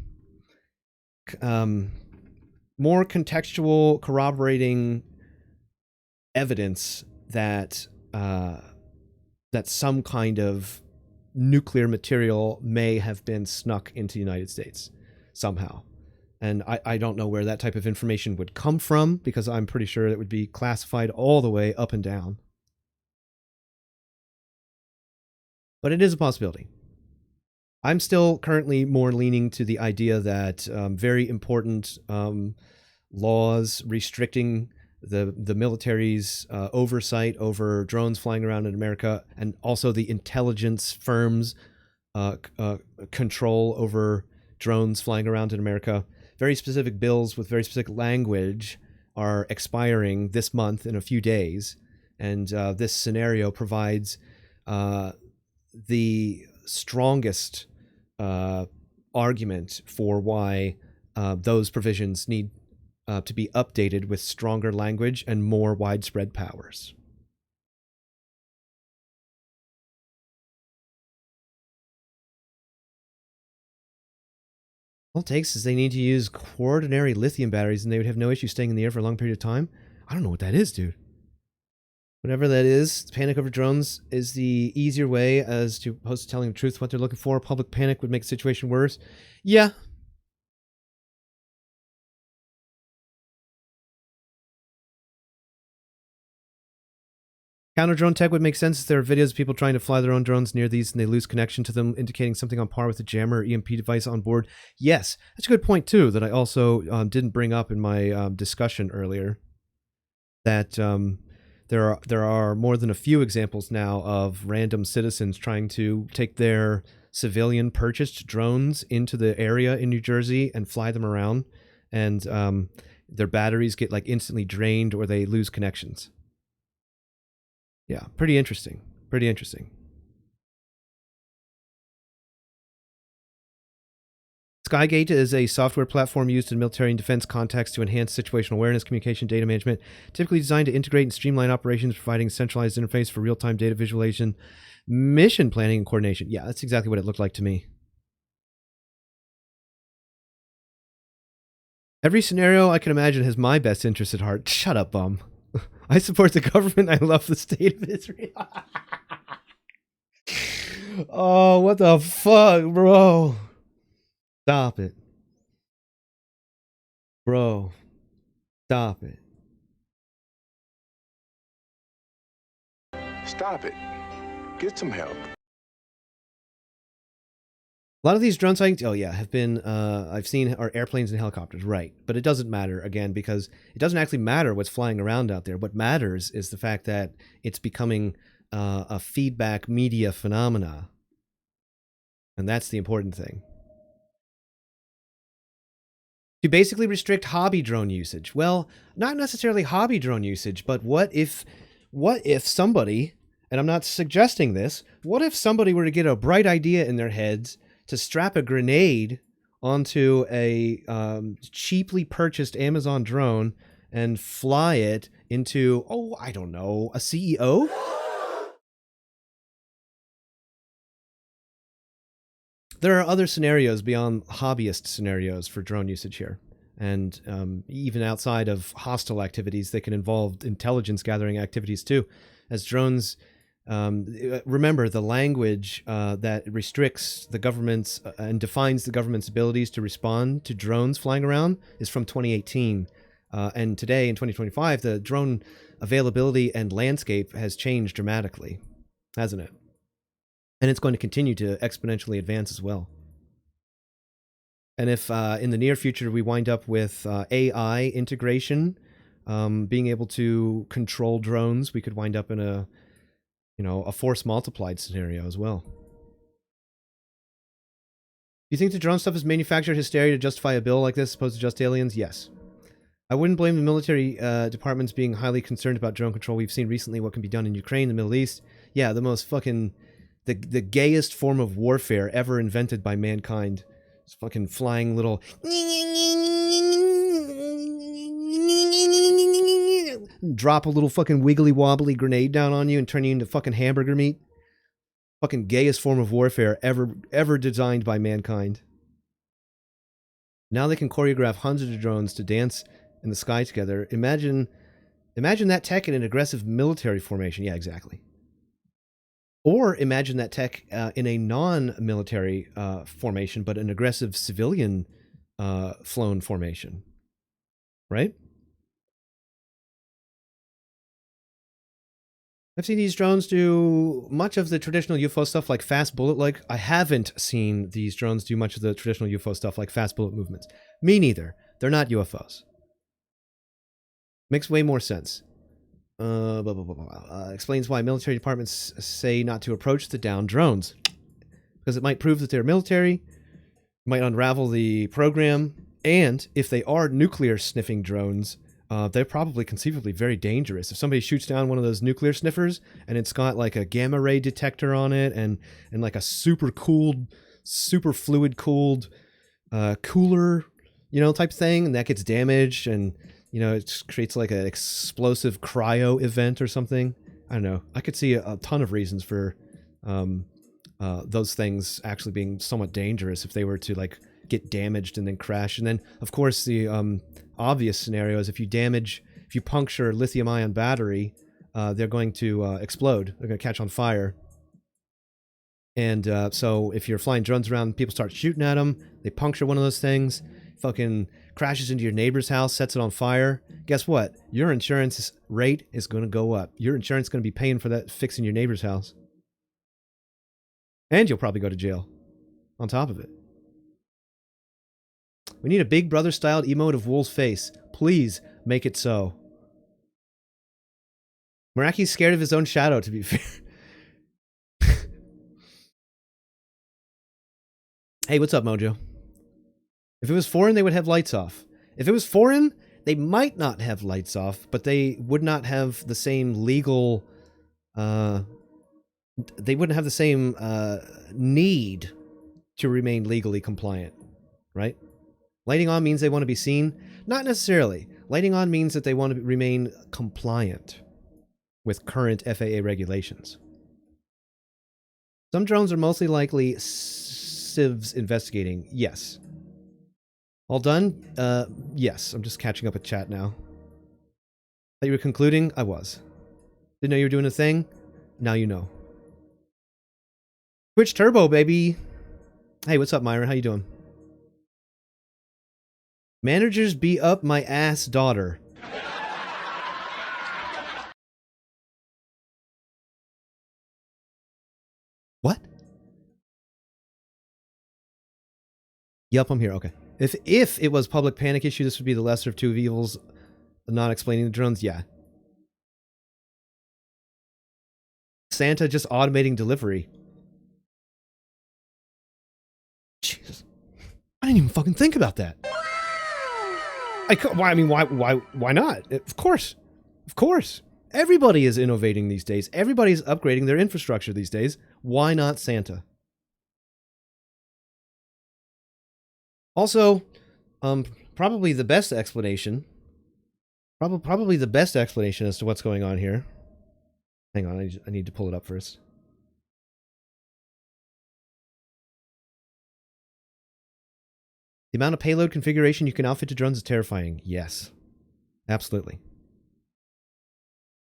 more contextual, corroborating evidence that that some kind of nuclear material may have been snuck into the United States somehow. And I don't know where that type of information would come from, because I'm pretty sure it would be classified all the way up and down. But it is a possibility. I'm still currently more leaning to the idea that very important laws restricting the military's oversight over drones flying around in America, and also the intelligence firms' control over drones flying around in America. Very specific bills with very specific language are expiring this month in a few days, and this scenario provides the strongest argument for why those provisions need to be updated with stronger language and more widespread powers. All it takes is they need to use ordinary lithium batteries, and they would have no issue staying in the air for a long period of time. I don't know what that is, dude. Whatever that is, panic over drones is the easier way as to opposed to telling the truth what they're looking for. Public panic would make the situation worse. Yeah. Counter-drone tech would make sense. There are videos of people trying to fly their own drones near these and they lose connection to them, indicating something on par with a jammer or EMP device on board. Yes, that's a good point too, that I also didn't bring up in my discussion earlier. That there are more than a few examples now of random citizens trying to take their civilian purchased drones into the area in New Jersey and fly them around, and their batteries get like instantly drained or they lose connections. Yeah, pretty interesting. Pretty interesting. Skygate is a software platform used in military and defense contexts to enhance situational awareness, communication, data management, typically designed to integrate and streamline operations, providing a centralized interface for real-time data visualization, mission planning, and coordination. Yeah, that's exactly what it looked like to me. Every scenario I can imagine has my best interest at heart. Shut up, bum. I support the government. I love the state of Israel. Oh, what the fuck, bro? Stop it. Bro. Stop it. Stop it. Get some help. A lot of these drone sightings, oh yeah, have been, I've seen are airplanes and helicopters, right. But it doesn't matter, again, because it doesn't actually matter what's flying around out there. What matters is the fact that it's becoming a feedback media phenomena. And that's the important thing. To basically restrict hobby drone usage. Well, not necessarily hobby drone usage, but what if somebody, and I'm not suggesting this, what if somebody were to get a bright idea in their heads to strap a grenade onto a cheaply purchased Amazon drone and fly it into, oh, I don't know, a CEO? There are other scenarios beyond hobbyist scenarios for drone usage here. And even outside of hostile activities, they can involve intelligence gathering activities too. As drones, remember the language that restricts the government's and defines the government's abilities to respond to drones flying around is from 2018. And today in 2025, the drone availability and landscape has changed dramatically, hasn't it? And it's going to continue to exponentially advance as well. And if in the near future we wind up with AI integration, being able to control drones, we could wind up in a, a force multiplied scenario as well. Do you think the drone stuff is manufactured hysteria to justify a bill like this, as opposed to just aliens? Yes. I wouldn't blame the military departments being highly concerned about drone control. We've seen recently what can be done in Ukraine, the Middle East. Yeah, the most fucking, the gayest form of warfare ever invented by mankind. It's fucking flying little... Drop a little fucking wiggly wobbly grenade down on you and turn you into fucking hamburger meat. Fucking gayest form of warfare ever designed by mankind. Now they can choreograph hundreds of drones to dance in the sky together. Imagine that tech in an aggressive military formation. Yeah, exactly. Or imagine that tech in a non-military formation, but an aggressive civilian flown formation. Right? I've seen these drones do much of the traditional UFO stuff like fast bullet. Like, I haven't seen these drones do much of the traditional UFO stuff like fast bullet movements. Me neither. They're not UFOs. Makes way more sense. Explains why military departments say not to approach the downed drones. Because it might prove that they're military, might unravel the program, and if they are nuclear sniffing drones, they're probably conceivably very dangerous. If somebody shoots down one of those nuclear sniffers and it's got like a gamma ray detector on it and like a super fluid cooled cooler, type thing, and that gets damaged and, it creates like an explosive cryo event or something. I don't know. I could see a ton of reasons for those things actually being somewhat dangerous if they were to like get damaged and then crash. And then, of course, the obvious scenario is if you puncture a lithium-ion battery, they're going to explode. They're going to catch on fire. And so if you're flying drones around, people start shooting at them, they puncture one of those things, fucking crashes into your neighbor's house, sets it on fire. Guess what? Your insurance rate is going to go up. Your insurance is going to be paying for that fixing your neighbor's house. And you'll probably go to jail on top of it. We need a Big Brother-styled emote of Wool's face. Please make it so. Meraki's scared of his own shadow, to be fair. Hey, what's up, Mojo? If it was foreign, they would have lights off. If it was foreign, they might not have lights off, but they would not have the same legal... they wouldn't have the same need to remain legally compliant, right? Lighting on means they want to be seen? Not necessarily. Lighting on means that they want to remain compliant with current FAA regulations. Some drones are mostly likely civs investigating. Yes. All done? Yes. I'm just catching up with chat now. Thought you were concluding? I was. Didn't know you were doing a thing? Now you know. Twitch Turbo, baby! Hey, what's up, Myra? How you doing? Managers be up my ass daughter. What? Yup, I'm here. Okay. If it was public panic issue, this would be the lesser of two evils. Not explaining the drones. Yeah. Santa just automating delivery. Jesus. I didn't even fucking think about that. Why not? Of course. Of course. Everybody is innovating these days. Everybody's upgrading their infrastructure these days. Why not Santa? Also, probably the best explanation. Probably the best explanation as to what's going on here. Hang on, I need to pull it up first. The amount of payload configuration you can outfit to drones is terrifying. Yes. Absolutely.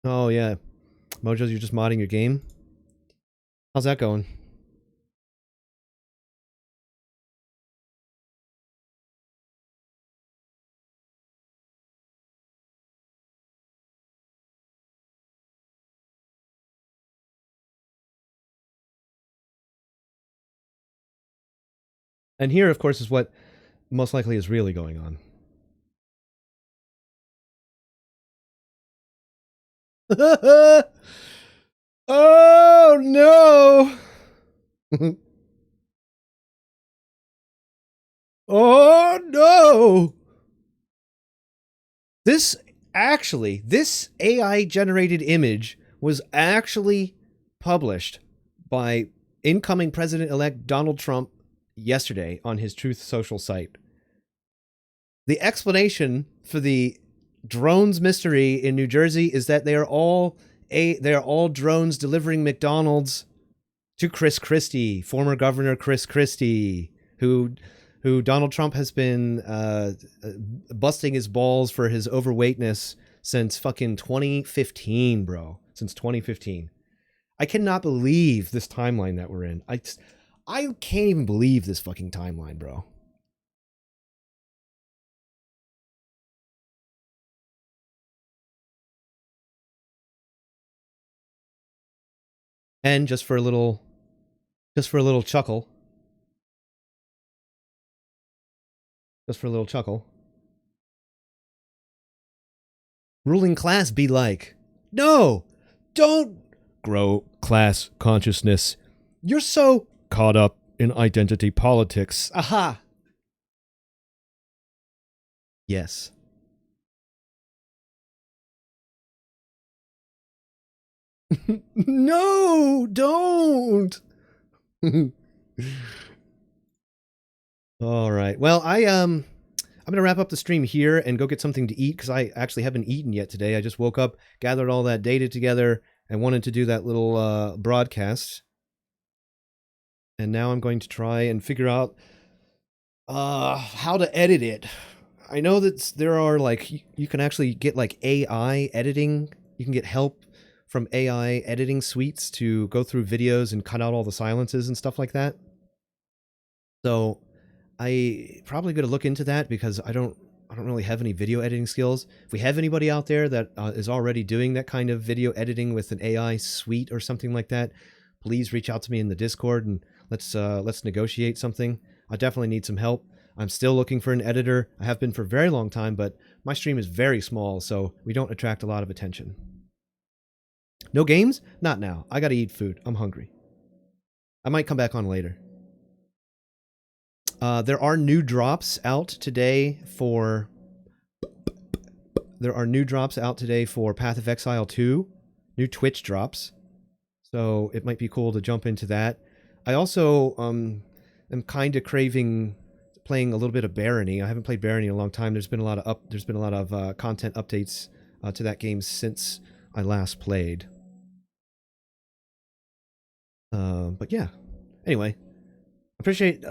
Oh, yeah. Mojos, you're just modding your game? How's that going? And here, of course, is what most likely is really going on. Oh, no! Oh, no! This AI-generated image was actually published by incoming President-elect Donald Trump yesterday on his Truth Social site. The explanation for the drones mystery in New Jersey is that they are all drones delivering McDonald's to Chris Christie, former Governor Chris Christie, who who Donald Trump has been busting his balls for his overweightness since fucking 2015, bro. Since 2015. I cannot believe this timeline that we're in. I can't even believe this fucking timeline, bro. And just for a little chuckle. Just for a little chuckle. Ruling class be like, no, don't grow class consciousness. You're so caught up in identity politics. Aha! Yes. No, don't. All right. Well, I'm gonna wrap up the stream here and go get something to eat because I actually haven't eaten yet today. I just woke up, gathered all that data together, and wanted to do that little broadcast. And now I'm going to try and figure out how to edit it. I know that there are you can actually get AI editing. You can get help from AI editing suites to go through videos and cut out all the silences and stuff like that. So I probably going to look into that because I don't really have any video editing skills. If we have anybody out there that is already doing that kind of video editing with an AI suite or something like that, please reach out to me in the Discord and let's negotiate something. I definitely need some help. I'm still looking for an editor. I have been for a very long time, but my stream is very small, so we don't attract a lot of attention. No games? Not now. I gotta eat food. I'm hungry. I might come back on later. There are new drops out today for... There are new drops out today for Path of Exile 2. New Twitch drops. So it might be cool to jump into that. I also am kind of craving playing a little bit of Barony. I haven't played Barony in a long time. There's been a lot of content updates to that game since I last played. But yeah. Anyway, appreciate